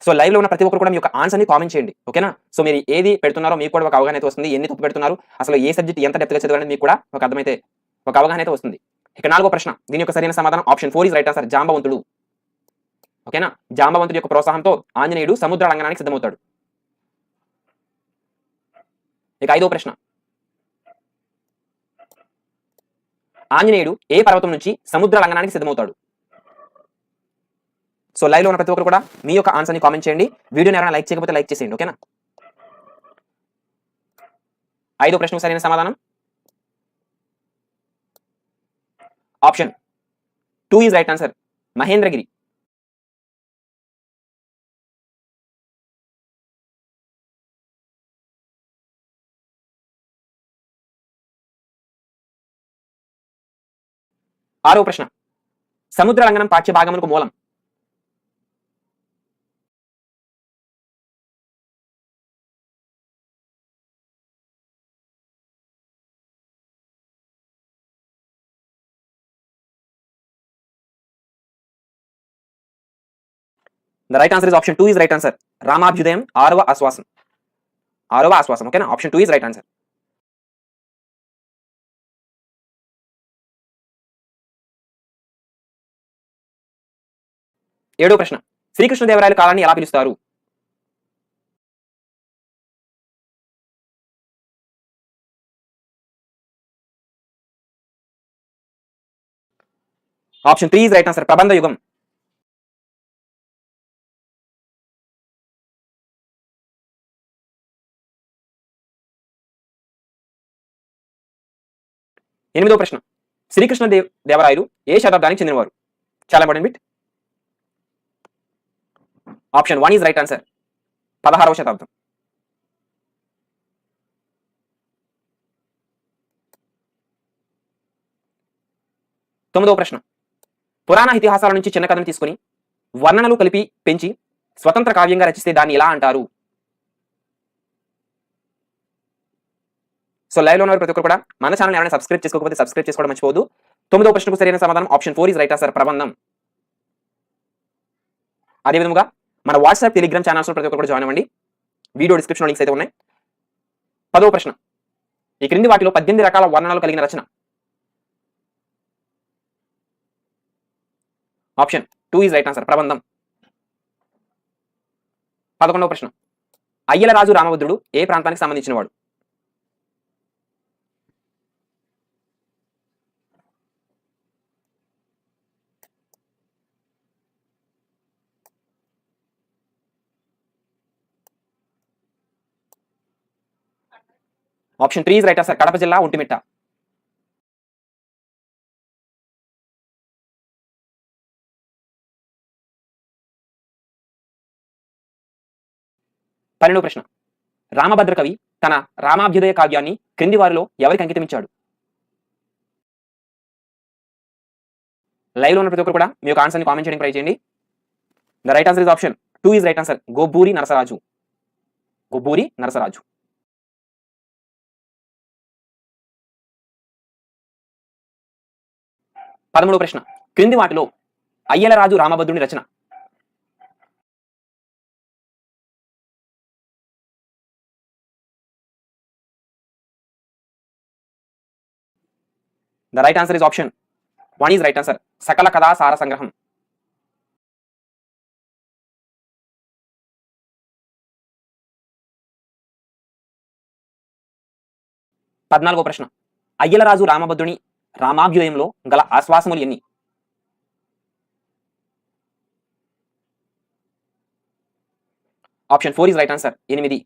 సో లైవ్ లో ఉన్న ప్రతి ఒక్కరు కూడా మీ యొక్క ఆన్సర్ ని కామెంట్ చేయండి. ఓకేనా? సో మీరు ఏది పెడుతున్నారో మీకు కూడా ఒక అవగాహన అయితే వస్తుంది. ఎన్ని తప్పు పెడుతున్నారు, అసలు ఏ సబ్జెక్ట్ ఎంత డెప్త్ గా చదవాలని మీకు కూడా ఒక అర్థమైతే ఒక అవగాహన అయితే వస్తుంది. ఇక నాలుగో ప్రశ్న, దీని యొక్క సరైన సమాధానం ఆప్షన్ 4 ఇస్ రైట్ ఆన్సర్, జాంబవంతుడు. ఓకేనా? జాంబవంతుడి యొక్క ప్రోత్సాహంతో ఆంజనేయుడు సముద్ర లంఘనానికి సిద్ధమవుతాడు. ఇక ఐదో ప్రశ్న, ఆంజనేయుడు ఏ పర్వతం నుంచి సముద్ర లంఘనానికి సిద్ధమవుతాడు? సో లైవ్ లో ఉన్న ప్రతి ఒక్కరు కూడా మీ యొక్క ఆన్సర్ ని కామెంట్ చేయండి. వీడియోని ఎవరైనా లైక్ చేయకపోతే లైక్ చేసేయండి. ఓకేనా? ఐదో ప్రశ్నకు సరైన సమాధానం option 2 is right answer, Mahendragiri. ఆరో ప్రశ్న, సముద్ర లంఘనం పాఠ్య భాగమునకు మూలం. The right answer is option 2 is right answer. Ramabhyudayam 6వ ఆశ్వాసం. 6వ ఆశ్వాసం. ఓకేనా, ఆప్షన్ 2 ఇస్ రైట్ ఆన్సర్. ఏడో ప్రశ్న, శ్రీకృష్ణదేవరాయల కాలాన్ని ఎలా పిలుస్తారు? Option 3 is right answer. ప్రబంధ యుగం. ఎనిమిదో ప్రశ్న, శ్రీకృష్ణ దేవరాయలు ఏ శతాబ్దానికి చెందినవారు? చాలా important bit. Option 1 is right answer. 16వ శతాబ్దం. తొమ్మిదవ ప్రశ్న, పురాణ ఇతిహాసాల నుంచి చిన్న కథను తీసుకుని వర్ణనలు కలిపి పెంచి స్వతంత్ర కావ్యంగా రచిస్తే దాన్ని ఎలా అంటారు? సో లైవ్ లో ఉన్న ప్రతి ఒక్కరు కూడా మన ఛానల్ ఏమైనా సబ్స్క్రైబ్ చేసుకోకపోతే సబ్స్క్రైబ్ చేసుకోవడం మర్చిపోదు. 9వ ప్రశ్నకు సరైన సమాధానం ఆప్షన్ 4 ఇస్ రైట్ ఆన్సర్. ప్రబంధం. అదేవిధంగా మన వాట్సాప్, టెలిగ్రామ్ ఛానల్స్ ప్రతి ఒక్కరు కూడా జాయిన్ అవ్వండి. వీడియో డిస్క్రిప్షన్ లింక్స్ అయితే ఉన్నాయి. 10వ ప్రశ్న, ఈ క్రింది వాటిలో 18 రకాల వర్ణనలు కలిగిన రచన? Option 2 is right answer. ప్రబంధం. 11వ ప్రశ్న, అయ్యలరాజు రామభద్రుడు ఏ ప్రాంతానికి సంబంధించిన వాడు? Option 3 is right answer. Kadapa జిల్లా, ఒంటిమిట్ట. పన్నెండవ ప్రశ్న, రామభద్ర కవి తన రామాభ్యుదయ కావ్యాన్ని క్రింది వారిలో ఎవరికి అంకితమిచ్చాడు? లైవ్ లో ఉన్న ప్రతి ఒక్కరు కూడా మీ యొక్క ఆన్సర్ ని కామెంట్ చేయడానికి ట్రై చేయండి. The right answer is option 2 is right answer. Gobburi Narasaraju. Gobburi Narasaraju. 13వ ప్రశ్న, క్రింది వాటిలో అయ్యలరాజు రామభద్రుని రచన? The right answer is option 1 is right answer. Sakala Katha సార సంగ్రహం. పద్నాలుగో ప్రశ్న, అయ్యలరాజు రామభద్రుని రామాభ్యుదయంలో గల ఆశ్వాసములు ఎన్ని? Option 4 is right answer. 8.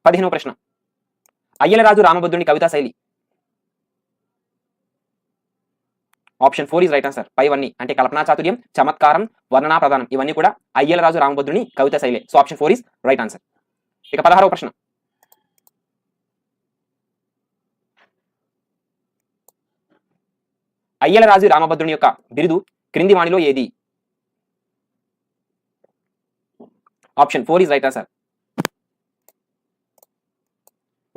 పదిహేనవ ప్రశ్న, అయ్యలరాజు రామభద్రుని కవితా శైలి? Option 4 is right answer. పైవన్నీ అంటే కల్పనా చాతుర్యం, చమత్కారం, వర్ణనా ప్రధానం ఇవన్నీ కూడా అయ్యలరాజు రామభద్రుని కవితా శైలి. So option 4 is right answer. ఇక 16వ ప్రశ్న, అయ్యలరాజు రామభద్రుని యొక్క బిరుదు క్రింది వాణిలో ఏది? Option 4 is right answer.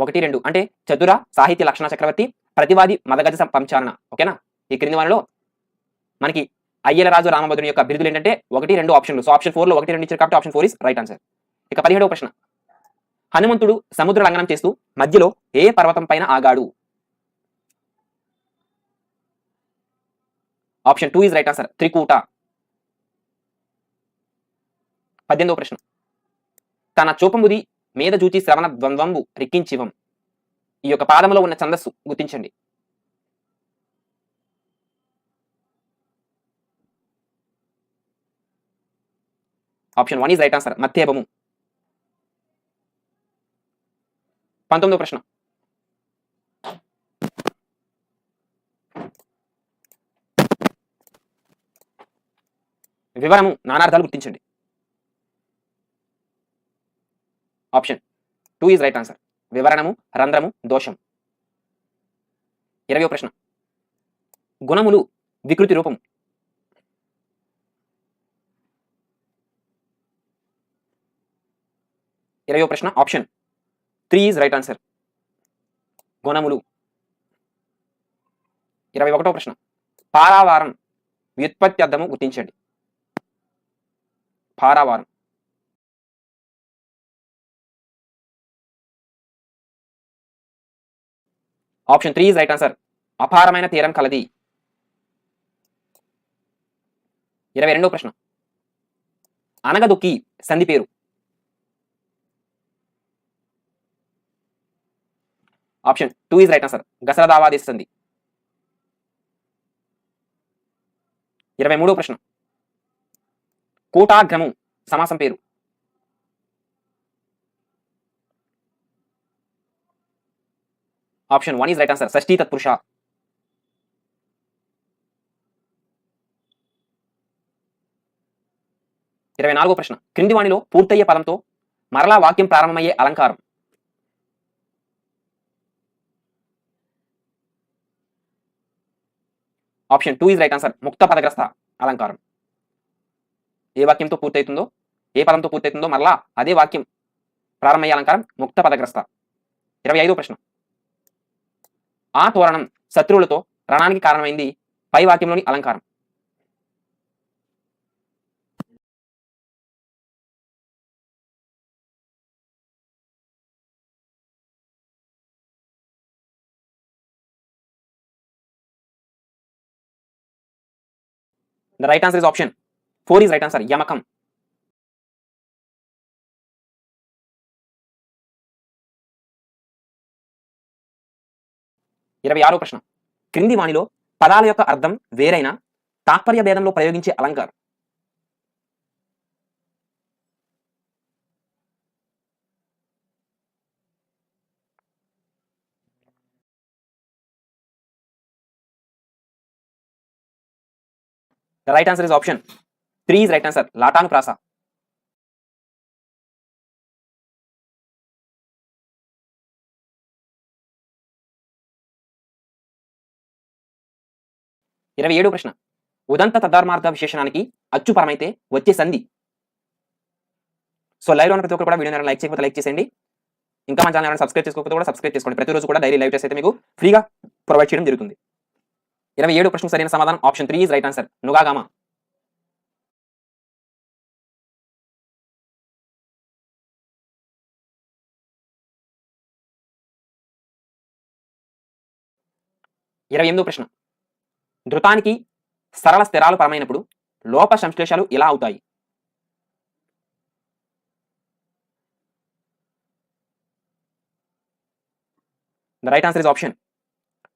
1, 2 అంటే చతుర సాహిత్య లక్షణ చక్రవర్తి, ప్రతివాది మదగజ పంచారణ. ఓకేనా, ఈ క్రింది వారిలో మనకి అయ్యలరాజు రామభద్రుని యొక్క బిరుదులు ఏంటంటే 1, 2 ఆప్షన్లు. సో ఆప్షన్ 4 లో 1, 2 ఇచ్చారు కాబట్టి ఆప్షన్ 4 ఇస్ రైట్ ఆన్సర్. ఇక 17వ ప్రశ్న, హనుమంతుడు సముద్ర లంఘనం చేస్తూ మధ్యలో ఏ పర్వతం పైన ఆగాడు? Option 2 is right answer. Trikuta. 18వ ప్రశ్న, తన చూపముది మీద జూచి శ్రవణ ద్వంద్వంబు రిక్కించివం. ఈ యొక్క పాదములో ఉన్న ఛందస్సు గుర్తించండి. Option 1 is right answer. మత్తేభము. 19వ ప్రశ్న, వివరము నానార్థాలు గుర్తించండి. Option 2 is right answer. వివరణము, రంధ్రము, దోషం. 20వ ప్రశ్న, గుణములు వికృతి రూపం? 20వ ప్రశ్న ఆప్షన్ 3 ఈజ్ రైట్ ఆన్సర్. గుణములు. 21వ ప్రశ్న. పారావారం వ్యుత్పత్తి అర్థము గుర్తించండి. పారావారం. Option 3 is right answer. అపారమైన తీరం కలది. 22వ ప్రశ్న. అనగదొక్కి సంధి పేరు. Option 2 is right answer. గసరదావాదేశ సంధి. 23వ ప్రశ్న. కూటాగ్రము సమాసం పేరు. Option 1 is right answer. షష్ఠీ తత్పురుష. 24వ ప్రశ్న. క్రింది వాణిలో పూర్తయ్యే పదంతో మరలా వాక్యం ప్రారంభమయ్యే అలంకారం. Option 2 is right answer. ముక్త పదగ్రస్త అలంకారం. ఏ వాక్యంతో పూర్తవుతుందో, ఏ పదంతో పూర్తవుతుందో మరలా అదే వాక్యం ప్రారంభమయ్యే అలంకారం ముక్త పదగ్రస్త. 25వ ప్రశ్న. ఆ తోరణం శత్రువులతో రణానికి కారణమైంది పై వాక్యంలోని అలంకారం. The right answer is option 4 is right answer. యమకం. ఇరవై ఆరో ప్రశ్న. క్రింది వాణిలో పదాల యొక్క అర్థం వేరైన తాత్పర్య భేదంలో ప్రయోగించే అలంకారం. The right answer is option 3 is right answer. లాటాను ప్రాస. ఇరవై ఏడో ప్రశ్న. ఉదంత తద్ధార్మార్థ విశేషణానికి అచ్చుపరమైతే వచ్చే సంధి. సో లైవ్ లో ఉన్న ప్రతి ఒక్కరు కూడా వీడియో లైక్ చేయకపోతే లైక్ చేసేయండి. ఇంకా మన ఛానల్ సబ్స్క్రైబ్ చేసుకోకపోతే కూడా సబ్స్క్రైబ్ చేసుకోండి. ప్రతిరోజు కూడా డైలీ లైవ్ టెస్ట్ అయితే మీకు ఫ్రీగా ప్రొవైడ్ చేయడం జరుగుతుంది. 27 ప్రశ్న సరైన సమాధానం ఆప్షన్ 3 ఈజ్ రైట్ ఆన్సర్. నుగాగామ. 28వ ప్రశ్న. ధృతానికి సరళ స్థిరాలు పరమైనప్పుడు లోప సంశ్లేషాలు ఎలా అవుతాయి. The right answer is option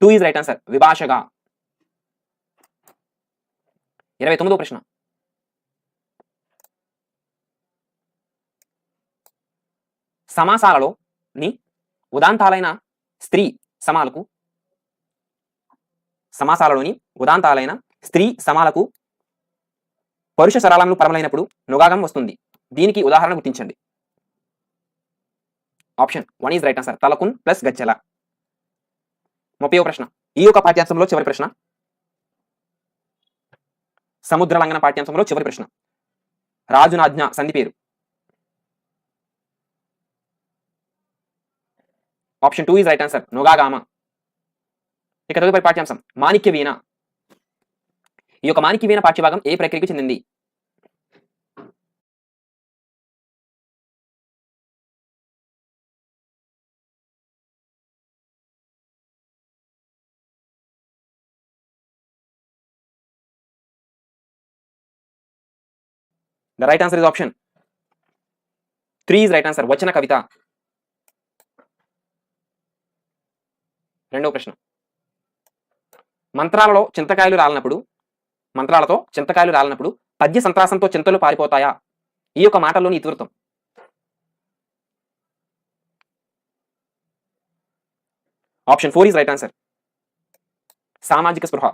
2 is right answer. విభాషగా. 29వ ప్రశ్న. సమాసాలలోని ఉదాంతాలైన స్త్రీ సమాలకు పరుష సరళములు పరములైనప్పుడు నుగాగం వస్తుంది. దీనికి ఉదాహరణ గుర్తించండి. Option 1 is right answer. తలకున్ ప్లస్ గజ్జల. 30వ ప్రశ్న. ఈ యొక్క పాఠ్యాంశంలో చివరి ప్రశ్న. సముద్ర లంఘన పాఠ్యాంశంలో చివరి ప్రశ్న. రాజునాజ్ఞ సంధి పేరు. Option 2 is right answer. నుగాగామ. ఇక తదుపరి పాఠ్యాంశం మాణిక్య వీణ. ఈ యొక్క మాణిక్య వీణ పాఠ్యభాగం ఏ ప్రక్రియకు చెందింది. The right answer is option 3 is right answer. వచన కవిత. రెండవ ప్రశ్న. మంత్రాలతో చింతకాయలు రాలినప్పుడు పద్య సంత్రాసంతో చింతలు పారిపోతాయా. ఈ యొక్క మాటల్లోని ఇతివృత్తం. Option 4 is right answer. సామాజిక స్పృహ.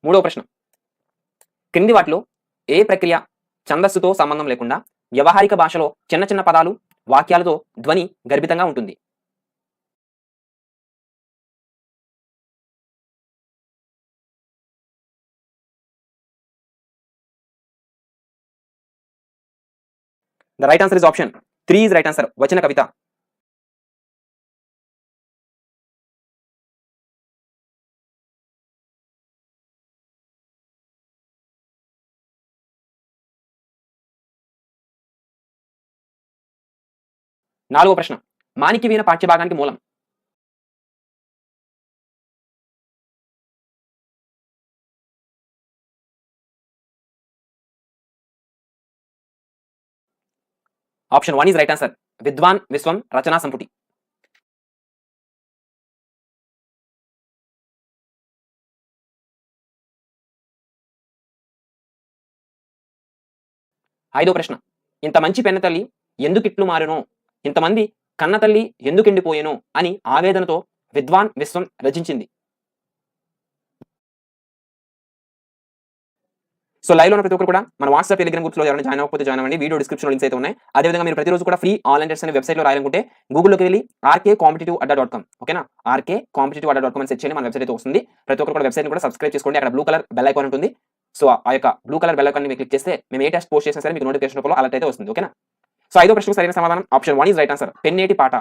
మూడవ ప్రశ్న. క్రింది వాటిలో ఏ ప్రక్రియ ఛందస్సుతో సంబంధం లేకుండా వ్యవహారిక భాషలో చిన్న చిన్న పదాలు వాక్యాలతో ధ్వని గర్భితంగా ఉంటుంది. The right answer is option 3 is right answer. వచన కవిత. నాలుగో ప్రశ్న. మాణిక్యవీణ పాఠ్యభాగానికి మూలం. Option 1 is right answer. విద్వాన్ విశ్వం రచనా సంపుటి. ఐదో ప్రశ్న. ఇంత మంచి పెన్న తల్లి ఎందుకిట్లు మారెనో, ఇంతమంది కన్న తల్లి ఎందుకెండిపోయేనో అని ఆవేదనతో విద్వాన్ విశ్వం రచించింది. సో లైవ్ లో ఉన్న ప్రతి ఒక్కరు కూడా మన వాట్సాప్ టెలిగ్రామ్ గ్రూప్స్ లో ఎవరైనా జాయిన్ అవ్వకపోతే జాయిన్ అవ్వండి. వీడియో డిస్క్రిప్షన్ లింక్స్ అయితే ఉన్నాయి. అదేవిధంగా మీరు ప్రతిరోజు కూడా ఫ్రీ ఆన్లైన్ టెస్ట్ అనే వెబ్సైట్ లో రాయాలనుకుంటే గూగుల్లోకి వెళ్ళి rkcompetitive.com ఓకేనా, rkcompetitive.com అని సెర్చ్ చేయండి, మన వెబ్సైట్ అయితే వస్తుంది. ప్రతి ఒక్కరు కూడా వెబ్సైట్ కూడా సబ్స్క్రైబ్ చేసుకోండి. అక్కడ బ్లూ కలర్ బెల్ ఐకాన్ ఉంటుంది. సో ఆ యొక్క blue colour bell icon click చేస్తే మేము ఏ టెస్ట్ పోస్ట్ చేసినా సరే మీకు నోటిఫికేషన్ రూపంలో అలర్ట్ అయితే వస్తుంది. ఓకేనా. సో ఐదో ప్రశ్నకు సరైన సమాధానం option 1 is right answer. Penneti పాట.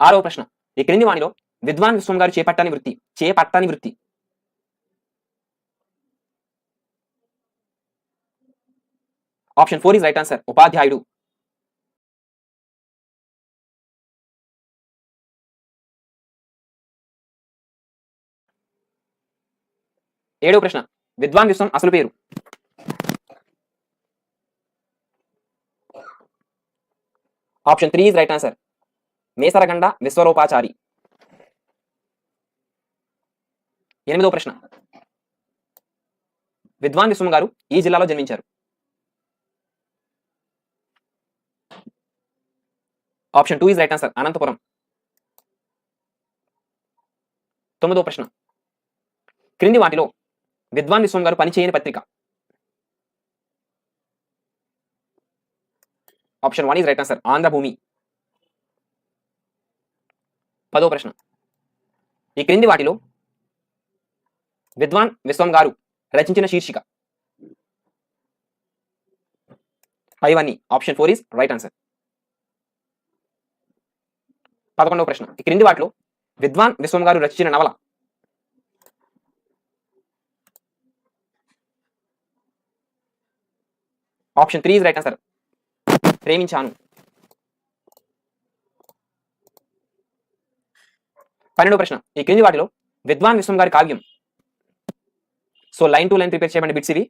ఆరవ ప్రశ్న. ఈ క్రింది వాణిలో విద్వాన్ విశ్వం గారు చేపట్టని వృత్తి. Option 4 is right answer. ఉపాధ్యాయుడు. ఏడవ ప్రశ్న. విద్వాన్ విశ్వం అసలు పేరు. Option 3 is right answer. Mesaraganda Viswarupachari. ఎనిమిదవ ప్రశ్న. విద్వాన్ విశ్వం గారు ఈ జిల్లాలో జన్మించారు. Option 2 is right answer. Anantapuram. తొమ్మిదవ ప్రశ్న. క్రింది వాటిలో విద్వాన్ విశ్వం గారు పనిచేయని పత్రిక. Option 1 is right answer. Andhra Bhoomi. 10వ ప్రశ్న. ఈ క్రింది వాటిలో విద్వాన్ విశ్వం గారు రచించిన శీర్షిక. పైవన్నీ. Option 4 is right answer. 11వ ప్రశ్న. ఈ క్రింది వాటిలో విద్వాన్ విశ్వం గారు రచించిన నవల. Option 3 is right answer. ప్రేమించాను. 12వ ప్రశ్న. ఈ క్రింది వాటిలో విద్వాన్ విశ్వం గారి కావ్యం. So line to line prepare చేయబడిన బిట్స్ ఇవి.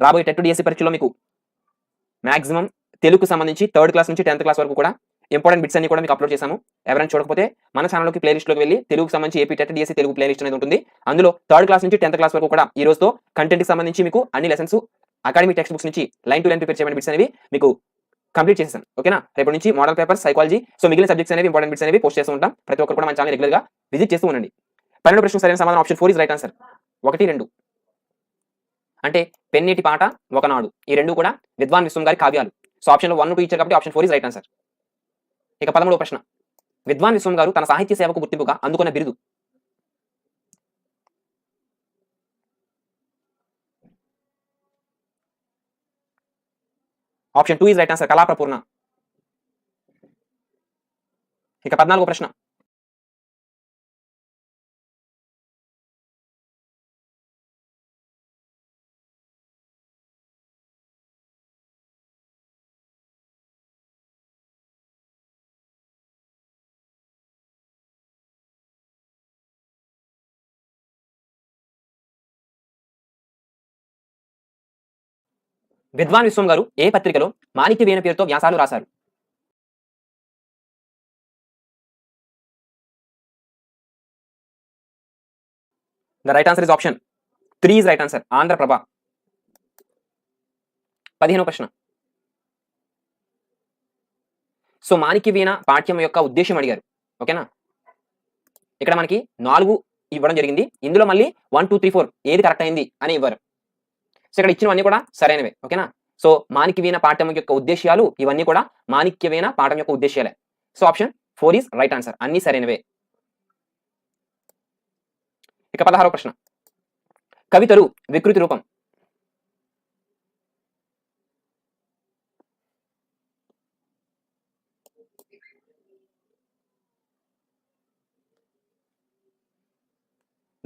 రాబోయే టెట్ డిఎస్సి పరీక్షలో మీకు మాక్సిమం తెలుగుకు సంబంధించి 3rd క్లాస్ నుంచి 10th క్లాస్ వరకు కూడా ఇంపార్టెంట్ బిట్స్ అన్ని కూడా మీకు అప్లోడ్ చేశాము. ఎవరైనా చూడకపోతే మన ఛానల్లోకి ప్లేలిస్ట్లోకి వెళ్ళి తెలుగుకు సంబంధించి AP TET DSC Telugu playlist అనేది ఉంటుంది. అందులో 3rd క్లాస్ నుంచి 10th క్లాస్ వరకు కూడా ఈ రోజుతో కంటెంట్కి సంబంధించి మీకు అన్ని లెసన్స్ అకాడమిక్ టెక్స్ట్ బుక్స్ నుంచి లైన్ టు లైన్ ప్రిపేర్ చేయబడిన బిట్స్ అనేవి మీకు కంప్లీట్ చేసేసాను. ఓకేనా. రేపటి నుంచి మోడల్ పేపర్, సైకాలజీ, సో మిగిలిన సబ్జెక్ట్స్ అనేవి ఇంపార్టెంట్ బిట్స్ అనేవి పోస్ట్ చేస్తూ ఉంటాం. ప్రతి ఒక్కరు కూడా మన ఛానల్ రెగ్యులర్ గా విజిట్ చేస్తూ ఉండండి. 12వ ప్రశ్న సరైన సమాధానం ఆప్షన్ 4 ఇస్ రైట్ ఆన్సర్. 1, 2 అంటే పెన్నేటి పాట, ఒకనాడు, ఈ రెండు కూడా విద్వాన్ విశ్వం గారి కావ్యాలు. సో ఆప్షన్ 1, 2 ఇచ్చారు కాబట్టి ఆప్షన్ 4 ఇస్ రైట్ ఆన్సర్. ఇక 13వ ప్రశ్న. విద్వాన్ విశ్వం గారు తన సాహిత్య సేవకు గుర్తింపుగా అందుకున్న బిరుదు. Option 2 is right answer. Kalaprapoorna. ఇక 14వ ప్రశ్న. విద్వాన్ విశ్వం గారు ఏ పత్రికలో మాణిక్యవీణ పేరుతో వ్యాసాలు రాశారు? The right answer is option 3 is right answer. Andhraprabha. 15వ ప్రశ్న. సో మాణిక్యవీణ పాఠ్యం యొక్క ఉద్దేశం అడిగారు. ఓకేనా. ఇక్కడ మనకి 4 ఇవ్వడం జరిగింది. ఇందులో మళ్ళీ 1, 2, 3, 4 ఏది కరెక్ట్ అయింది అని ఇవ్వరు. సో ఇక్కడ ఇచ్చినవన్నీ కూడా సరైనవే. ఓకేనా. సో మాణిక్యవీణ పాఠం యొక్క ఉద్దేశ్యాలు ఇవన్నీ కూడా మాణిక్యవీణ పాఠం యొక్క ఉద్దేశ్యాలే. So option 4 is right answer. అన్ని సరైనవే. ఇక 16వ ప్రశ్న. కవితలు వికృతి రూపం.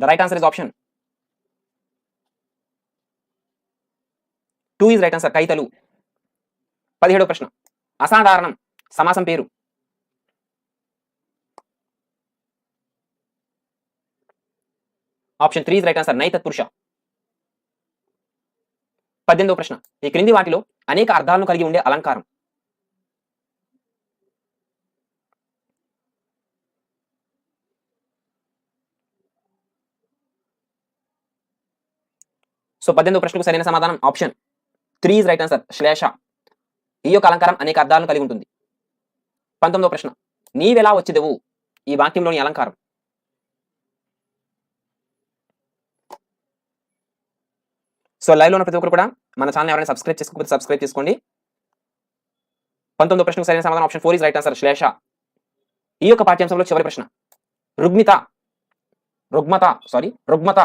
The right answer is option 2 is right answer. కైతలు. 17వ ప్రశ్న. అసాధారణం సమాసం పేరు. Option 3 is right answer. నై తత్పురుష. 18వ ప్రశ్న. ఈ క్రింది వాటిలో అనేక అర్థాలను కలిగి ఉండే అలంకారం. సో 18వ ప్రశ్నకు సరైన సమాధానం ఆప్షన్ 3 is right answer. శ్లేష. ఈ యొక్క అలంకారం అనేక అర్థాలను కలిగి ఉంటుంది. 19వ ప్రశ్న. నీవెలా వచ్చిదవు ఈ వాక్యంలోని అలంకారం. సో లైవ్ లో ఉన్న ప్రతి ఒక్కరు కూడా మన ఛానల్ ఎవరైనా సబ్స్క్రైబ్ చేసుకోకపోతే సబ్స్క్రైబ్ చేసుకోండి. 19వ ప్రశ్నకు సరైన సమాధానం ఆప్షన్ 4 is right answer. శ్లేష. ఈ యొక్క పాఠ్యాంశంలో చివరి ప్రశ్న. రుగ్మత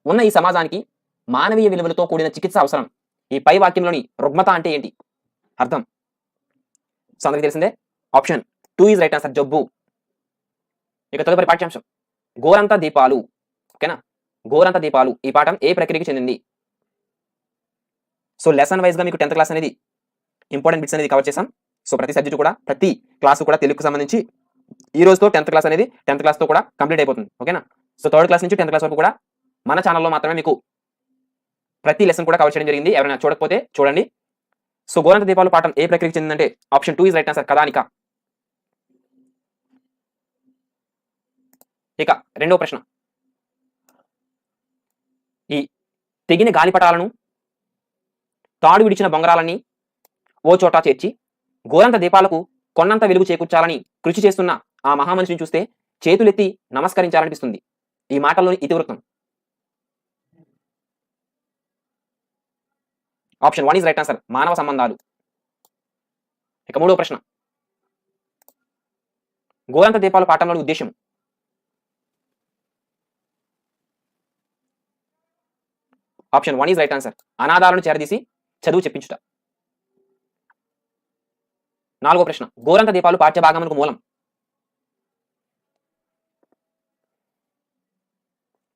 ఉన్న ఈ సమాజానికి మానవీయ విలువలతో కూడిన చికిత్స అవసరం. ఈ పై వాక్యంలోని రుగ్మత అంటే ఏంటి అర్థం? సో అందరికీ తెలిసిందే. Option 2 is right answer. జబ్బు. ఇక తదుపరి పాఠ్యాంశం గోరంత దీపాలు. ఓకేనా, గోరంత దీపాలు ఈ పాఠం ఏ ప్రక్రియకి చెందింది? సో లెసన్ వైజ్ గా మీకు 10th క్లాస్ అనేది ఇంపార్టెంట్ బిట్స్ అనేది కవర్ చేసాం. సో ప్రతి సబ్జెక్టు కూడా ప్రతి క్లాసు కూడా తెలుగుకు సంబంధించి ఈ రోజుతో 10th క్లాస్ అనేది 10th క్లాస్ తో కూడా కంప్లీట్ అయిపోతుంది. ఓకేనా, సో 3rd క్లాస్ నుంచి 10th క్లాస్ వరకు కూడా మన ఛానల్లో మాత్రమే మీకు ప్రతి లెసన్ కూడా కవర్ చేయడం జరిగింది. ఎవరైనా చూడకపోతే చూడండి. సో గోరంత దీపాలు పాఠం ఏ ప్రక్రియకి చెందిందంటే ఆప్షన్ 2 is right answer. కథానిక. ఇక 2వ ప్రశ్న. ఈ తెగిన గాలిపటాలను తాడు విడిచిన బొంగరాలని ఓ చోట చేర్చి గోరంత దీపాలకు కొన్నంత వెలుగు చేకూర్చాలని కృషి చేస్తున్న ఆ మహామనిషిని చూస్తే చేతులెత్తి నమస్కరించాలనిపిస్తుంది. ఈ మాటల్లోని ఇతివృత్తం. Option 1 is right answer. మానవ సంబంధాలు. ఇక 3వ ప్రశ్న. గోరంత దీపాలు పాఠంలోని ఉద్దేశం. Option 1 is right answer. అనాథాలను చేరదీసి చదువు చెప్పించుట. 4వ ప్రశ్న. గోరంత దీపాలు పాఠ్యభాగమునకు మూలం.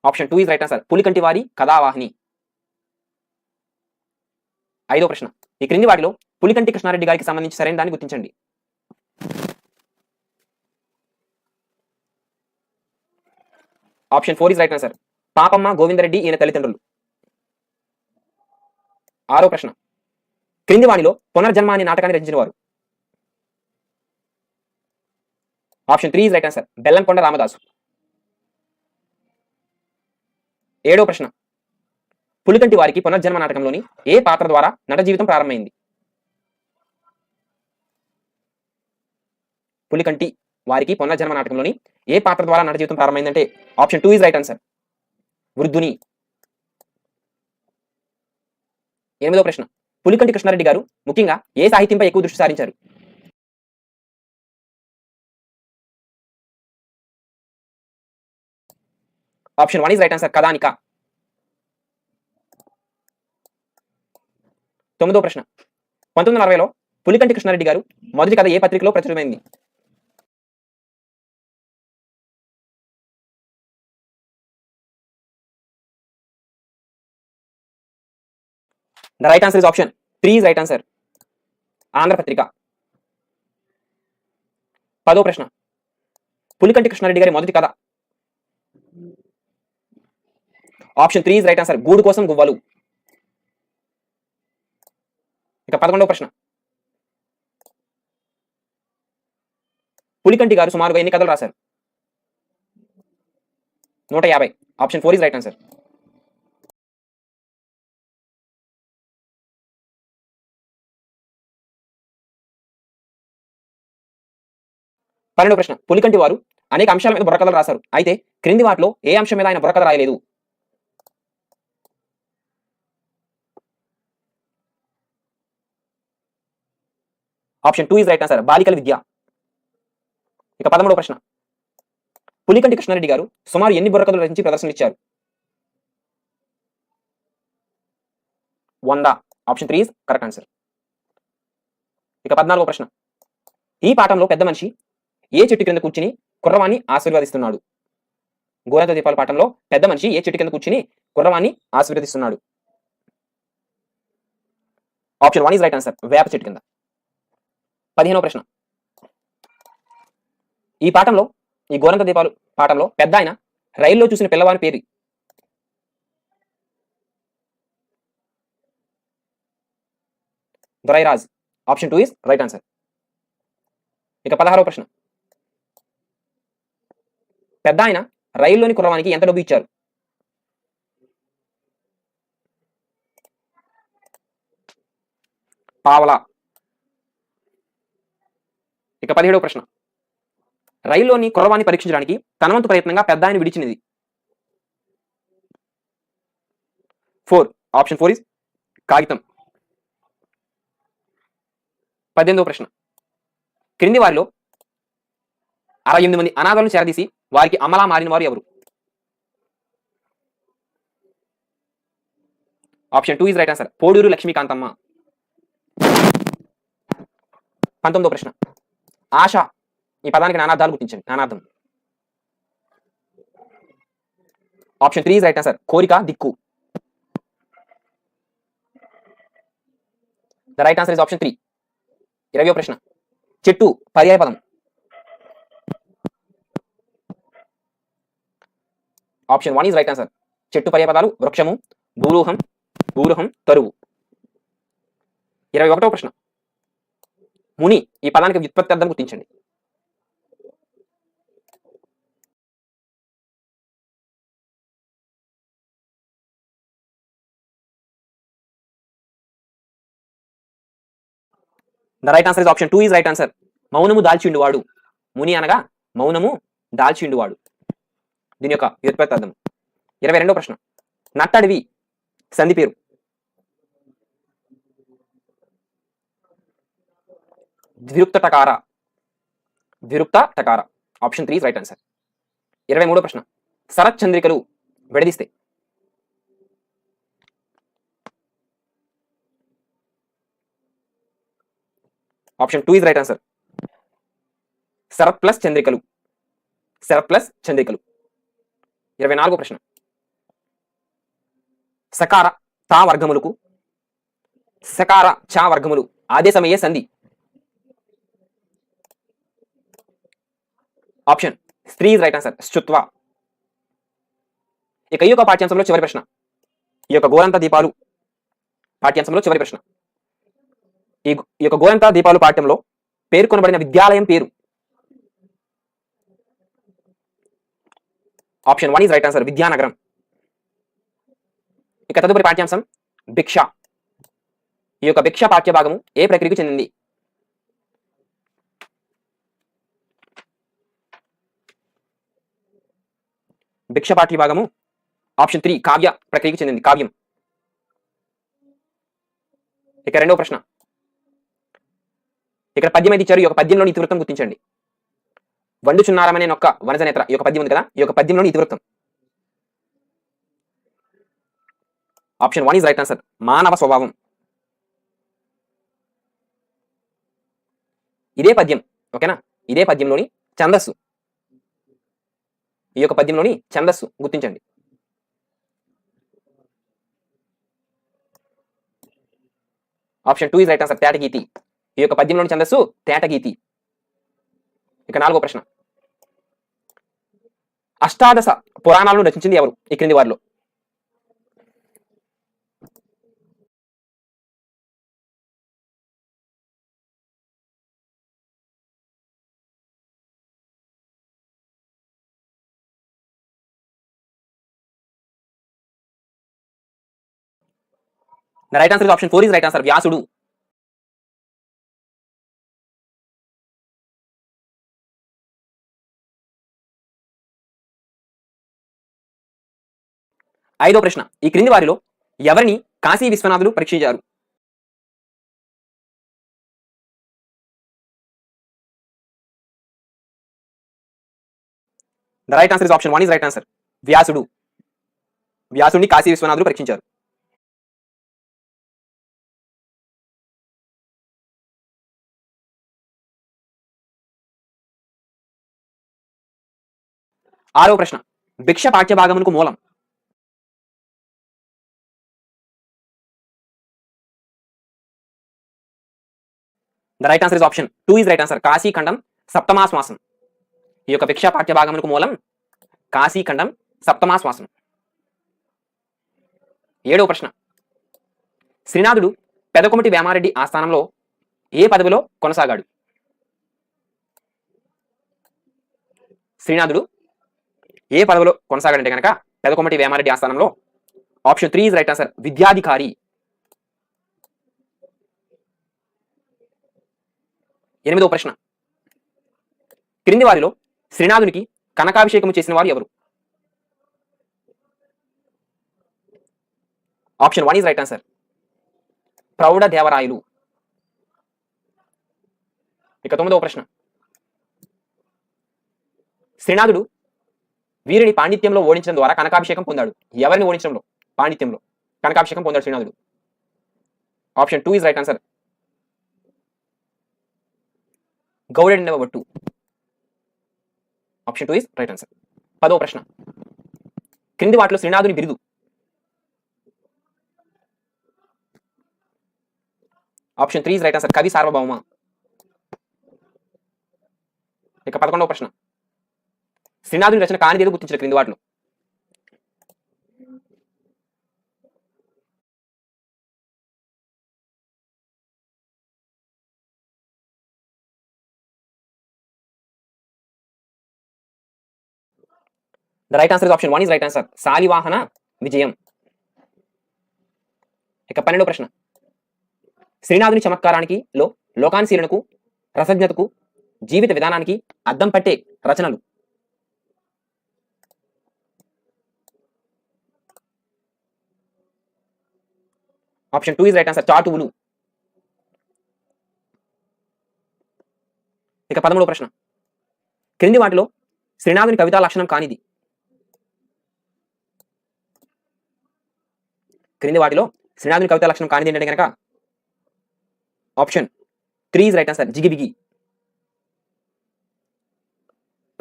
Option 2 is right answer. Pulikanti వారి కథావాహిని. 5వ ప్రశ్న. ఈ క్రింది వాటిలో పులికంటి కృష్ణారెడ్డి గారికి సంబంధించి సరైన దాన్ని గుర్తించండి. Option 4 is right answer. Papamma Govinda Reddy ఈయన తల్లిదండ్రులు. 6వ ప్రశ్న. క్రింది వాణిలో పునర్జన్మ అనే నాటకాన్ని రచించిన వారు. Option 3 is right answer. Bellamkonda Ramadasu. 7వ ప్రశ్న. పులికంటి వారికి పునర్జన్మ నాటకంలోని ఏ పాత్ర ద్వారా నట జీవితం ప్రారంభమైంది? పులికంటి వారికి పునర్జన్మ నాటకంలోని ఏ పాత్ర ద్వారా నట జీవితం ప్రారంభమైందంటే ఆప్షన్ 2 is right answer. వృద్ధుని. 8వ ప్రశ్న. పులికంటి కృష్ణారెడ్డి గారు ముఖ్యంగా ఏ సాహిత్యంపై ఎక్కువ దృష్టి సారించారు? Option 1 is right answer. కథానిక. 9వ ప్రశ్న. 1940లో పులికంటి కృష్ణారెడ్డి గారు మొదటి కథ ఏ పత్రికలో ప్రచురమైంది? The right answer is option 3 is right answer. Andhra Patrika. 10వ ప్రశ్న. పులికంటి కృష్ణారెడ్డి గారి మొదటి కథ. Option 3 is right answer. గూడు కోసం గువ్వలు. ఇక 11వ ప్రశ్న. పులికంటి గారు సుమారుగా ఎన్ని కథలు రాశారు? 150. Option 4 is right answer. పన్నెండవ ప్రశ్న. పులికంటి వారు అనేక అంశాల మీద బుర్రకథలు రాశారు. అయితే క్రింది వాటిలో ఏ అంశం మీద ఆయన బుర్రకథ రాయలేదు? ఆప్షన్ 2 ఇస్ రైట్ ఆన్సర్, బాలికల విద్య. ఇక 13వ ప్రశ్న, పులికంటి కృష్ణారెడ్డి గారు సుమారు ఎన్ని బుర్రకథలు రచించి ప్రదర్శనలు ఇచ్చారు? 100. Option 3 is correct answer. ఇక 14వ ప్రశ్న, ఈ పాఠంలో పెద్ద మనిషి ఏ చెట్టు కింద కూర్చుని కుర్రవాణ్ణి ఆశీర్వదిస్తున్నాడు? గోరంత దీపాల పాఠంలో పెద్ద మనిషి ఏ చెట్టు కింద కూర్చుని కుర్రవాణ్ణి ఆశీర్వదిస్తున్నాడు? ఆప్షన్ 1 ఇస్ రైట్ ఆన్సర్, వేప చెట్టు కింద. 15వ ప్రశ్న, ఈ పాఠంలో ఈ గోరంత దీపాలు పాఠంలో పెద్ద ఆయన రైల్లో చూసిన పిల్లవాని పేరు? Dorairaj. Option 2 is right answer. ఇక 16వ ప్రశ్న, పెద్ద ఆయన రైల్లోని కుర్రవానికి ఎంత డబ్బు ఇచ్చారు? పావలా. ఇక 17వ ప్రశ్న, రైల్లోని కుర్రవాన్ని పరీక్షించడానికి తన వంతు ప్రయత్నంగా పెద్ద ఆయన విడిచినది? 4. ఆప్షన్ 4 ఇస్ కాగితం. 18వ ప్రశ్న, క్రింది వారిలో 68 మంది అనాథలను చేరదీసి వారికి అమలా మారిన వారు ఎవరు? Option 2 is right answer, Poduru Lakshmikantamma. 19వ ప్రశ్న, ఆశ ఈ పదానికి నానార్థాలు గుర్తించండి. నానార్థం. ఆప్షన్ 3 ఇస్ రైట్ ఆన్సర్, కోరిక, దిక్కు. The right answer is option 3. 20వ ప్రశ్న, చెట్టు పర్యాయ పదం? ఆప్షన్ 1 ఇస్ రైట్ ఆన్సర్, చెట్టు పర్యాయ పదాలు వృక్షము, భూరూహం, భూరుహం, తరువు. 21వ ప్రశ్న, ముని ఈ పదానికి వ్యుత్పత్తి అర్థం గుర్తించండి. The right answer is option 2 is right answer, మౌనము దాల్చిండువాడు. ముని అనగా మౌనము దాల్చిండువాడు. దీని యొక్క వ్యుత్పత్తి అర్థం. 22వ ప్రశ్న, నట్టడివి సంధి పేరు? ద్విరుక్త టకార. ద్విరుక్త టకార. Option 3 is right answer. 23వ ప్రశ్న, శరత్ చంద్రికలు విడదీస్తే? ఆప్షన్ 2 ఇస్ రైట్ ఆన్సర్, శరత్ ప్లస్ చంద్రికలు. శరత్ ప్లస్ చంద్రికలు. 24వ ప్రశ్న, సకార తా వర్గములకు సకార చా వర్గములు ఆదేశమయ్యే సంధి? ఆప్షన్ 3 ఇస్ రైట్ ఆన్సర్, శుత్వ. ఇక ఈ యొక్క పాఠ్యాంశంలో చివరి ప్రశ్న, ఈ యొక్క గోరంత దీపాలు పాఠ్యాంశంలో చివరి ప్రశ్న, ఈ యొక్క గోరంత దీపాలు పాఠ్యంలో పేర్కొనబడిన విద్యాలయం పేరు? Option 1 is right answer, Vidyanagaram. ఇక తదుపరి పాఠ్యాంశం భిక్ష. ఈ యొక్క భిక్ష పాఠ్య భాగము ఏ ప్రక్రియకు చెందింది? భిక్ష పాఠ్య భాగము ఆప్షన్ 3 కావ్య ప్రక్రియకు చెందింది, కావ్యం. ఇక రెండవ ప్రశ్న, ఇక్కడ పద్యం ఏది ఇచ్చారు? ఈ యొక్క పద్యంలోని ఇతివృత్తం గుర్తించండి. వండుచున్నారమనే నొక్క వనజ నేత్ర, ఈ యొక్క పద్యం ఉంది కదా, ఈ యొక్క పద్యంలోని ఇతివృత్తం? ఆప్షన్ 1 ఇస్ రైట్ ఆన్సర్, మానవ స్వభావం. ఇదే పద్యం, ఓకేనా, ఇదే పద్యంలోని ఛందస్సు. ఈ యొక్క పద్యంలోని ఛందస్సు గుర్తించండి. ఆప్షన్ 2 ఇస్ రైట్ ఆన్సర్, తేటగీతి. ఈ యొక్క పద్యంలోని ఛందస్సు తేటగీతి. ఇక 4వ ప్రశ్న, అష్టాదశ పురాణాలను రచించింది ఎవరు ఈ క్రింది వారిలో? The right answer is option 4 is right answer, వ్యాసుడు. ఐదో ప్రశ్న, ఈ క్రింది వారిలో ఎవరిని కాశీ విశ్వనాథులు పరీక్షించారు? The right answer is option 1 is right answer. వ్యాసుడిని కాశీ విశ్వనాథుడు పరీక్షించారు. ఆరో ప్రశ్న, భిక్ష పాఠ్యభాగమునకు మూలం. The right answer is option 2 is right answer. Kashikhandam సప్తమాశ్వాసం. ఈ యొక్క భిక్ష పాఠ్యభాగమునకు మూలం కాశీఖండం సప్తమాశ్వాసం. ఏడవ ప్రశ్న, శ్రీనాథుడు పెదకొమటి వేమారెడ్డి ఆస్థానంలో ఏ పదవిలో కొనసాగాడు? శ్రీనాథుడు ఏ పదవిలో కొనసాగాడంటే కనుక పెదకొమటి వేమారెడ్డి ఆస్థానంలో ఆప్షన్ 3 ఇస్ రైట్ ఆన్సర్. విద్యాధికారి. ఎనిమిదవ ప్రశ్న, క్రింది వారిలో శ్రీనాథునికి కనకాభిషేకము చేసిన వారు ఎవరు? Option 1 is right answer. Praudha Devarayalu. ఇక తొమ్మిదవ ప్రశ్న, శ్రీనాథుడు వీరిని పాండిత్యంలో ఓడించడం ద్వారా కనకాభిషేకం పొందాడు. ఎవరిని ఓడించడంలో? పాండిత్యంలో కనకాభిషేకం పొందాడు Srinathudu. Option 2 is right answer. గౌడెండవబట్టు. Option 2 is right answer. పదవ ప్రశ్న, క్రింది వాటిలో శ్రీనాథుని బిరుదు? Option 3 is right answer. కవి సార్వభౌమ. ఇక 11వ ప్రశ్న, శ్రీనాథుని రచన కానిదేదో గుర్తించిన క్రింది వాటిలో? The right answer is option 1 is right answer. Shalivahana విజయం. ఇక 12వ ప్రశ్న, శ్రీనాథుని చమత్కారానికి లోకానుశీలనకు, రసజ్ఞతకు, జీవిత విధానానికి అద్దం పట్టే రచనలు? Option 2 is right answer. చాటువులు. ఇక 13వ ప్రశ్న, క్రింది వాటిలో శ్రీనాథుని కవితా లక్షణం కానిది? క్రింది వాటిలో శ్రీనాథుని కవితా లక్షణం కానిది ఏంటంటే కనుక ఆప్షన్ 3 ఇస్ రైట్ ఆన్సర్. జిగిబిగి.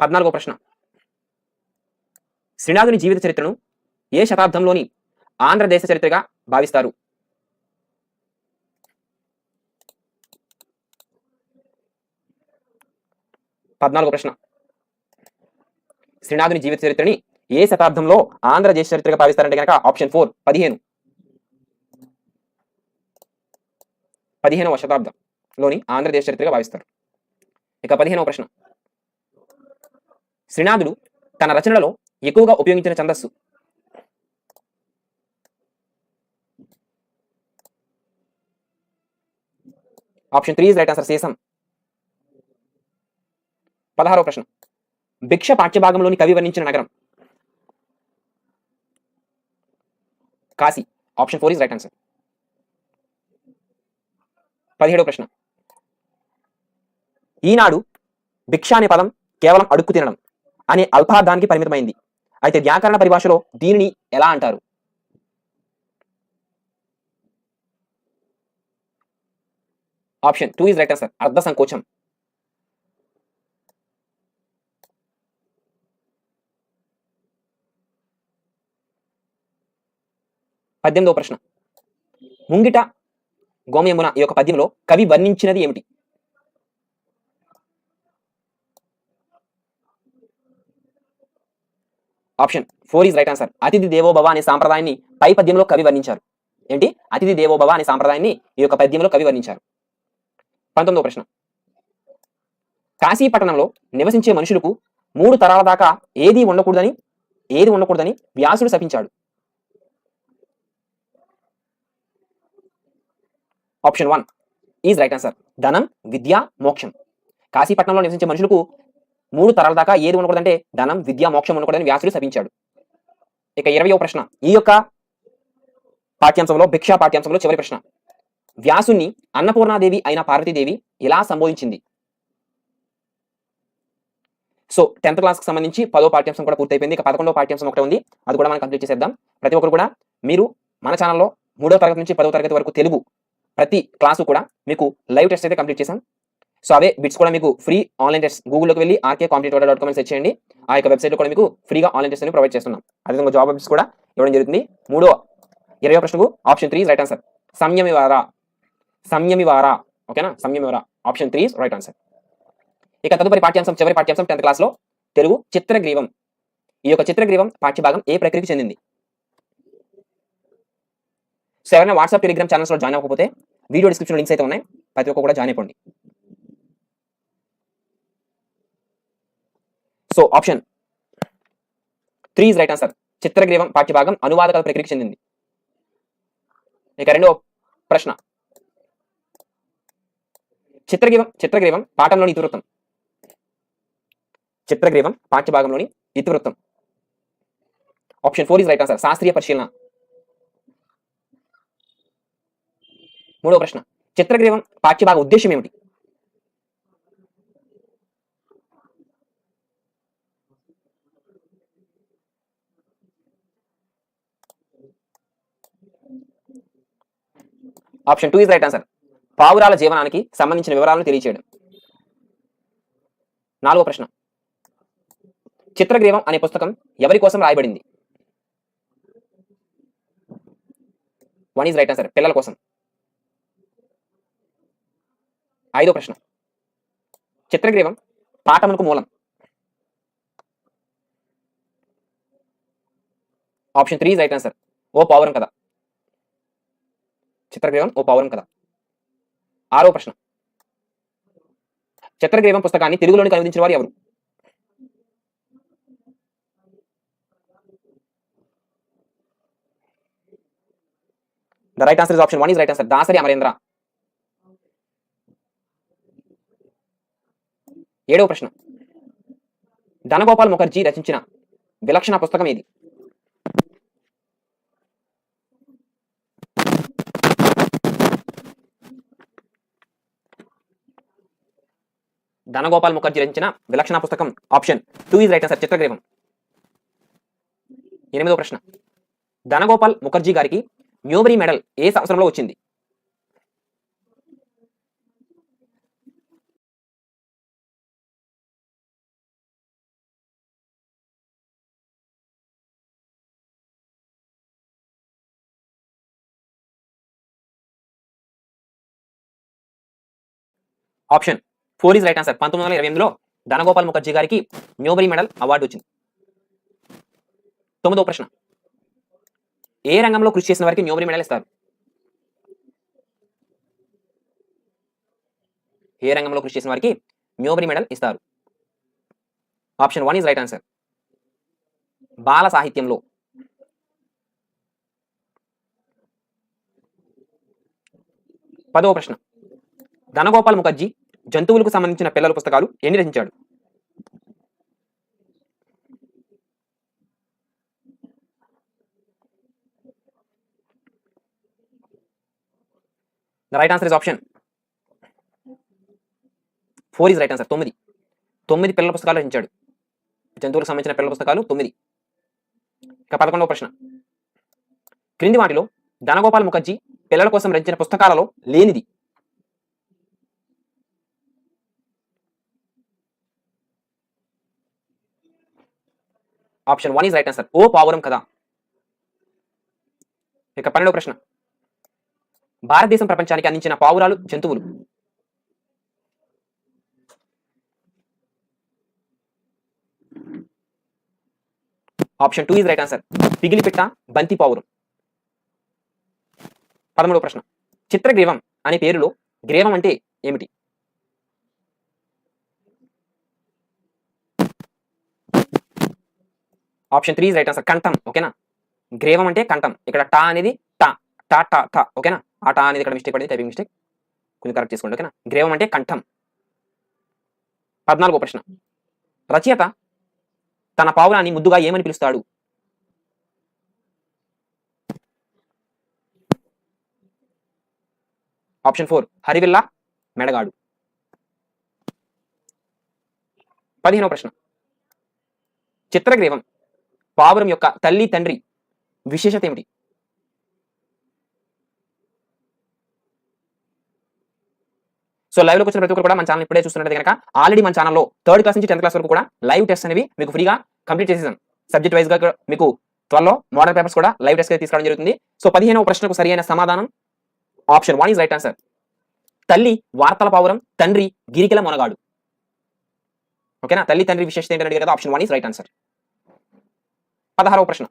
14వ ప్రశ్న, శ్రీనాథుని జీవిత చరిత్రను ఏ శతాబ్దంలోని ఆంధ్రదేశ చరిత్రగా భావిస్తారు? ప్రశ్న, శ్రీనాథుని జీవిత చరిత్రని ఏ శతాబ్దంలో ఆంధ్రదేశ చరిత్రగా భావిస్తారంటే కనుక ఆప్షన్ 4 15వ శతాబ్దంలోని ఆంధ్రదేశ చరిత్రగా భావిస్తారు. ఇక 15వ ప్రశ్న, శ్రీనాథుడు తన రచనలలో ఎక్కువగా ఉపయోగించిన ఛందస్సు? Option 3 is right answer. సీసం. 16వ ప్రశ్న, భిక్ష పాఠ్యభాగంలోని కవి వర్ణించిన నగరం? Kashi. Option 4 is right answer. 17వ ప్రశ్న, ఈనాడు భిక్ష అనే పదం కేవలం అడుక్కు తినడం అనే అల్పార్థానికి పరిమితమైంది. అయితే వ్యాకరణ పరిభాషలో దీనిని ఎలా అంటారు? Option 2 is right answer. అర్ధ సంకోచం. 18వ ప్రశ్న, ముంగిట గోమయమున ఈ యొక్క పద్యంలో కవి వర్ణించినది ఏమిటి? Option 4 is right answer. అతిథి దేవోభవ అనే సాంప్రదాయాన్ని పై పద్యంలో కవి వర్ణించారు. ఏంటి? అతిథి దేవోభవ అనే సాంప్రదాయాన్ని ఈ యొక్క పద్యంలో కవి వర్ణించారు. 19వ ప్రశ్న, కాశీ పట్టణంలో నివసించే మనుషులకు 3 తరాల దాకా ఏది ఉండకూడదని వ్యాసుడు శపించాడు. Option 1 is right answer. ధనం, విద్య, మోక్షం. కాశీపట్నంలో నివసించే మనుషులకు 3 తరాల దాకా ఏది ఉండకూడదంటే ధనం, విద్య, మోక్షం ఉండకూడదని వ్యాసుడు శపించాడు. ఇక 20వ ప్రశ్న, ఈ యొక్క పాఠ్యాంశంలో భిక్షా పాఠ్యాంశంలో చివరి ప్రశ్న, వ్యాసుని అన్నపూర్ణాదేవి అయిన పార్వతీదేవి ఇలా సంబోధించింది? సో 10th క్లాస్కి సంబంధించి 10వ పాఠ్యాంశం కూడా పూర్తయిపోయింది. ఇక 11వ పాఠ్యాంశం ఒకటే ఉంది. అది కూడా మనం కంప్లీట్ చేసేద్దాం. ప్రతి ఒక్కరు కూడా మీరు మన ఛానల్లో 3వ తరగతి నుంచి 10వ తరగతి వరకు తెలుగు ప్రతి క్లాసు కూడా మీకు లైవ్ టెస్ట్ అయితే కంప్లీట్ చేశాం. సో అవే బిట్స్ కూడా మీకు ఫ్రీ ఆన్లైన్ టెస్ట్ గూగుల్లోకి వెళ్ళి rkcompetitive.com అని సెర్చ్ చేయండి. ఆ యొక్క వెబ్సైట్లో కూడా మీకు ఫ్రీగా ఆన్లైన్ టెస్ట్ అని ప్రొవైడ్ చేస్తున్నాం. అదేవిధంగా జాబ్ బిట్స్ కూడా ఇవ్వడం జరుగుతుంది. 20వ ప్రశ్నకు ఆప్షన్ 3 రైట్ ఆన్సర్. సంయమివారా ఓకేనా, సంయమివారా ఆప్షన్ 3 రైట్ ఆన్సర్. ఇక తదుపరి పాఠ్యాంశం, చివరి పాఠ్యాంశం 10th క్లాస్లో తెలుగు చిత్రగ్రీవం. ఈ యొక్క చిత్రగ్రీవం పాఠ్యభాగం ఏ ప్రక్రియకి చెందింది? సో ఎవరైనా వాట్సాప్, టెలిగ్రామ్ ఛానల్స్లో జాయిన్ అవ్వకపోతే వీడియో డిస్క్రిప్షన్లో లింక్స్ అయితే ఉన్నాయి. ప్రతి ఒక్క కూడా జాయిన్ అయిపోండి. So option 3 right answer. Chitragreevam పాఠ్యభాగం అనువాదక ప్రక్రియకి చెందింది. ఇక రెండవ ప్రశ్న, చిత్రగ్రీవం పాఠంలోని ఇతివృత్తం. చిత్రగ్రీవం పాఠ్యభాగంలోని ఇతివృత్తం. Option 4 right answer. శాస్త్రీయ పరిశీలన. మూడవ ప్రశ్న, చిత్రగ్రీవం పాఠ్యభాగ ఉద్దేశం ఏమిటి? Option 2 right answer. పావురాల జీవనానికి సంబంధించిన వివరాలను తెలియచేయడం. నాలుగో ప్రశ్న, చిత్రగ్రీవం అనే పుస్తకం ఎవరి కోసం రాయబడింది? 1 రైట్ ఆన్సర్. పిల్లల కోసం. ఐదో ప్రశ్న, చిత్రగ్రీవం పాఠమునకు మూలం. Option 3 right answer. ఓ పావురం కథ. చిత్రగ్రీవం ఓ పావురం కథ. ఆరో ప్రశ్న, చిత్రగ్రీవం పుస్తకాన్ని తెలుగులోనికి అనువదించిన వారు ఎవరు? The right answer is option 1 right answer. Dasari Amarendra. ఏడవ ప్రశ్న, ధనగోపాల్ ముఖర్జీ రచించిన విలక్షణ పుస్తకం ఏది? ధనగోపాల్ ముఖర్జీ రచించిన విలక్షణ పుస్తకం ఆప్షన్ 2 రైట్ ఆన్సర్. చిత్రగ్రీవం. ఎనిమిదవ ప్రశ్న, ధనగోపాల్ ముఖర్జీ గారికి న్యూబరీ మెడల్ ఏ సంవత్సరంలో వచ్చింది? Option 4 right answer. 1928లో ధనగోపాల్ ముఖర్జీ గారికి న్యూబరీ మెడల్ అవార్డు వచ్చింది. తొమ్మిదవ ప్రశ్న, ఏ రంగంలో కృషి చేసిన వారికి న్యూబరీ మెడల్ ఇస్తారు? ఏ రంగంలో కృషి చేసిన వారికి న్యూబరీ మెడల్ ఇస్తారు? Option 1 right answer. బాల సాహిత్యంలో. 10వ ప్రశ్న, ధనగోపాల్ ముఖర్జీ జంతువులకు సంబంధించిన పిల్లల పుస్తకాలు ఎన్ని రచించాడు? The right answer is option 4 right answer. 9 పిల్లల పుస్తకాలు రచించాడు. జంతువులకు సంబంధించిన పిల్లల పుస్తకాలు 9. ఇక 11వ ప్రశ్న, క్రింది వాటిలో ధనగోపాల్ ముఖర్జీ పిల్లల కోసం రచించిన పుస్తకాలలో లేనిది? Option 1 right answer. ఓ పావురం కథ. ఇక 12వ ప్రశ్న, భారతదేశం ప్రపంచానికి అందించిన పావురాలు జంతువులు. Option 2 right answer. పిగిలిపిట్ట, బంతి పావురం. 13వ ప్రశ్న, చిత్రగ్రీవం అనే పేరులో గ్రీవం అంటే ఏమిటి? Option 3 right answer. కంఠం. ఓకేనా, గ్రీవం అంటే కంఠం. ఇక్కడ టా అనేది టా టా టా టా. ఓకేనా, ఆ టా అనేది ఇక్కడ మిస్టేక్ పడింది, టైపింగ్ మిస్టేక్, కొంచెం కరెక్ట్ చేసుకోండి. ఓకేనా, గ్రీవం అంటే కంఠం. 14వ ప్రశ్న, రచయిత తన పావురాన్ని ముద్దుగా ఏమని పిలుస్తాడు? ఆప్షన్ 4 హరివిల్లా, మెడగాడు. 15వ ప్రశ్న, చిత్రగ్రీవం పావురం యొక్క తల్లి తండ్రి విశేషత ఏమిటి? సో లైవ్ లోకి వచ్చిన ప్రతి ఒక్కరు కూడా మన ఛానల్ ఇప్పుడే చూస్తున్నట్టు కనుక ఆల్రెడీ మన ఛానల్లో 3rd క్లాస్ నుంచి 10th క్లాస్ వరకు కూడా లైవ్ టెస్ట్ అనేవి మీకు ఫ్రీగా కంప్లీట్ చేసేసాం. సబ్జెక్ట్ వైజ్ గా మీకు త్వరలో మోడల్ పేపర్స్ కూడా లైవ్ టెస్ట్ తీసుకోవడం జరుగుతుంది. సో 15వ ప్రశ్నకు సరైన సమాధానం ఆప్షన్ 1 ఈజ్ రైట్ ఆన్సర్. తల్లి వార్తల పావురం, తండ్రి గిరికెల మొనగాడు. ఓకేనా, తల్లి తండ్రి విశేషత ఏంటంటే కదా, ఆప్షన్ 1 ఈజ్ రైట్ ఆన్సర్. 16వ ప్రశ్న,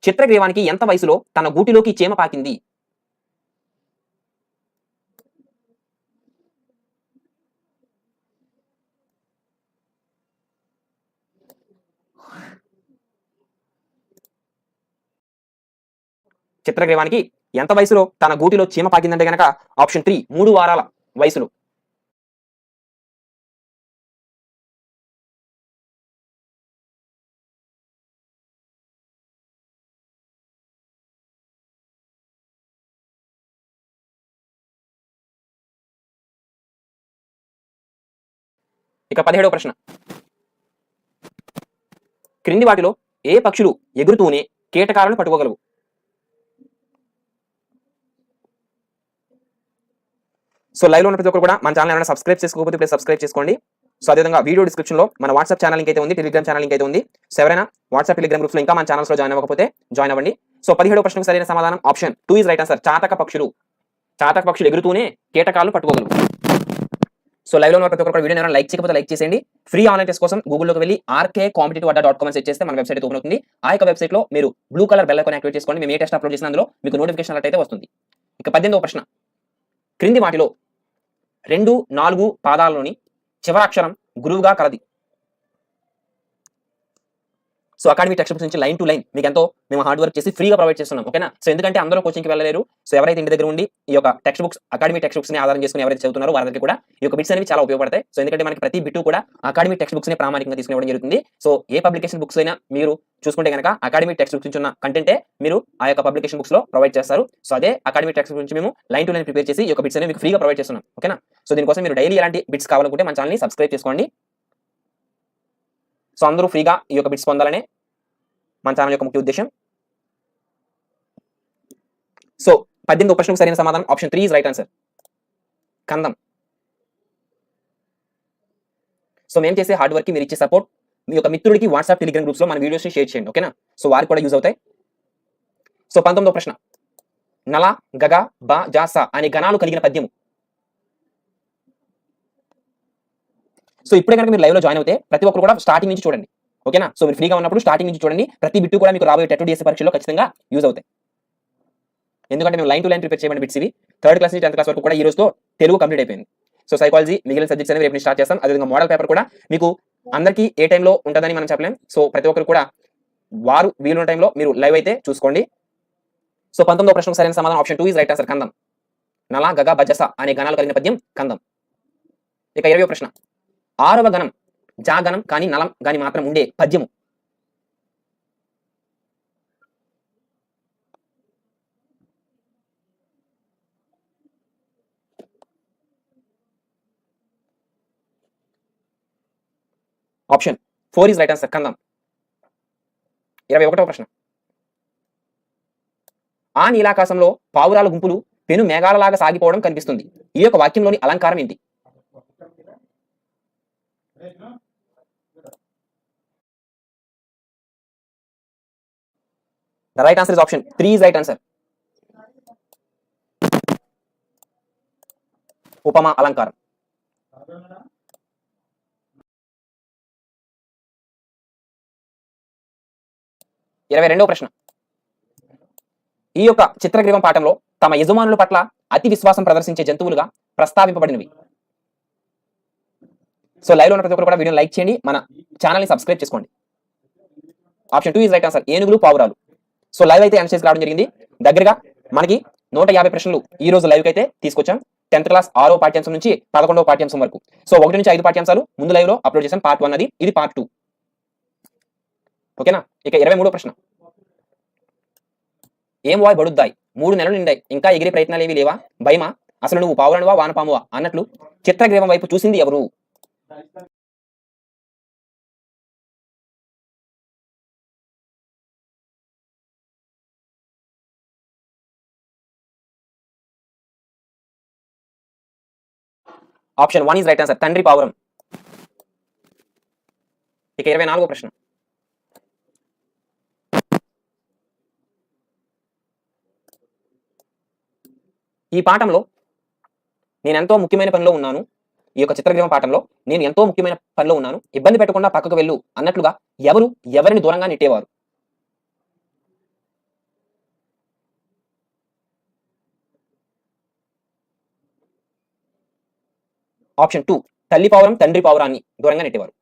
చిత్రగ్రీవానికి ఎంత వయసులో తన గూటిలోకి చీమ పాకింది? చిత్రగ్రీవానికి ఎంత వయసులో తన గూటిలో చీమ పాకిందంటే గనక ఆప్షన్ 3 3 వారాల వయసులో. ఇక 17వ ప్రశ్న, క్రింది వాటిలో ఏ పక్షులు ఎగురుతూనే కీటకాలను పట్టుకోగలవు? సో లైవ్ లో ఉన్న ప్రతి ఒక్కరు కూడా మన ఛానల్ ఏమైనా సబ్స్క్రైబ్ చేసుకోకపోతే ఇప్పుడు సబ్స్క్రైబ్ చేసుకోండి. సో అదేవిధంగా వీడియో డిస్క్రిప్షన్ లో మన వాట్సాప్ ఛానల్ లింక్ అయితే ఉంది, టెలిగ్రామ్ ఛానల్ లింక్ అయితే ఉంది. సో ఎవరైనా వాట్సాప్ టెలిగ్రామ్ గ్రూప్స్ లో ఇంకా మన ఛానల్స్ లో జాయిన్ అవ్వకపోతే జాయిన్ అవ్వండి. సో 17వ ప్రశ్నకు సరైన సమాధానం ఆప్షన్ 2 ఈజ్ రైట్ ఆన్సర్. చాతక పక్షులు ఎగురుతూనే కీటకాలు పట్టుకోగలవు. సో లైవ్ లో ఉన్న ప్రతి ఒక్కరు వీడియో ఏమైనా లైక్ చేయకపోతే లైక్ చేసేయండి. ఫ్రీ ఆన్లైన్ టెస్ట్ కోసం గూగుల్లోకి వెళ్ళి rkcompetitive.com అని సెర్చ్ చేస్తే మన వెబ్సైట్ ఓపెన్ అవుతుంది. ఆ యొక్క వెబ్సైట్ లో మీరు blue colour bell icon activate చేసుకోండి. మేము ఏ టెస్ట్ అప్లోడ్ చేసిన అందులో మీకు నోటిఫికేషన్ అలర్ట్ అయితే వస్తుంది. ఇక 18వ ప్రశ్న, క్రింది వాటిలో 2, 4 పాదాలలోని చివరాక్షరం గురువుగా కలది. సో అకాడమీ టెక్స్ట్ బుక్స్ నుంచి లైన్ టు లైన్ మీకు ఎంతో మేము హార్డ్ వర్క్ చేసి ఫ్రీగా ప్రొవైడ్ చేస్తున్నాం. ఓకేనా, సో ఎందుకంటే అందరూ కోచింగ్కి వెళ్ళలేరు. సో ఎవరైతే ఇంటి దగ్గర ఉండి ఈ యొక్క text books academy text books ని ఆధారం చేసుకుని ఎవరైతే చదువుతున్నారో వారందరికీ కూడా ఈ యొక్క బిట్స్ అనేవి చాలా ఉపయోగపడతాయి. సో ఎందుకంటే మనకి ప్రతి బిట్టు కూడా అకాడమీ టెక్స్ట్ బుక్స్ ని ప్రామాణికంగా తీసుకునేవడం జరుగుతుంది. సో ఏ పబ్లికేషన్ బుక్స్ అయినా మీరు చూసుకుంటే కనుక అకాడమీ టెక్స్ట్ బుక్స్ నుంచి ఉన్న కంటెంటే మీరు ఆ యొక్క పబ్లికేషన్ బుక్స్ లో ప్రొవైడ్ చేస్తారు. సో అదే అకాడమీ టెక్స్ట్ బుక్స్ నుంచి మేము లైన్ టు లైన్ ప్రిపేర్ చేసి ఈ యొక్క బిట్స్ అనేవి మీకు ఫ్రీగా ప్రొవైడ్ చేస్తున్నాం. ఓకేనా, సో దీనికోసం మీరు డైలీ ఎలాంటి బిట్స్ కావాలనుకుంటే మన ఛానల్ని సబ్స్క్రైబ్ చేసుకోండి. సో అందరూ ఫ్రీగా ఈ యొక్క బిట్స్ పొందాలనే మన ఛానల్ యొక్క ముఖ్య ఉద్దేశం. సో 18వ ప్రశ్నకు సరైన సమాధానం ఆప్షన్ 3 ఈజ్ రైట్ ఆన్సర్. కందం. సో మేము చేసే హార్డ్ వర్క్ కి మీరు ఇచ్చే సపోర్ట్ మీ యొక్క మిత్రుడికి వాట్సాప్ టెలిగ్రామ్ గ్రూప్స్ లో మన వీడియోస్ ని షేర్ చేయండి. ఓకేనా, సో వారికి కూడా యూజ్ అవుతాయి. సో 19వ ప్రశ్న, నల గగ బ జ స అనే గణాలు కలిగిన పద్యము. సో ఇప్పుడే కనుక మీరు లైవ్ లో జాయిన్ అవుతే ప్రతి ఒక్కరు కూడా స్టార్టింగ్ నుంచి చూడండి. ఓకేనా, సో మీరు ఫ్రీగా ఉన్నప్పుడు స్టార్టింగ్ నుంచి చూడండి. ప్రతి బిట్టు కూడా మీకు రాబోయే టెట్ డిఎస్సీ పరీక్షలో ఖచ్చితంగా యూజ్ అవుతాయి. ఎందుకంటే మేము లైన్ టు లైన్ ప్రిపేర్ చేయమని బిట్స్ ఇవి 3rd క్లాస్ నుంచి 10th క్లాస్ వరకు కూడా ఈ రోజుతో తెలుగు కంప్లీట్ అయిపోయింది. సో సైకాలజీ మిగిలిన సబ్జెక్ట్స్ అనేవి రేపు స్టార్ట్ చేస్తాం. అదేవిధంగా మోడల్ పేపర్ కూడా మీకు అందరికీ ఏ టైంలో ఉంటుందని మనం చెప్పలేం. సో ప్రతి ఒక్కరు కూడా వారు వీలున్న టైంలో మీరు లైవ్ అయితే చూసుకోండి. సో 19వ ప్రశ్నకు సరైన సమాధానం ఆప్షన్ 2 ఈజ్ రైట్ ఆన్సర్. కందం. నల గగ బజస అనే గణాలు కలిగిన పద్యం కందం. ఇక 20వ ప్రశ్న, 6వ గణం జాగణం కానీ నలం కానీ మాత్రం ఉండే పద్యము. Option 4 is right answer. కందం. 21వ ప్రశ్న, ఆ నీలాకాశంలో పావురాల గుంపులు పెను మేఘాలలాగా సాగిపోవడం కనిపిస్తుంది. ఈ యొక్క వాక్యంలోని అలంకారం ఏంటి? The right answer is option 3 is right answer. ఉపమా అలంకారం. ఇరవై రెండవ ప్రశ్న, ఈ యొక్క చిత్రగ్రీవం పాఠంలో తమ యజమానుల పట్ల అతి విశ్వాసం ప్రదర్శించే జంతువులుగా ప్రస్తావింపబడినవి. సో లైవ్ లో ఉన్న ప్రతి ఒక్కరు కూడా వీడియోని లైక్ చేయండి, మన ఛానల్ ని సబ్స్క్రైబ్ చేసుకోండి. Option 2 is right answer. ఏనుగులు పావురాలు. సో లైవ్ అయితే ఆన్సర్స్ రావడం జరిగింది. దగ్గరగా మనకి 150 ప్రశ్నలు ఈ రోజు లైవ్ అయితే తీసుకొచ్చాం. 10th క్లాస్ 6వ పాఠ్యాంశం నుంచి 11వ పాఠ్యాంశం వరకు. సో 1 నుంచి 5 పాఠ్యాంశాలు ముందు లైవ్ లో అప్లోడ్ చేసాం. పార్ట్ 1 అది, ఇది పార్ట్ 2. ఓకేనా. ఇక 23వ ప్రశ్న, ఏం వాయ్ బడుద్దాయి, 3 నెలలు నిండాయి, ఇంకా ఎగిరే ప్రయత్నాలు ఏవి లేవా, భయమా, అసలు నువ్వు పావురనువా వానపామువా అన్నట్లు చిత్రగ్రీవం వైపు చూసింది ఎవరు? ఆప్షన్ 1 ఈజ్ రైట్ ఆన్సర్, తండ్రి పావురం. ఇక 24వ ప్రశ్న. ఈ పాఠంలో నేను ఎంతో ముఖ్యమైన పనిలో ఉన్నాను. ఈ యొక్క చిత్రగ్రహం పాఠంలో నేను ఎంతో ముఖ్యమైన పనిలో ఉన్నాను, ఇబ్బంది పెట్టకుండా పక్కకు వెళ్ళు అన్నట్లుగా ఎవరు ఎవరిని దూరంగా నెట్టేవారు? ఆప్షన్ 2 తల్లి పావురం తండ్రి పావురాన్ని దూరంగా నెట్టేవారు.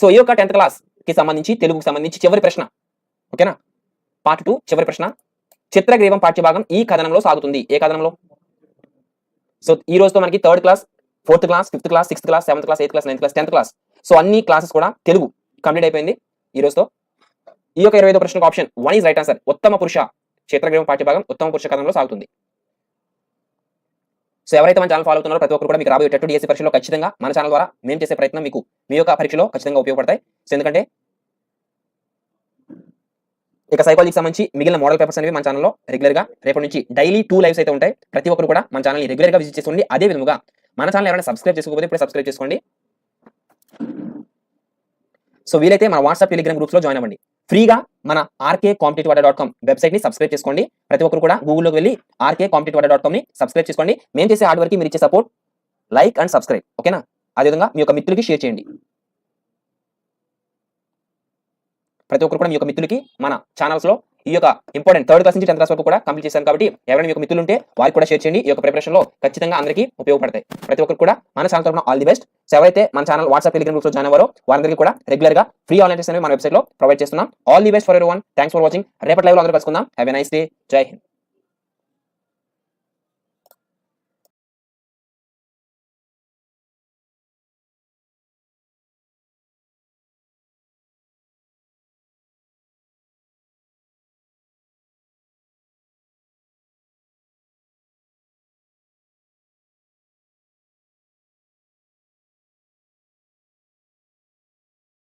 సో ఈ యొక్క 10th క్లాస్ కి సంబంధించి తెలుగుకు సంబంధించి చివరి ప్రశ్న. ఓకేనా, పార్ట్ 2 చివరి ప్రశ్న. చిత్రగ్రీవం పాఠ్యభాగం ఈ కథనంలో సాగుతుంది. ఏ కథనంలో? సో ఈ రోజుతో మనకి 3rd class, 4th class, 5th class, 6th class, 7th class, 8th class, 9th class, 10th class, so అన్ని క్లాసెస్ కూడా తెలుగు కంప్లీట్ అయిపోయింది ఈ రోజుతో. ఈ యొక్క 25వ ప్రశ్నకు ఆప్షన్ 1 ఈజ్ రైట్ ఆన్సర్, ఉత్తమ పురుష. చిత్రగ్రీవం పాఠ్యభాగం ఉత్తమ పురుష కథనంలో సాగుతుంది. సో ఎవరైతే మన ఛానల్ ఫాలో అవుతున్నారో ప్రతి ఒక్కరు కూడా మీకు రాబోయే టెట్ డిఎస్సీ పరీక్షలో ఖచ్చితంగా మన ఛానల్ ద్వారా మేము చేసే ప్రయత్నం మీకు మీ యొక్క పరీక్షలో ఖచ్చితంగా ఉపయోగపడతాయి. సో ఎందుకంటే ఇక సైకాలజీకి సంబంధించి మిగిలిన మోడల్ పేపర్స్ అనేవి మన ఛానల్లో రెగ్యులర్ గా రేపటి నుంచి డైలీ 2 లైవ్స్ అయితే ఉంటాయి. ప్రతి ఒక్కరు కూడా మన ఛానల్ రెగ్యులర్ గా విజిట్ చేసుకోండి. అదే విధంగా మన ఛానల్ ఎవరైనా సబ్స్క్రైబ్ చేసుకోకపోతే ఇప్పుడు సబ్స్క్రైబ్ చేసుకోండి. సో వీలైతే మన వాట్సాప్ టెలిగ్రామ్ గ్రూప్స్ లో జాయిన్ అవ్వండి. ఫ్రీగా మన rkcompetitive.com వెబ్సైట్ ని సబ్స్క్రైబ్ చేసుకోండి. ప్రతి ఒక్కరు కూడా గూగుల్లోకి వెళ్ళి rkcompetitive.com ని సబ్స్క్రైబ్ చేసుకోండి. మేము చేసే హార్డ్ వర్క్ మీరు ఇచ్చే సపోర్ట్, లైక్ అండ్ సబ్స్క్రైబ్. ఓకేనా, అదేవిధంగా మీ యొక్క మిత్రులకి షేర్ చేయండి. ప్రతి ఒక్కరు కూడా మీ యొక్క మిత్రులకి మన ఛానల్స్ లో ఈ యొక్క ఇంపార్టెంట్ 3rd క్లాస్ నుంచి 10th క్లాస్ వరకు కూడా కంప్లీట్ చేశాను కాబట్టి ఎవరైనా మీ యొక్క మిత్రులు ఉంటే వారికి కూడా షేర్ చేయండి. ఈ యొక్క ప్రిపరేషన్ లో ఖచ్చితంగా అందరికీ ఉపయోగపడతాయి. ప్రతి ఒక్కరు కూడా మన ఛానల్ తరపున ఆల్ ది బెస్ట్. సో ఎవరైతే మన ఛానల్ వాట్సాప్ టెలిగ్రామ్ గ్రూప్స్ లో జాయిన్ అవ్వారో వారందరికీ కూడా రెగ్యులర్ గా ఫ్రీ ఆన్లైన్ టెస్ట్ అనేవి మన వెబ్సైట్ లో ప్రొవైడ్ చేస్తున్నాం. All the best for everyone. Thanks for watching. రేపటి లైవ్ లో అందరూ కలుసుకుందాం. Have a nice day. జై హింద్.